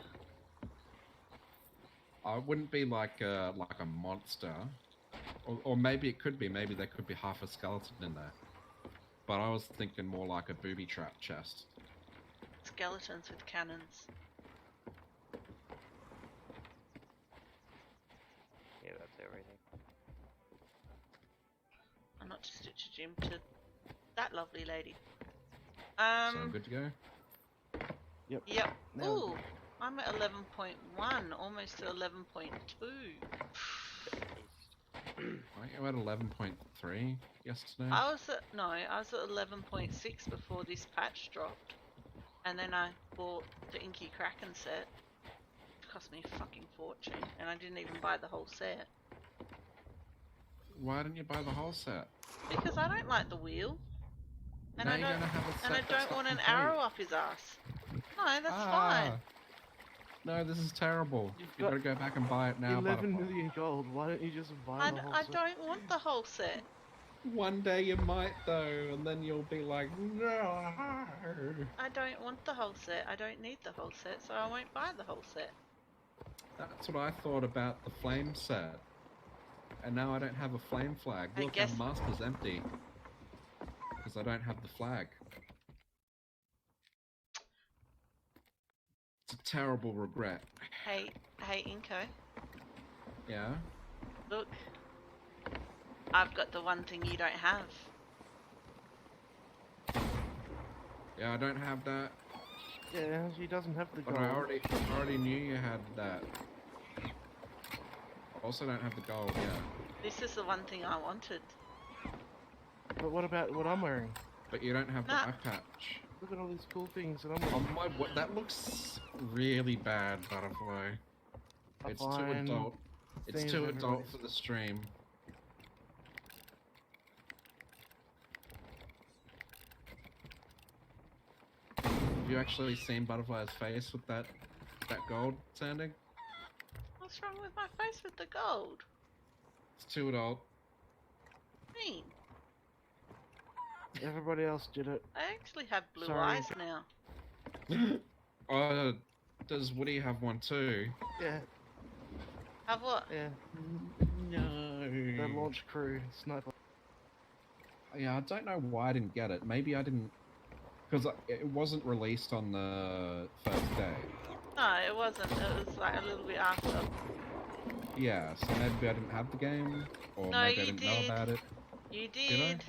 I wouldn't be like a monster, or maybe it could be. Maybe there could be half a skeleton in there. But I was thinking more like a booby trap chest. Skeletons with cannons. Yeah, that's everything. I'm not just Stitch a Gym to that lovely lady. So I'm good to go. Yep. Yep. Now- Ooh, I'm at 11.1, almost to 11.2. Aren't you at 11.3 yesterday? I was at 11.6 before this patch dropped, and then I bought the Inky Kraken set. It cost me a fucking fortune, and I didn't even buy the whole set Why didn't you buy the whole set? because I don't like the wheel, and now I you're don't, gonna have a set and I that's don't not want an complete. arrow up his ass. No, that's Ah. fine. No, this is terrible. You've You better go back and buy it now. 11 Butterfly. million gold, why don't you just buy I, the whole I set? don't want the whole set. One day you might though, and then you'll be like, no. I don't want the whole set. I don't need the whole set, so I won't buy the whole set. That's what I thought about the flame set. And now I don't have a flame flag. I Look, guess- our master's empty. Because I don't have the flag. It's a terrible regret. Hey, Inko, Yeah? look. I've got the one thing you don't have. Yeah, I don't have that. Yeah, she doesn't have the But gold. I already knew you had that. I also don't have the gold, yeah. This is the one thing I wanted. But what about what I'm wearing? But you don't have Nah. the eye patch. Look at all these cool things that I'm Oh wearing. my, that looks really bad, Butterfly. It's too Fine. adult. It's Things too adult everybody's- for the stream. Have you actually seen Butterfly's face with that gold, Sandy? What's wrong with my face with the gold? It's too adult. Me. Everybody else did it. I actually have blue Sorry. eyes now. Does Woody have one too? Yeah, Have what? yeah. No. The launch crew sniper. Yeah, I don't know why I didn't get it. Maybe I didn't, because it wasn't released on the first day. No, it wasn't. It was like a little bit after. Yeah, so maybe I didn't have the game, or No, maybe I you didn't did. know about it. You I? did.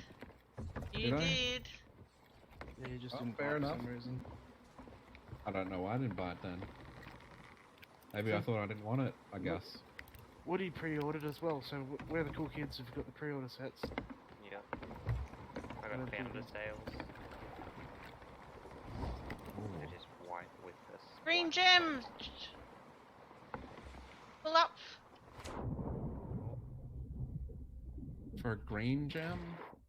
You Did I? did. Yeah, you just Oh, didn't fair buy it enough. for some reason. I don't know why I didn't buy it then. Maybe I thought I didn't want it, I guess. Woody pre-ordered as well, so we're the cool kids who've got the pre-order sets. Yeah. I got founder sales. It is white with this. Green gem. Pull up. For a green gem?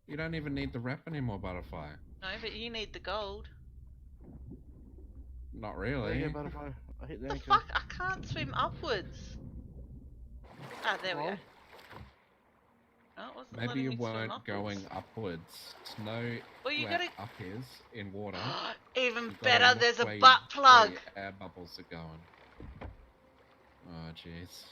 You don't even need the rep anymore, Butterfly. No, but you need the gold. Not There you really. go, Butterfly. I hit the The anchor. fuck? I can't swim upwards. Ah, there we go. Well, No, it wasn't Maybe letting you me swim weren't upwards. going upwards to know Well, you where gotta. up is in water. Even You gotta better, look there's a where butt where plug. your air bubbles are going. Oh, jeez.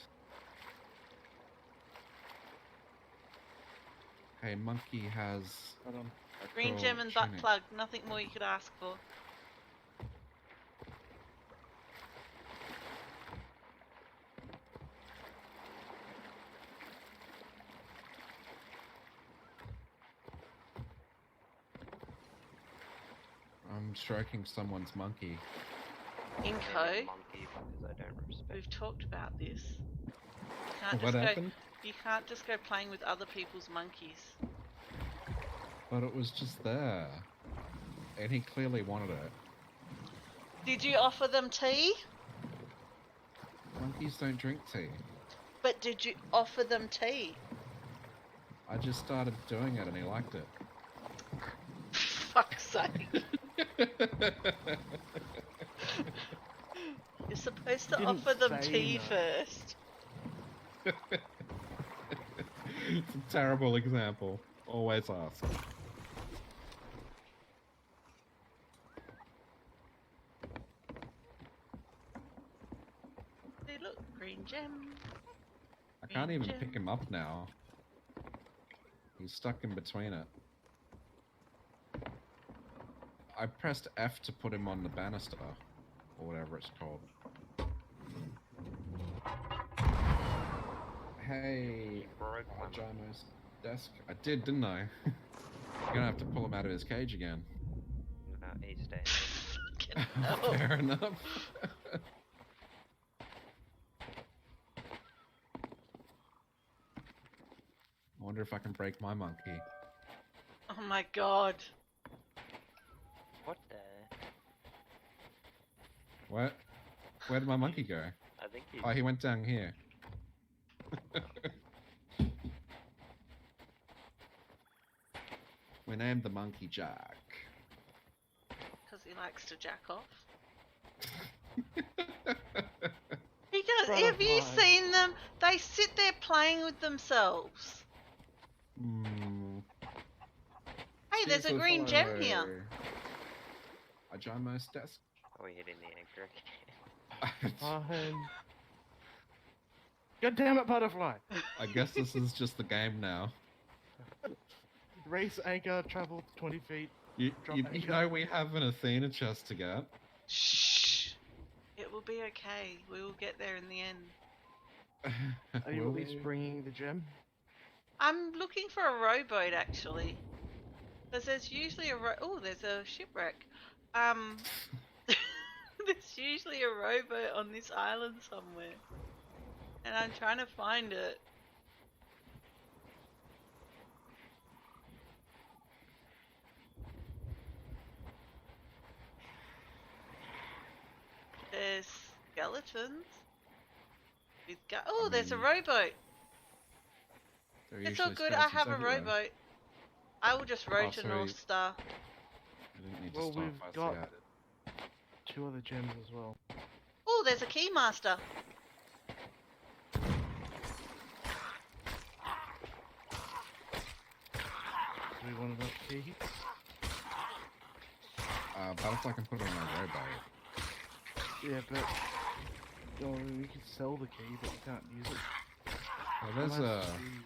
Hey, Monkey has hold on. a Green cool gem and butt tunic. plug. Nothing more you could ask for. I'm stroking someone's monkey. Inco, Monkey because I don't respect. we've talked about this. You can't What just happened? You can't just go playing with other people's monkeys. But it was just there. And he clearly wanted it. Did you offer them tea? Monkeys don't drink tea. But did you offer them tea? I just started doing it and he liked it. Fuck's sake. You're supposed to Didn't offer them say tea no. first. It's a terrible example. Always ask. Hey, look, green gem. I can't even Gem. pick him up now. He's stuck in between it. I pressed F to put him on the banister, or whatever it's called. Hey, Broke one. Jimo's desk. I did, didn't I? You're gonna have to pull him out of his cage again. No, he's staying. Fucking hell. Fair enough. I wonder if I can break my monkey. Oh my god. What the? What? Where did my monkey go? I think he's. Oh, he went down here. We named the monkey Jack. Because he likes to jack off. He does. Have you Butterfly. seen them? They sit there playing with themselves. Hmm. Hey, there's a green gem here. A Jimo's desk. Oh, we hitting the anchor again. Fine. God damn it, Butterfly! I guess this is just the game now. Race anchor, travel 20 feet. You Drop you anchor. know we have an Athena chest to get. Shh. It will be okay. We will get there in the end. Are you Will at least we? bringing the gem? I'm looking for a rowboat actually. Because there's usually a oh, there's a shipwreck. There's usually a rowboat on this island somewhere. And I'm trying to find it. There's skeletons. Oh, there's a mean, rowboat. There are It's all usually good. I skeletons have a everywhere. rowboat. I will just row Oh, to sorry. North Star. I didn't need Well, to stop. we've I see got- how it is. 2 other gems as well. Oh, there's a keymaster. Do we want enough keys? Butterfly can put it on a rowboat. Yeah, but well, we can sell the key, but we can't use it. Well, there's Unless a we-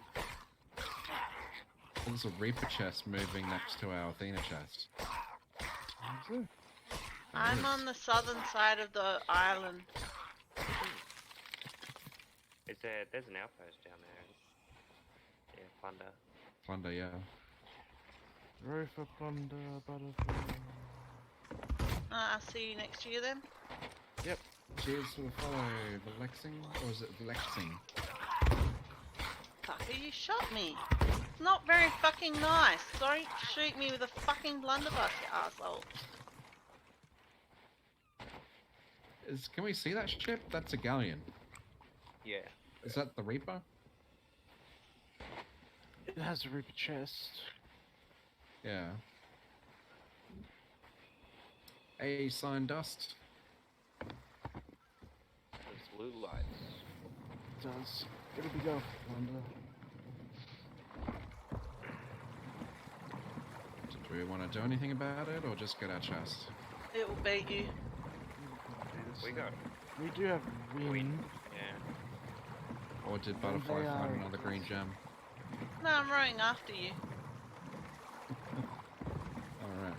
there's a Reaper chest moving next to our Athena chest. Is there? I'm is. on the southern side of the island. There's an outpost down there. Yeah, plunder. Plunder, yeah. Row for plunder, butterfly. I'll see you next year then. Cheers for the follow, Velexing, or is it Velexing? Fucker, you shot me. It's not very fucking nice. Don't shoot me with a fucking blunderbuss, you asshole. Can we see that ship? That's a galleon. Yeah. Is that the Reaper? It has a Reaper chest. Yeah. A sign dust. There's blue lights. It does. Where did we go for plunder? Do we want to do anything about it, or just get our chest? It will beat you. We got. We do have wind. Yeah. Or did Butterfly they find are- another green gem? No, I'm rowing after you. Alright.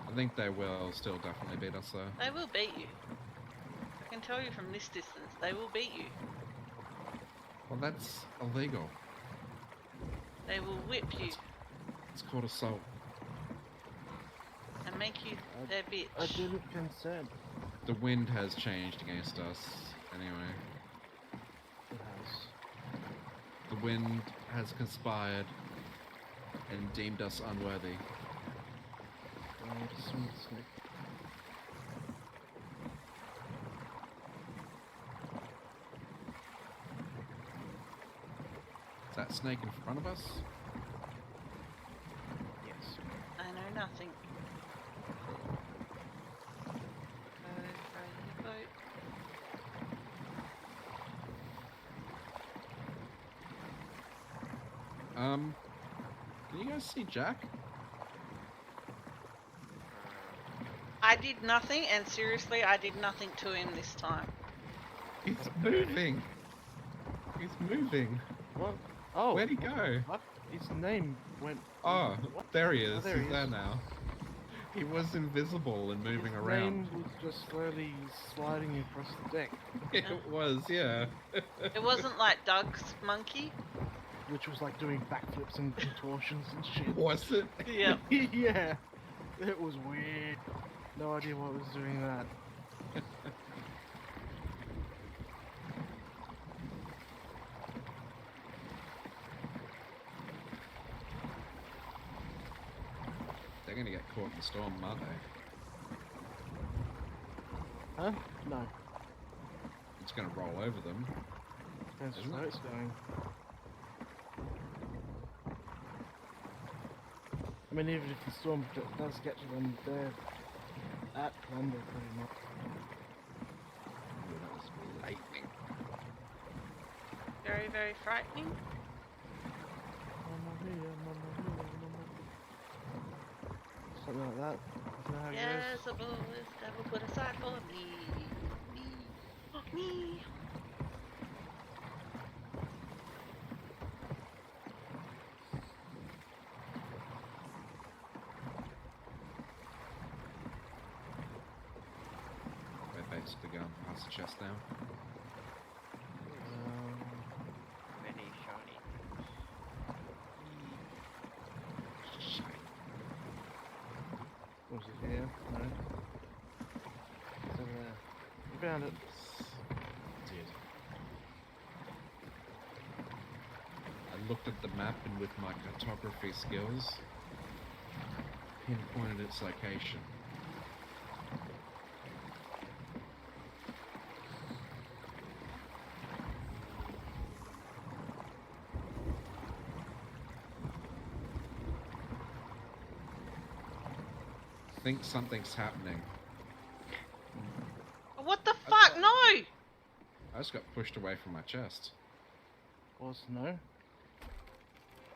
I think they will still definitely beat us though. They will beat you. I can tell you from this distance, they will beat you. Well, that's illegal. They will whip you It's called assault. and make you I- their bitch. I didn't consent. The wind has changed against us, anyway. It has. The wind has conspired and deemed us unworthy. Smooth snake. Is that snake in front of us? Yes. I know nothing. Row your boat. Can you guys see Jack? I did nothing, and seriously, I did nothing to him this time. He's moving. He's moving. What? Oh. Where'd he go? What? His name went. Oh, What? there he is. Oh, there He's he there is. now. He was invisible and moving His around. name was just slowly sliding across the deck, It was, yeah. It wasn't like Doug's monkey. which was like doing backflips and contortions and shit. Was it? Yeah. Yeah. It was weird. No idea what was doing that. They're gonna get caught in the storm, aren't they? Huh? No. It's gonna roll over them. Depends Isn't where it? it's going. I mean, even if the storm does get to them, they're at plunder pretty much. Oh, that was lightning. Very, very frightening. Mamma mia, mamma mia, mamma mia. Something like that. Isn't that how it Yes, goes? a bullet devil put aside for me. Me. We're basically going past the chest now. Many shiny. No. It's over there. We found it. Did. I looked at the map and with my cartography skills, pinpointed its location. Think something's happening. What the fuck? No! I just got pushed away from my chest. Was no.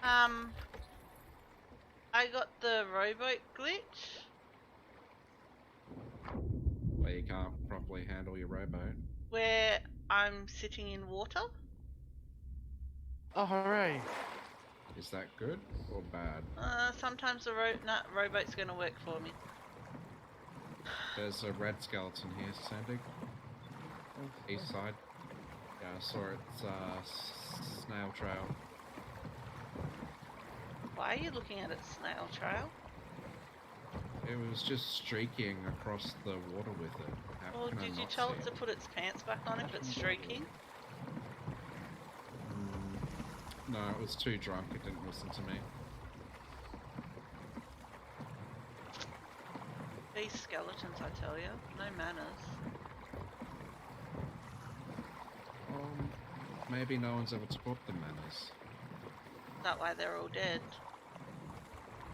I got the rowboat glitch. Where you can't properly handle your rowboat. Where I'm sitting in water. Oh, hooray! Is that good or bad? Sometimes the rowboat's gonna work for me. There's a red skeleton here, Sandy. East side. Yeah, I saw it. It's snail trail. Why are you looking at its snail trail? It was just streaking across the water with it. How Or can I did you not tell see it to put its pants back on if it's streaking? No, it was too drunk. It didn't listen to me. These skeletons, I tell you, no manners. Maybe no one's ever taught them manners. Is that why they're all dead?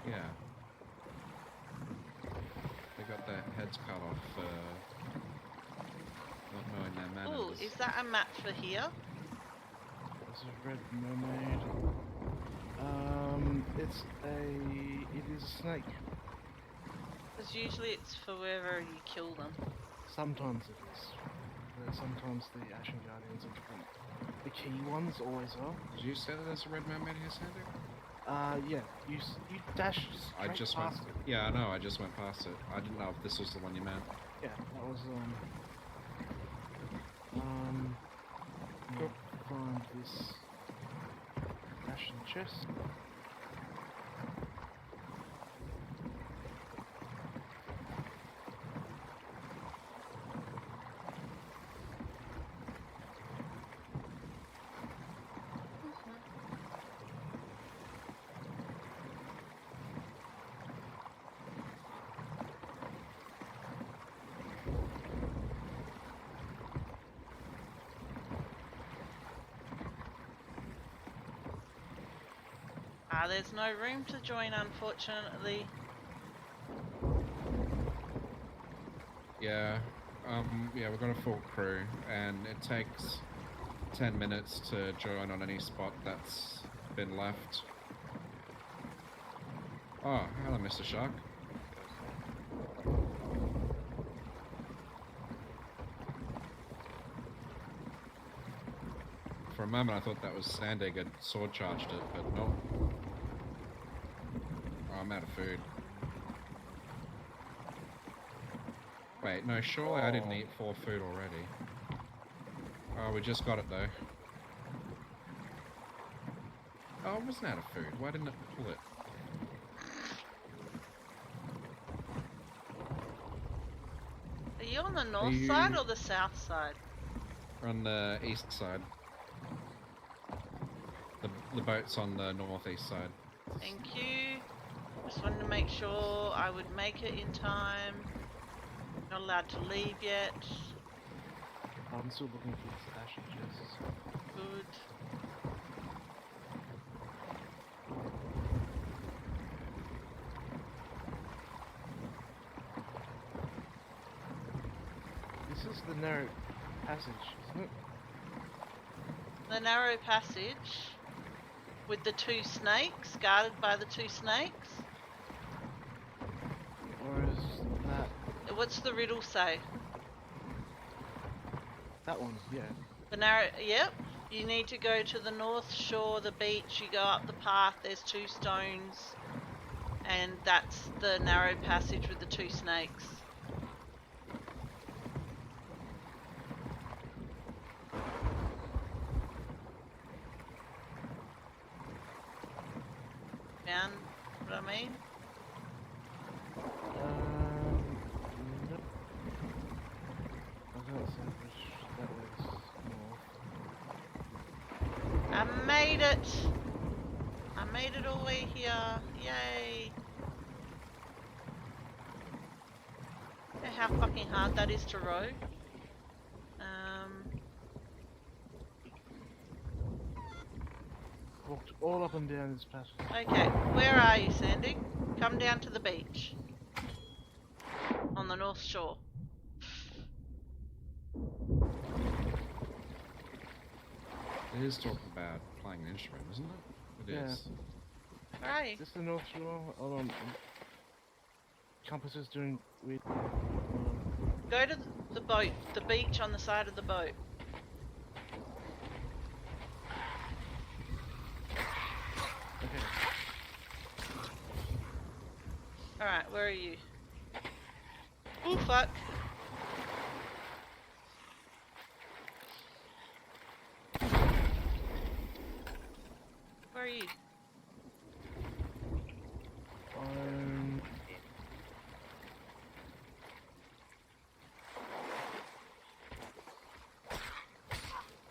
Yeah. They got their heads cut off for not knowing their manners. Ooh, is that a map for here? There's a red mermaid. It is a snake. Because usually it's for wherever you kill them. Sometimes it is. Sometimes the Ashen Guardians are different. The key ones always are. Did you say that there's a red mermaid here, Sandy? Yeah. You dashed I straight just past went. it. Yeah, I know. I just went past it. I didn't know if this was the one you meant. Yeah, that was find this Ashen chest. There's no room to join, unfortunately. Yeah. Yeah, we've got a full crew, and it takes 10 minutes to join on any spot that's been left. Oh, hello, Mr. Shark. For a moment, I thought that was Sandig had sword charged it, but no. Oh, I'm out of food. Wait, no, surely I didn't eat 4 food already. Oh, we just got it though. Oh, I wasn't out of food. Why didn't it pull it? Are you on the north side or the south side? We're on the east side. The boat's on the northeast side. Thank you. Just wanted to make sure I would make it in time. Not allowed to leave yet. I'm still looking for this Ashen chest. Good. This is the narrow passage, isn't it? The narrow passage with the 2 snakes, guarded by the 2 snakes. Or is that What's the riddle say? that one? Yeah. The narrow, yep. You need to go to the north shore, the beach, you go up the path, there's 2 stones, and that's the narrow passage with the 2 snakes. Found what I mean? made it! I made it all the way here. Yay! You know how fucking hard that is to row? Walked all up and down this passage. Okay, where are you, Sandy? Come down to the beach. On the north shore. It is talking about playing an instrument, isn't it? It Yeah. is. Where are you? Is this the North Shore? Hold on. Compass is doing weird. Go to the boat, the beach on the side of the boat. Okay. Alright, where are you? Oh fuck. Where are you?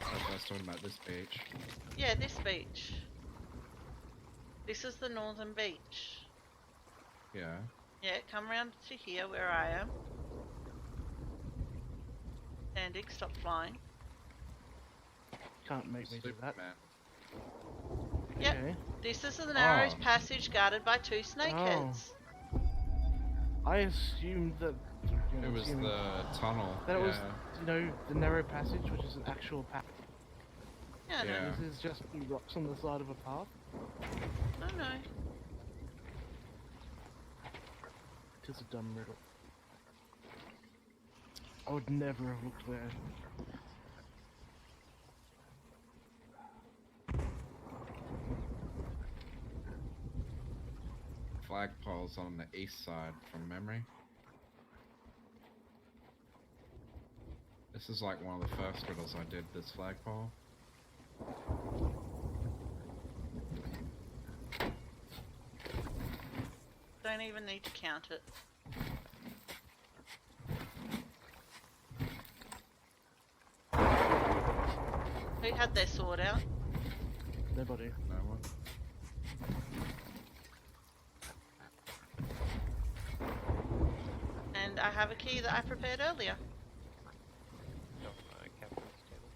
I was talking about this beach. Yeah, this beach. This is the northern beach. Yeah. Yeah, come round to here where I am. Sandy, stop flying. Can't make me do that. Superman. Yep. Okay. This is the narrow Oh. passage guarded by two snakeheads. I assumed that. It was the tunnel. That yeah. was, you know, the narrow passage, which is an actual path. Yeah, I know. Yeah. This is just rocks on the side of a path. I know. It is a dumb riddle. I would never have looked there. Flagpole's on the east side from memory. This is like one of the first riddles I did, this flagpole. Don't even need to count it. Who had their sword out? Nobody. No one. And I have a key that I prepared earlier. Captain's table.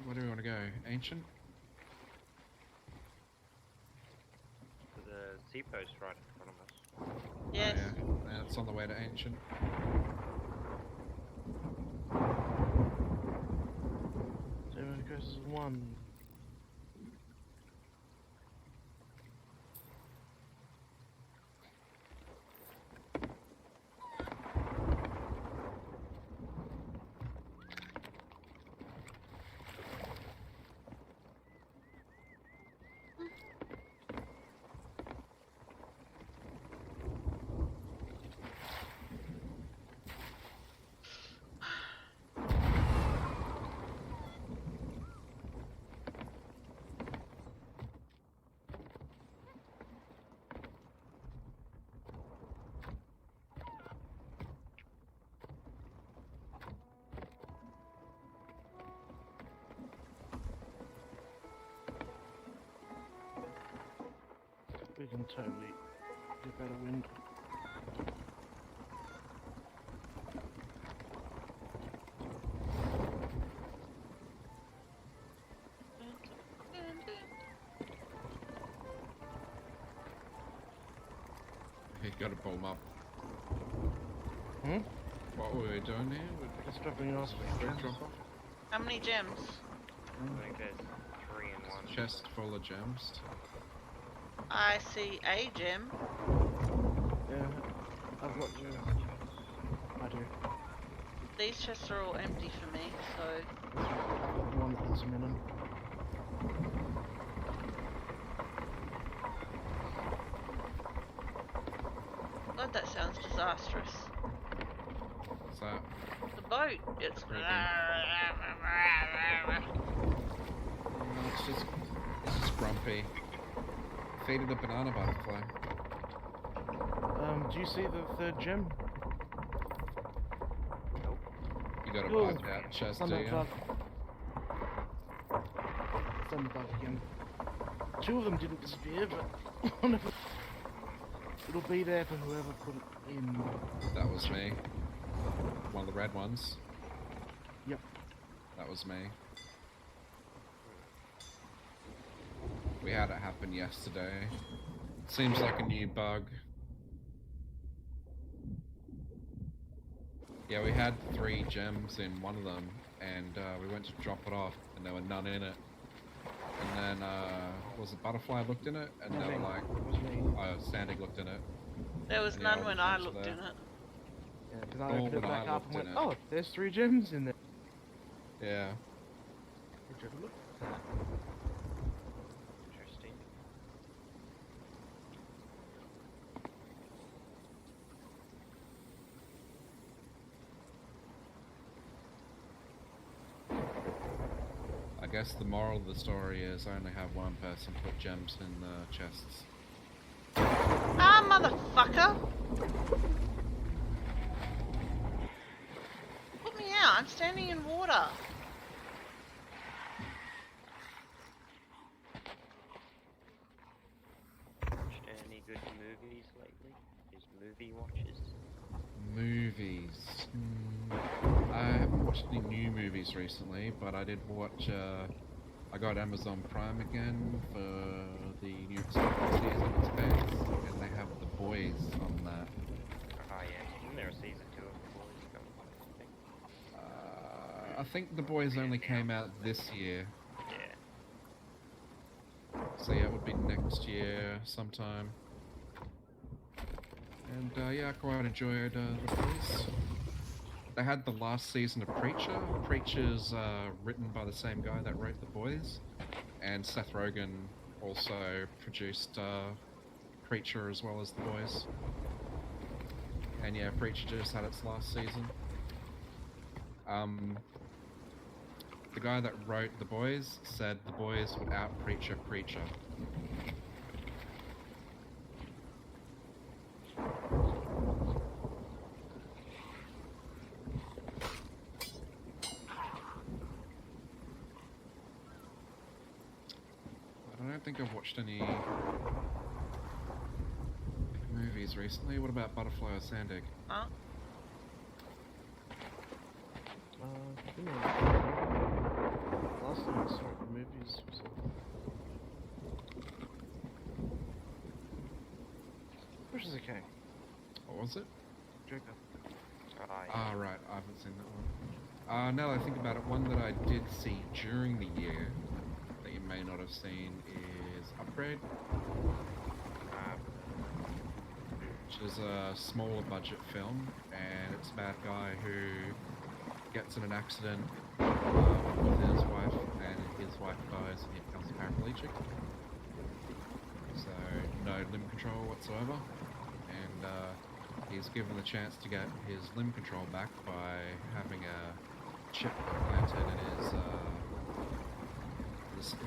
Where do we want to go? Ancient? There's a sea post right in front of us. Yes. Oh, yeah. It's on the way to Ancient. 7 versus 1. We can totally get better wind. You gotta pull 'em up. Hmm? What were we doing here? Just dropping off. Drop off? How many gems? I think there's 3 in one. Chest full of gems. I see a gem. Yeah, I've got you. I do. These chests are all empty for me, so I've got one that has some in them. God, that sounds disastrous. What's that? The boat, it's. Creepy. It's just grumpy. Feed it a banana butterfly. Do you see the third gem? You got a Cool. bug out chest, It's on do that you? bug. It's on the bug again. Two of them didn't disappear, but one of them... It'll be there for whoever put it in. That was me. One of the red ones. Yep. That was me. We had it happen yesterday. Seems like a new bug. Yeah, we had 3 gems in one of them, and we went to drop it off, and there were none in it. And then, was it Butterfly looked in it, and they were like, It was me. Sandy looked in it. There was And yeah, none all when the I gems are looked there. in it. Yeah, because I Oh, opened it when I back up and looked went, in it. oh, there's 3 gems in there. Yeah. Did you ever look? Interesting. I guess the moral of the story is I only have one person put gems in the chests. Ah, motherfucker! Put me out, I'm standing in water. Watched any good movies lately? Is movie watches? Movies. I haven't watched any new movies recently, but I did watch. I got Amazon Prime again for the new season of Space, and they have The Boys on that. Oh yeah, isn't there a season 2 of The Boys coming? I think. I think The Boys only came out this year, Yeah. so yeah, it would be next year sometime. And yeah, I quite enjoyed The Boys. They had the last season of Preacher. Preacher's written by the same guy that wrote The Boys. And Seth Rogen also produced Preacher as well as The Boys. And yeah, Preacher just had its last season. The guy that wrote The Boys said The Boys would out-Preacher Preacher. I don't think I've watched any movies recently. What about Butterfly or Sandig? Huh? Last time I saw the movies was Pushes a King. What was it? Joker. Oh, yeah. Ah, right. I haven't seen that one. Now that I think about it, one that I did see during the year that you may not have seen is Upgrade, which is a smaller budget film, and it's about a guy who gets in an accident with his wife, and his wife dies, and he becomes paraplegic. So no limb control whatsoever, and he's given the chance to get his limb control back by having a chip implanted in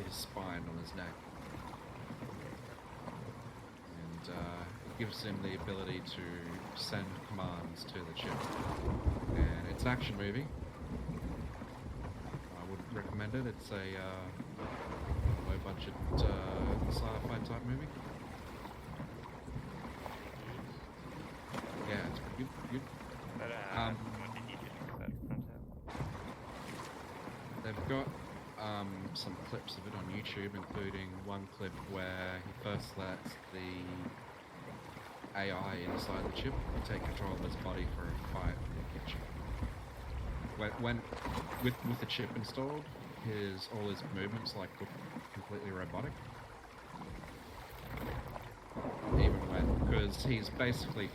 his spine on his neck, and it gives him the ability to send commands to the chip. And it's an action movie. I would recommend it. It's a low budget sci-fi type movie. Yeah, it's pretty good. But, what did you do that front out? They've got some clips of it on YouTube, including one clip where he first lets the AI inside the chip take control of his body for a fight in the kitchen. When with the chip installed, all his movements look completely robotic. Even because he's basically,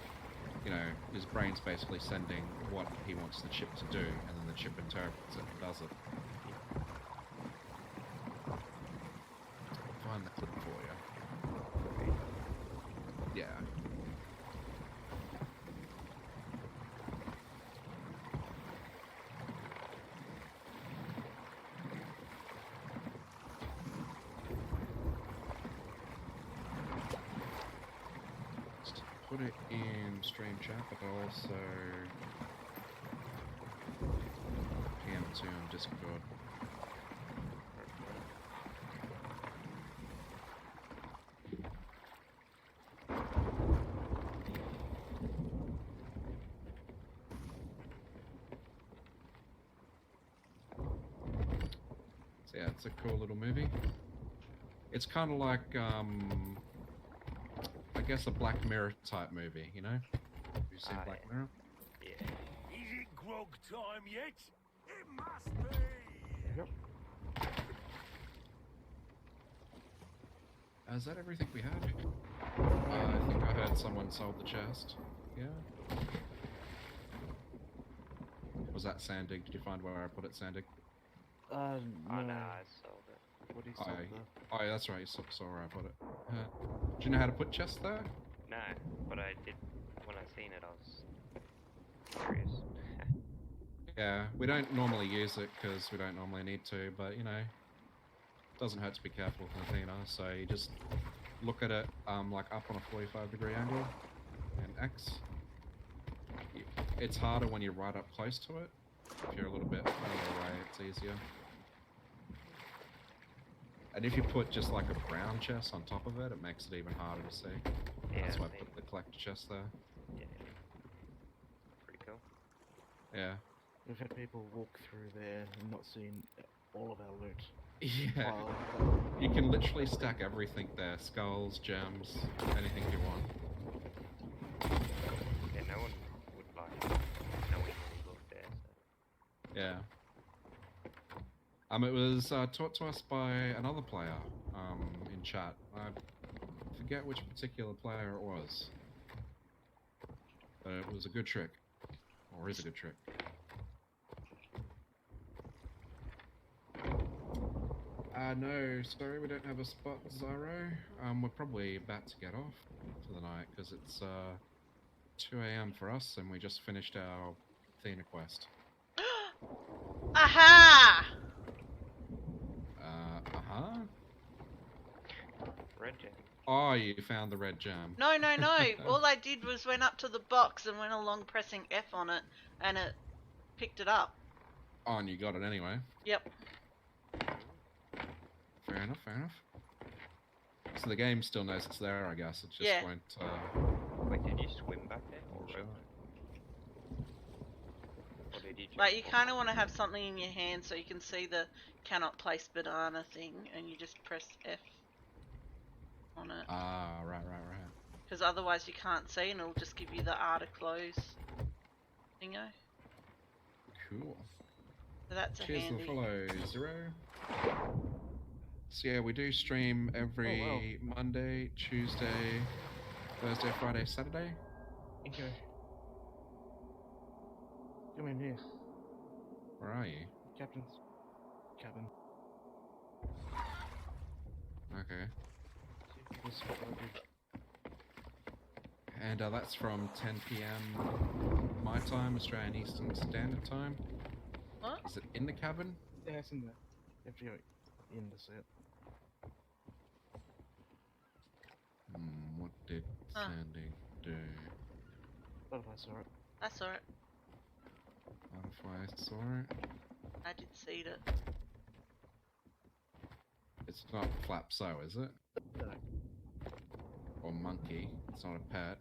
his brain's basically sending what he wants the chip to do, and then the chip interprets it and does it. I'll find the clip for you. Yeah. put it in stream chat, but I'll also PM to on Discord. So yeah, it's a cool little movie. It's kind of like, I guess a Black Mirror type movie, you know? Have you seen Black yeah. Mirror? Yeah. Is it grog time yet? It must be. Yep. Is that everything we had? I think I heard someone sold the chest. Yeah. Was that Sandig? Did you find where I put it, Sandig? No. Oh no, I sold it. What do you Oh, sold yeah. there? Oh, yeah, that's right. You saw where I put it. Do you know how to put chests there? No, but I did. When I seen it, I was curious. Yeah, we don't normally use it because we don't normally need to, but you know, it doesn't hurt to be careful with Athena. So you just look at it like up on a 45-degree angle and X. It's harder when you're right up close to it. If you're a little bit further away, it's easier. And if you put just like a brown chest on top of it, it makes it even harder to see. Yeah, That's why I seen put the collector chest there. Yeah. Pretty cool. Yeah. We've had people walk through there and not seen all of our loot. Yeah. While You can literally stack everything there. Skulls, gems, anything you want. Yeah, no one would like knowing we looked there. So. Yeah. It was taught to us by another player in chat. I forget which particular player it was. But it was a good trick. Or is a good trick. No, sorry, we don't have a spot, Zaro. We're probably about to get off for the night because it's 2 AM for us and we just finished our Athena quest. Aha! Uh-huh. Red gem. Oh, you found the red gem. No, no, no. All I did was went up to the box and went along pressing F on it, and it picked it up. Oh, and you got it anyway. Yep. Fair enough, fair enough. So the game still knows it's there, I guess. It just Yeah. won't... Wait, did you swim back there? Or show rope? it. Or did you Like, you jump kind of want to have something in your hand so you can see the cannot place banana thing, and you just press F on it. Ah, right. Because otherwise you can't see, and it'll just give you the R to close thingo. Cool. So that's a Cheers handy. to the follow, Zero. So yeah, we do stream every Monday, Tuesday, Thursday, Friday, Saturday. Okay. Come in here, Where are you? Captain's cabin. Okay. This spot that I did. And that's from 10 PM my time, Australian Eastern Standard Time. What? Is it in the cabin? Yeah, it's in there. You have to go in to see it. What did Huh. Sandy do? What if I saw it? I saw it. What if I saw it? I did see it. It's not Flapso, is it? No. Or monkey. It's not a pet.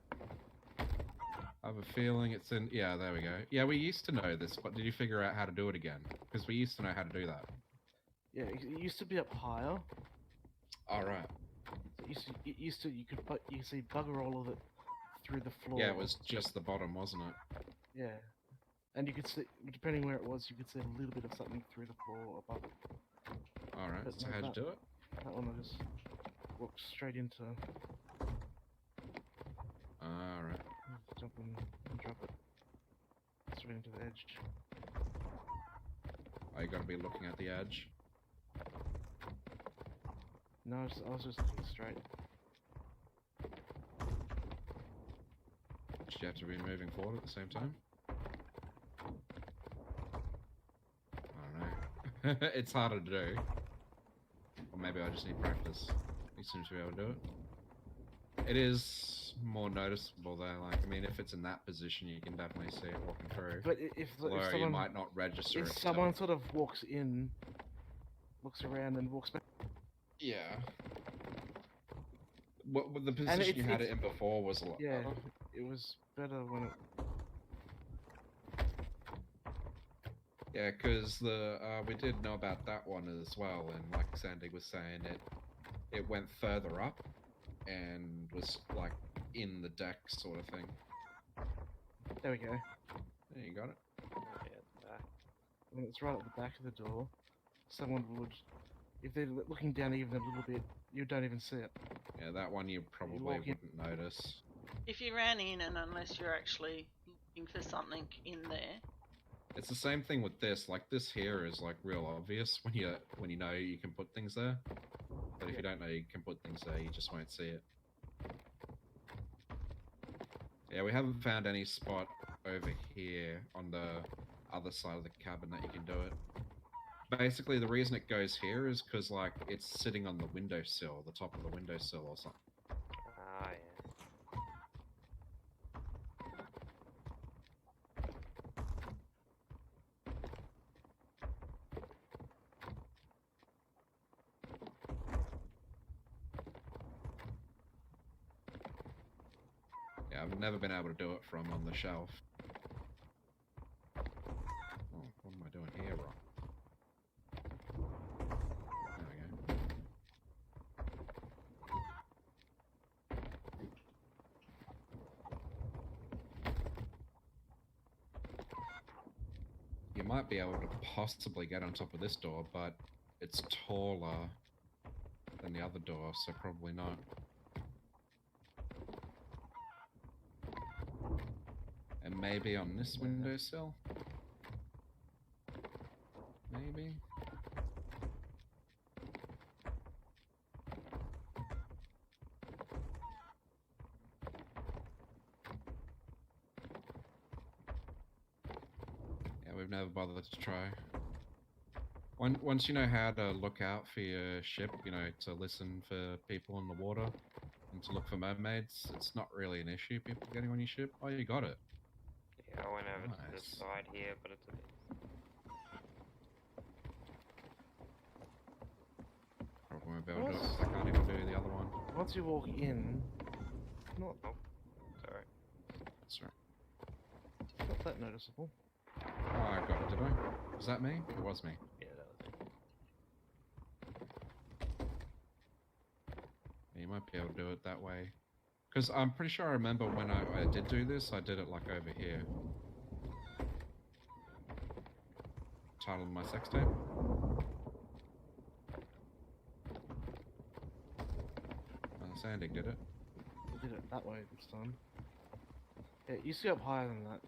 I have a feeling it's in... Yeah, there we go. Yeah, we used to know this, but did you figure out how to do it again? Because we used to know how to do that. Yeah, it used to be up higher. Alright. You could see bugger all of it through the floor. Yeah, it was just the bottom, wasn't it? Yeah. And you could see, depending where it was, you could see a little bit of something through the floor above it. Alright, But so no, how'd you that- do it? That one I just walked straight into, Alright. jump in and drop it. Straight into the edge. Oh, you gotta be looking at the edge. No, I was just looking straight. Did you have to be moving forward at the same time? I don't know. It's harder to do. Or maybe I just need practice. You seem to be able to do it. It is it's more noticeable there. Like, I mean, if it's in that position, you can definitely see it walking through. But if Although you someone might not register if it. someone sort of walks in, looks around and walks back, Yeah. What the And position you had it's- it in before was a lot yeah, better. it was better when it. Yeah, because the we did know about that one as well, and like Sandy was saying, it went further up and was like in the deck sort of thing. There we go. There, you got it. Yeah, it's back. When it's right at the back of the door, someone would, if they're looking down even a little bit, you don't even see it. Yeah, that one you probably walk in- wouldn't notice. If you ran in and unless you're actually looking for something in there, It's the same thing with this. Like this here is like real obvious when you know you can put things there. But if you don't know you can put things there, you just won't see it. Yeah, we haven't found any spot over here on the other side of the cabin that you can do it. Basically, the reason it goes here is because like it's sitting on the windowsill, the top of the windowsill or something. Ah, yeah. Yeah, I've never been able to do it from on the shelf. Oh, what am I doing here wrong? There we go. You might be able to possibly get on top of this door, but it's taller than the other door, so probably not. And maybe on this windowsill? Maybe? Yeah, we've never bothered to try. Once you know how to look out for your ship, you know, to listen for people in the water and to look for mermaids, it's not really an issue, people getting on your ship. Oh, you got it. Yeah, I went over to Nice. the side here, but it's a bit. Probably won't be able to do it 'cause I can't even do the other one. Once you walk in, not Sorry. That's right. not that noticeable. Oh, I got it, did I? Was that me? It was me. Yeah, that was it. Yeah, you might be able to do it that way. Because I'm pretty sure I remember when I did do this, I did it like over here. Title of my sex tape. Sandy did it. I did it that way this time. Yeah, you see up higher than that.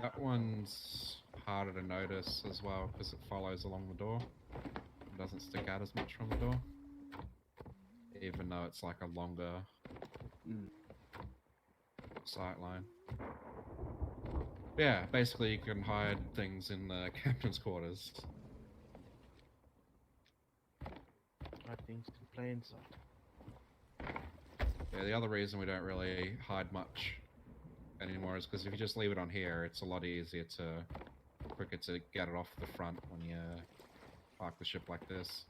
That one's harder to notice as well because it follows along the door. It doesn't stick out as much from the door. Even though it's like a longer sight line. Yeah, basically you can hide things in the captain's quarters. I think in plain sight. Yeah, the other reason we don't really hide much anymore is because if you just leave it on here, it's a lot easier quicker to get it off the front when you park the ship like this.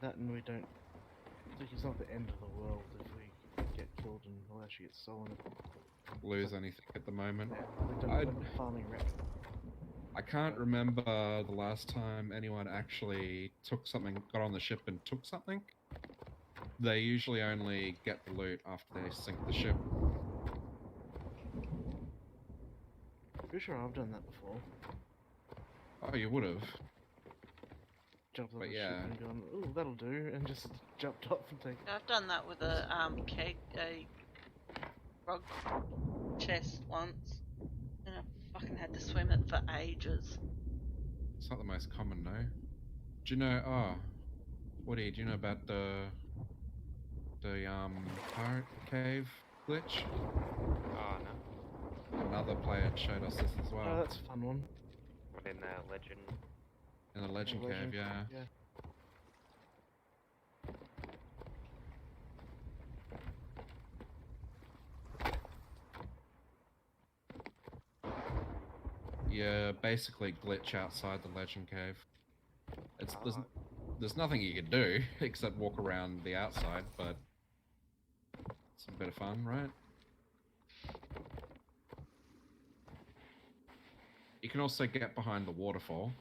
That and we don't. I think it's not the end of the world if we get killed and we'll actually get stolen. Lose anything at the moment. Yeah, we don't I'd- let the farming wreck. I can't remember the last time anyone actually took something, got on the ship and took something. They usually only get the loot after they sink the ship. Pretty sure I've done that before. Oh, you would have. Jumped on But the yeah. ship and gone, ooh, that'll do, and just jumped off and taken. I've done that with a frog chest once, and I fucking had to swim it for ages. It's not the most common, no. Do you know? Oh, Woody, do you know about the pirate cave glitch? Oh no. Another player showed us this as Oh, well. that's a fun one. What in the legend? In the legend Legend. cave, yeah. Yeah. You basically glitch outside the legend cave. It's Ah, there's nothing you can do except walk around the outside, but it's a bit of fun, right? You can also get behind the waterfall.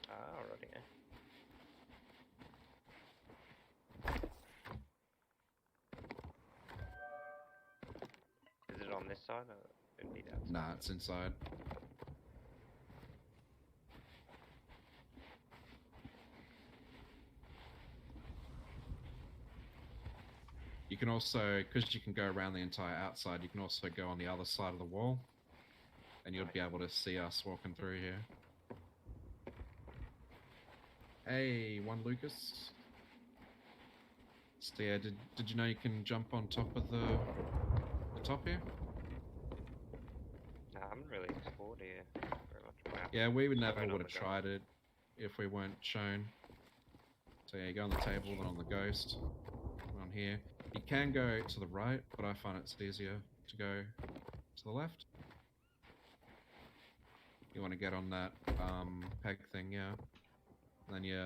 alrighty. Is it on this side or indeed outside? Nah, it's inside. You can also, because you can go around the entire outside, you can also go on the other side of the wall, and you'll be able to see us walking through here. Hey, one Lucas. So yeah, did you know you can jump on top of the top here? Nah, I haven't really explored here very much. Wow. Yeah, we would never Went on would have the go. tried it if we weren't shown. So yeah, you go on the table, then on the ghost, on here. You can go to the right, but I find it's easier to go to the left. You want to get on that peg thing, yeah. And then you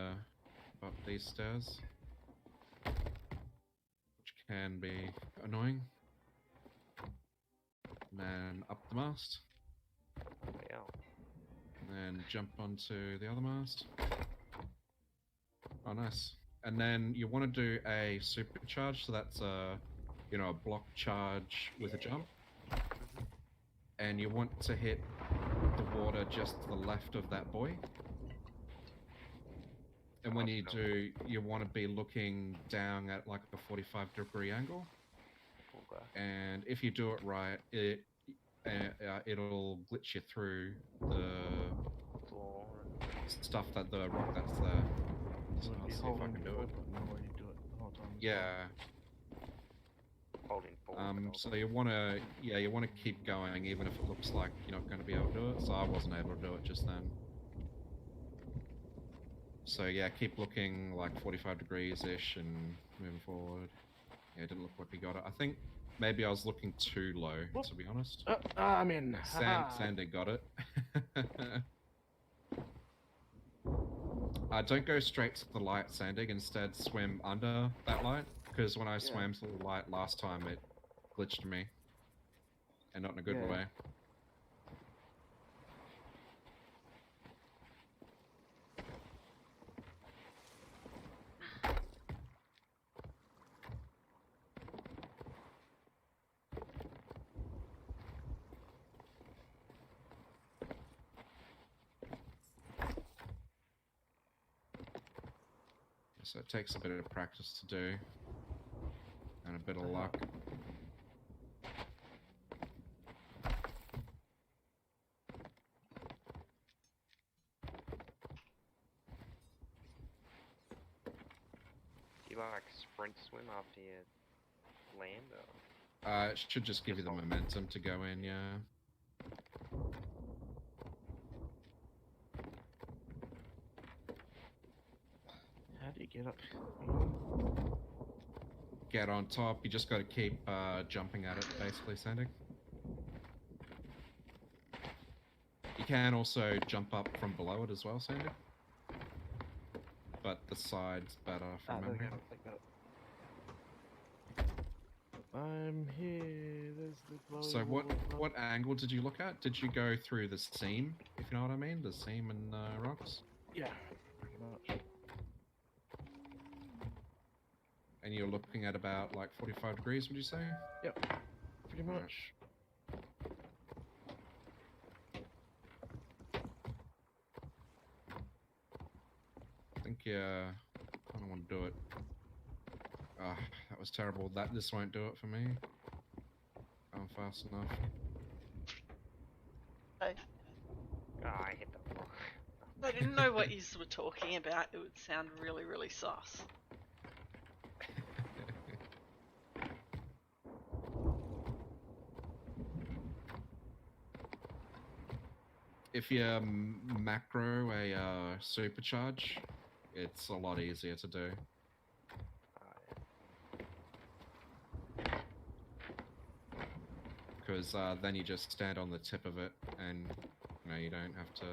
up these stairs, which can be annoying. And then up the mast, Yeah. and then jump onto the other mast. Oh, nice. And then you want to do a supercharge, so that's a, you know, a block charge with a jump. And you want to hit the water just to the left of that buoy. And when you do, you want to be looking down at like a 45-degree angle. Okay. And if you do it right, it'll glitch you through the Floor. stuff that the rock that's there. So Would I'll be see if I holding can the do it. button while you do it the whole time. Yeah. Holding forward. So you want to, yeah, you want to keep going even if it looks like you're not going to be able to do it. So I wasn't able to do it just then. So yeah, keep looking like 45 degrees-ish and moving forward. Yeah, it didn't look like we got it. I think maybe I was looking too low, to be honest. I'm in. Sandy got it. Don't go straight to the light, Sandig. Instead, swim under that light. Because when I swam to the light last time, it glitched me. And not in a good way. So it takes a bit of practice to do. And a bit of luck. Do you like sprint swim after you land? Or? It should just give you the momentum to go in, yeah. How do you get up? Get on top, you just got to keep jumping at it, basically, Sandy. You can also jump up from below it as well, Sandy. But the side's better from There we memory. go. Like that. I'm here. There's the glowy So wall. what angle did you look at? Did you go through the seam, if you know what I mean? The seam in the rocks? Yeah, pretty much. And you're looking at about like 45 degrees, would you say? Yep, pretty much. I think, yeah, I don't want to do it. Ah, that was terrible. This won't do it for me. I'm fast enough. I I hit the block. I didn't know what you were talking about. It would sound really, really sus. If you macro a supercharge, it's a lot easier to do. Because then you just stand on the tip of it and You know, you don't have to,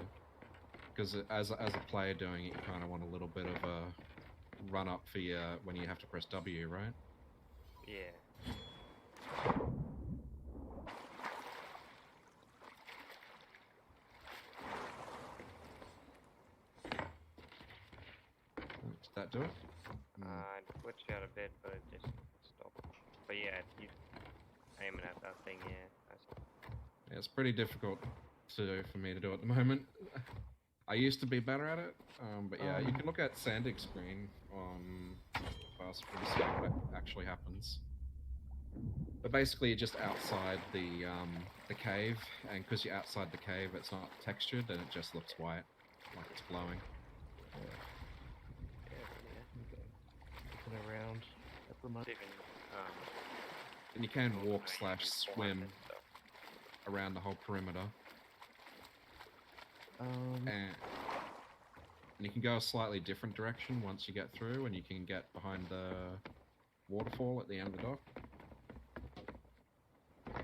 because as a player doing it, you kind of want a little bit of a run up for your when you have to press W, right? Yeah. Did that do it? I glitched out of bed, but it just stopped. But yeah, you aiming at that thing, yeah. Yeah, it's pretty difficult to do for me to do at the moment. I used to be better at it, but yeah, you can look at Sandig's screen on Fastfood to see what actually happens. But basically, you're just outside the cave, and because you're outside the cave, it's not textured, and it just looks white, like it's glowing. Looking around at the moment. Even, And you can walk / behind swim and stuff. around the whole perimeter, and you can go a slightly different direction once you get through, and you can get behind the waterfall at the end of the dock.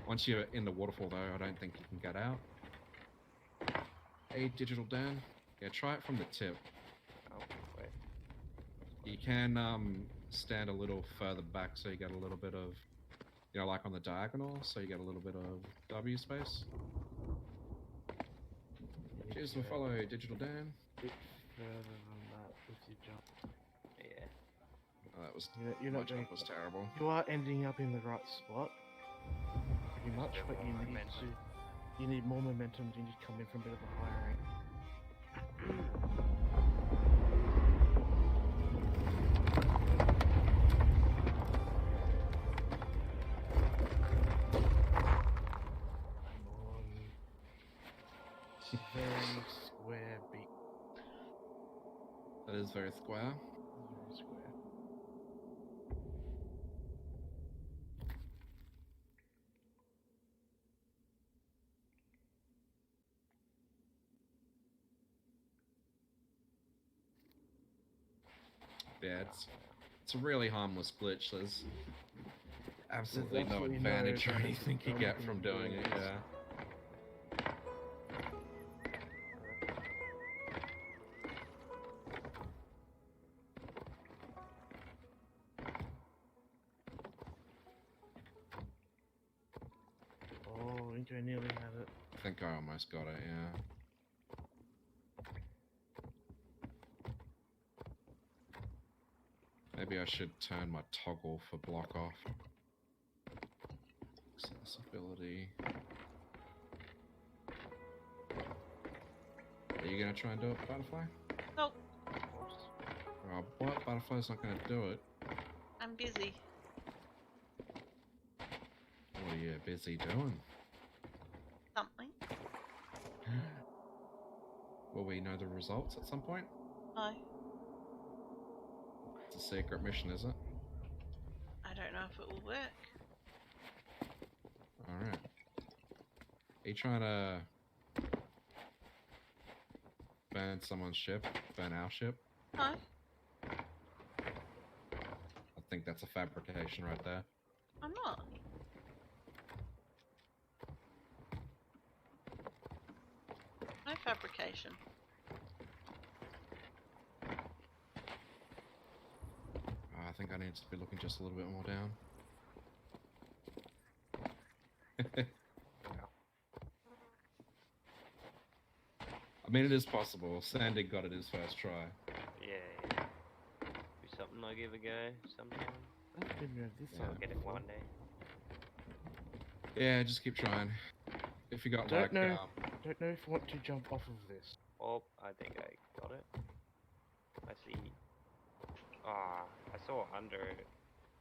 Once you're in the waterfall, though, I don't think you can get out. Hey, Digital Dan. Yeah, try it from the tip. Oh, wait. You can stand a little further back so you get a little bit of, you know, like on the diagonal, so you get a little bit of W space. Cheers for follow, Digital Dan. Bit further than that if you jump. Yeah. Oh, that was You're my not doing. jump was terrible. You are ending up in the right spot, pretty much, Bit but more momentum. you need more momentum. You need to come in from a bit of a higher angle. Very square beat. That is very square. Very square. Yeah, it's a really harmless glitch. There's absolutely no absolutely no advantage or advantage anything you or get anything from to doing do it, with this. yeah. Oh, Inco nearly had it. I think I almost got it, yeah. Maybe I should turn my toggle for block off. Accessibility. Are you gonna try and do it, Butterfly? Nope, Oh, what? Butterfly's not gonna do it. I'm busy. What are you busy doing? Something. Will we know the results at some point? No, It's a secret mission, is it? I don't know if it will work. Alright. Are you trying to burn someone's ship? Burn our ship? No, I think that's a fabrication right there. I'm not. No fabrication. I think I need to be looking just a little bit more down. I mean, it is possible. Sandy got it his first try. Yeah. Be something I give a go sometime. I've been around this Yeah. side I'll get it before. one day. Yeah, just keep trying. If you got Don't like, know. Don't know if you want to jump off of this. Oh, I think I got it. I see. Ah, I saw under it,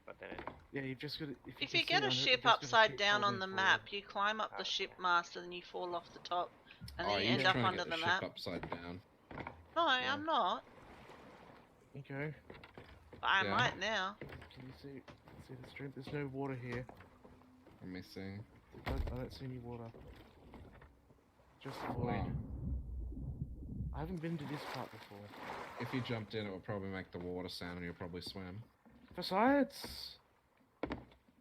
but then it. Yeah, you've just got to. If can you get see a under it, you've ship just gotta upside keep down on holding the forward. map, you climb up the Okay. ship mast and you fall off the top, and oh, then you you're end up trying under to the get the ship map. upside down. No, Yeah. I'm not. Okay. But I Yeah. might now. Can you see the stream? There's no water here. Let me see. I don't see any water. Just the void. Wow. I haven't been to this part before. If you jumped in, it would probably make the water sound and you'll probably swim. Besides,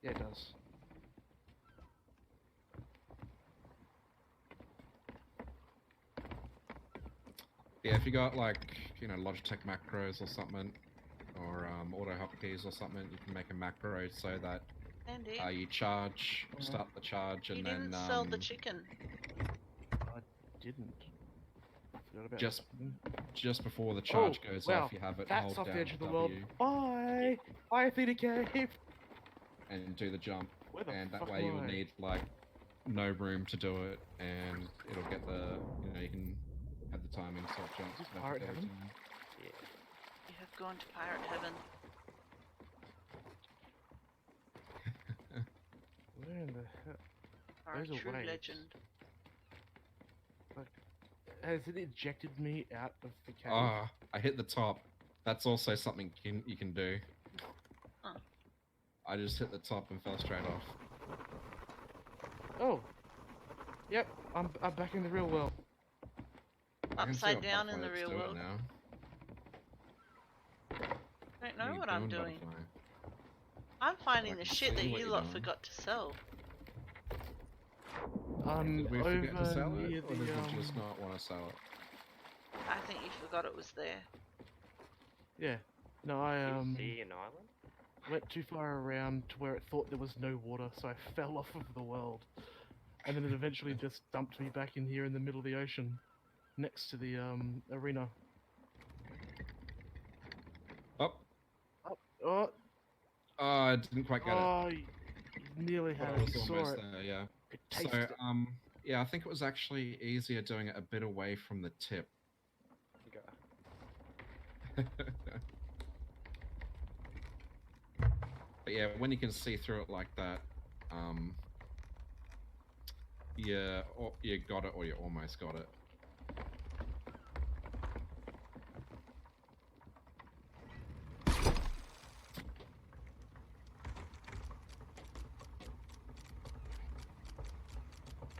yeah, it does. Yeah, if you got like, Logitech macros or something, or auto hotkeys or something, you can make a macro so that Andy, you charge, start the charge, you and didn't then sell the chicken. I didn't. Forgot about just that. just before the charge goes wow, off, you have it that's hold off the down edge of the W world. Bye! Bye, Athena Cave! and do the jump, Where the and that fuck way am you'll I? need like no room to do it, and it'll get the you can have the timing so it jumps Is this perfect pirate every heaven? time. Yeah. You have gone to pirate heaven. Where in the hell? Are a Those are true waves. legend. Has it ejected me out of the cave? Ah, I hit the top. That's also something you can do. Huh. I just hit the top and fell straight off. Oh! Yep, I'm back in the real world. I can see Upside what down in the Butterfly is real doing world. now. I don't What are know you what I'm doing. Butterfly? I'm finding I the can shit that see what you you're lot doing. forgot to sell. Did we forget to sell near it, or the, did we just not want to sell it? I think you forgot it was there. Yeah. No, I Do you see an island? went too far around to where it thought there was no water, so I fell off of the world. And then it eventually just dumped me back in here in the middle of the ocean, next to the arena. Oh, Oh, I didn't quite get it. oh, you nearly But had I it. was You saw almost it. there, yeah. Could So, taste it. yeah, I think it was actually easier doing it a bit away from the tip. Okay. But yeah, when you can see through it like that, yeah, or you got it or you almost got it.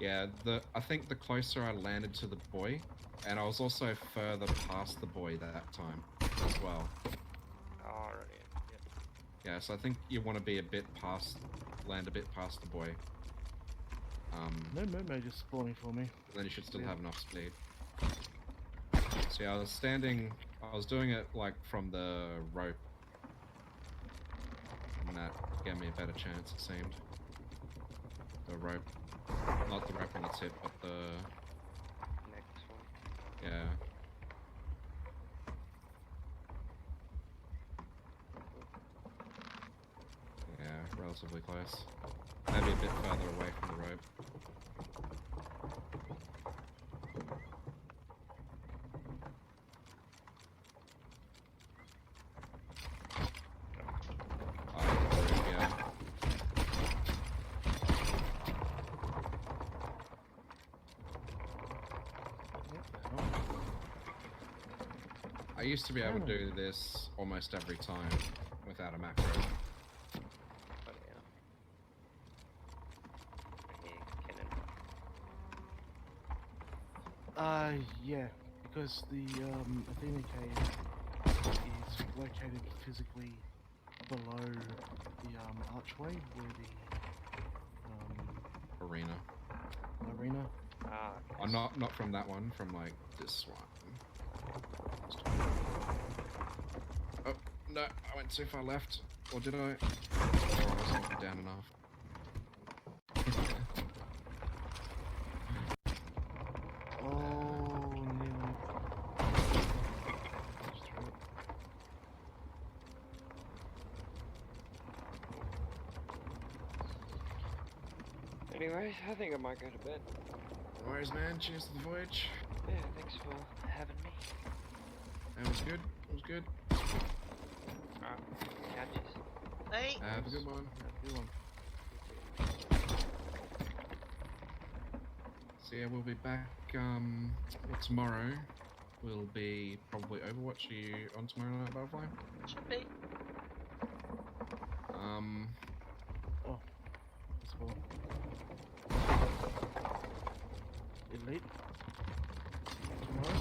Yeah, I think the closer I landed to the buoy, and I was also further past the buoy that time as well. Alright. Yep. Yeah, so I think you want to be land a bit past the buoy. No mermaid just spawning for me. Then you should still Yeah. have enough speed. So yeah, I was doing it like from the rope, and that gave me a better chance, it seemed. The rope, not the rope on the tip, but the, Next one. yeah. Yeah, relatively close. Maybe a bit further away from the rope. Yeah. I used to be able to do this almost every time without a macro. But yeah. Cannon. Yeah, because the Athena Cave is located physically below the archway where the Arena. arena. Ah, Oh, not from that one, from like this one. Oh, no, I went too far left. Or did I? Or I wasn't down enough. Oh, nearly. anyways, I think I might go to bed. No worries, man. Cheers to the voyage. Yeah, thanks for having me. That was good. It was good. Alright, catches. Hey, Have a good one. Good one. So yeah, we'll be back tomorrow. We'll be probably Overwatch. Are you on tomorrow night, Butterfly? should be. Oh, that's cool. Elite. Tomorrow?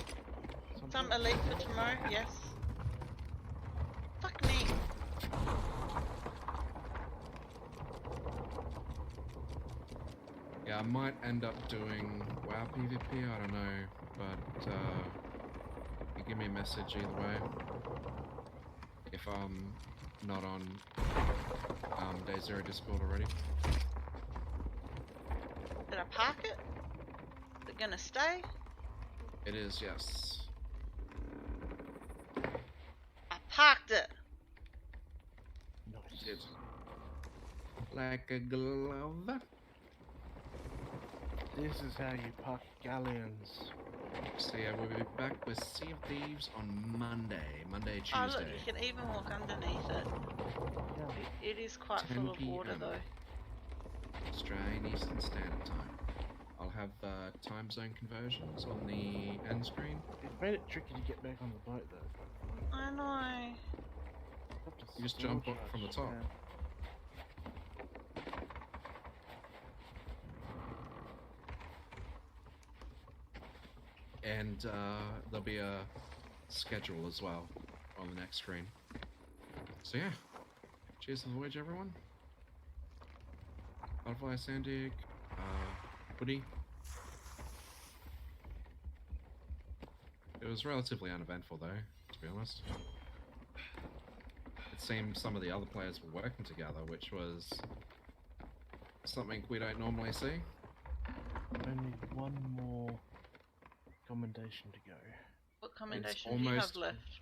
Some elite for tomorrow, yes. Fuck me. Yeah, I might end up doing WoW PvP. I don't know, but You give me a message either way. If I'm not on Day Zero Discord already. Did I park it? Is it gonna stay? It is, yes. I parked it. Nice. Did. Like a glove. This is how you park galleons. So yeah, we'll be back with Sea of Thieves on Monday, Tuesday. Oh look, you can even walk underneath it. Yeah. It is quite 10 full of water PM. though. Australian Eastern Standard Time. I'll have time zone conversions on the end screen. It made it tricky to get back on the boat though. I know. You just jump up from the top. And there'll be a schedule as well on the next screen. So yeah, cheers to the voyage, everyone. Butterfly, Sandig, Woody. It was relatively uneventful though, to be honest. It seemed some of the other players were working together, which was something we don't normally see. Only one more commendation to go. What commendation do you have almost- left?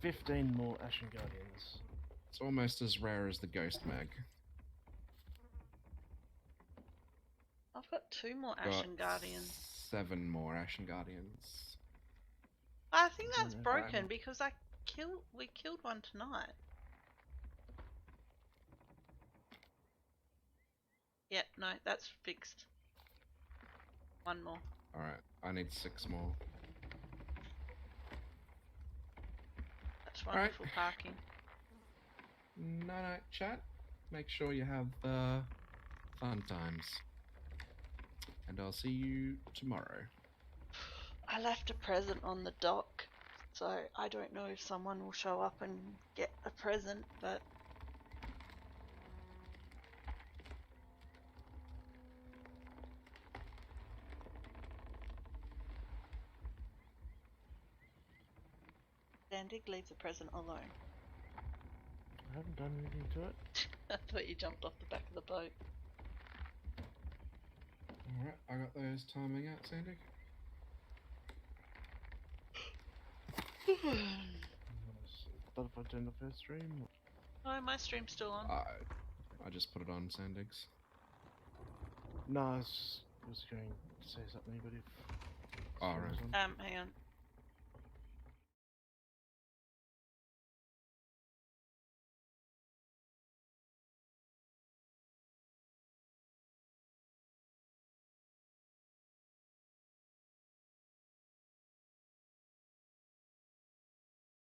15 more Ashen Guardians. It's almost as rare as the Ghost Mag. I've got 2 more Got Ashen Guardians. 7 more Ashen Guardians. I think that's Yeah, broken because we killed one tonight. Yep, no, that's fixed. 1 more. Alright, I need 6 more. That's wonderful parking. Night chat. Make sure you have fun times. And I'll see you tomorrow. I left a present on the dock, so I don't know if someone will show up and get a present, but Sandig leaves a present alone. I haven't done anything to it. I thought you jumped off the back of the boat. Alright, I got those timing out, Sandy. But if I turn the first stream, Oh, my stream's still on. I just put it on Sandig's. no, I was going to say something, but if Alright. Hang on.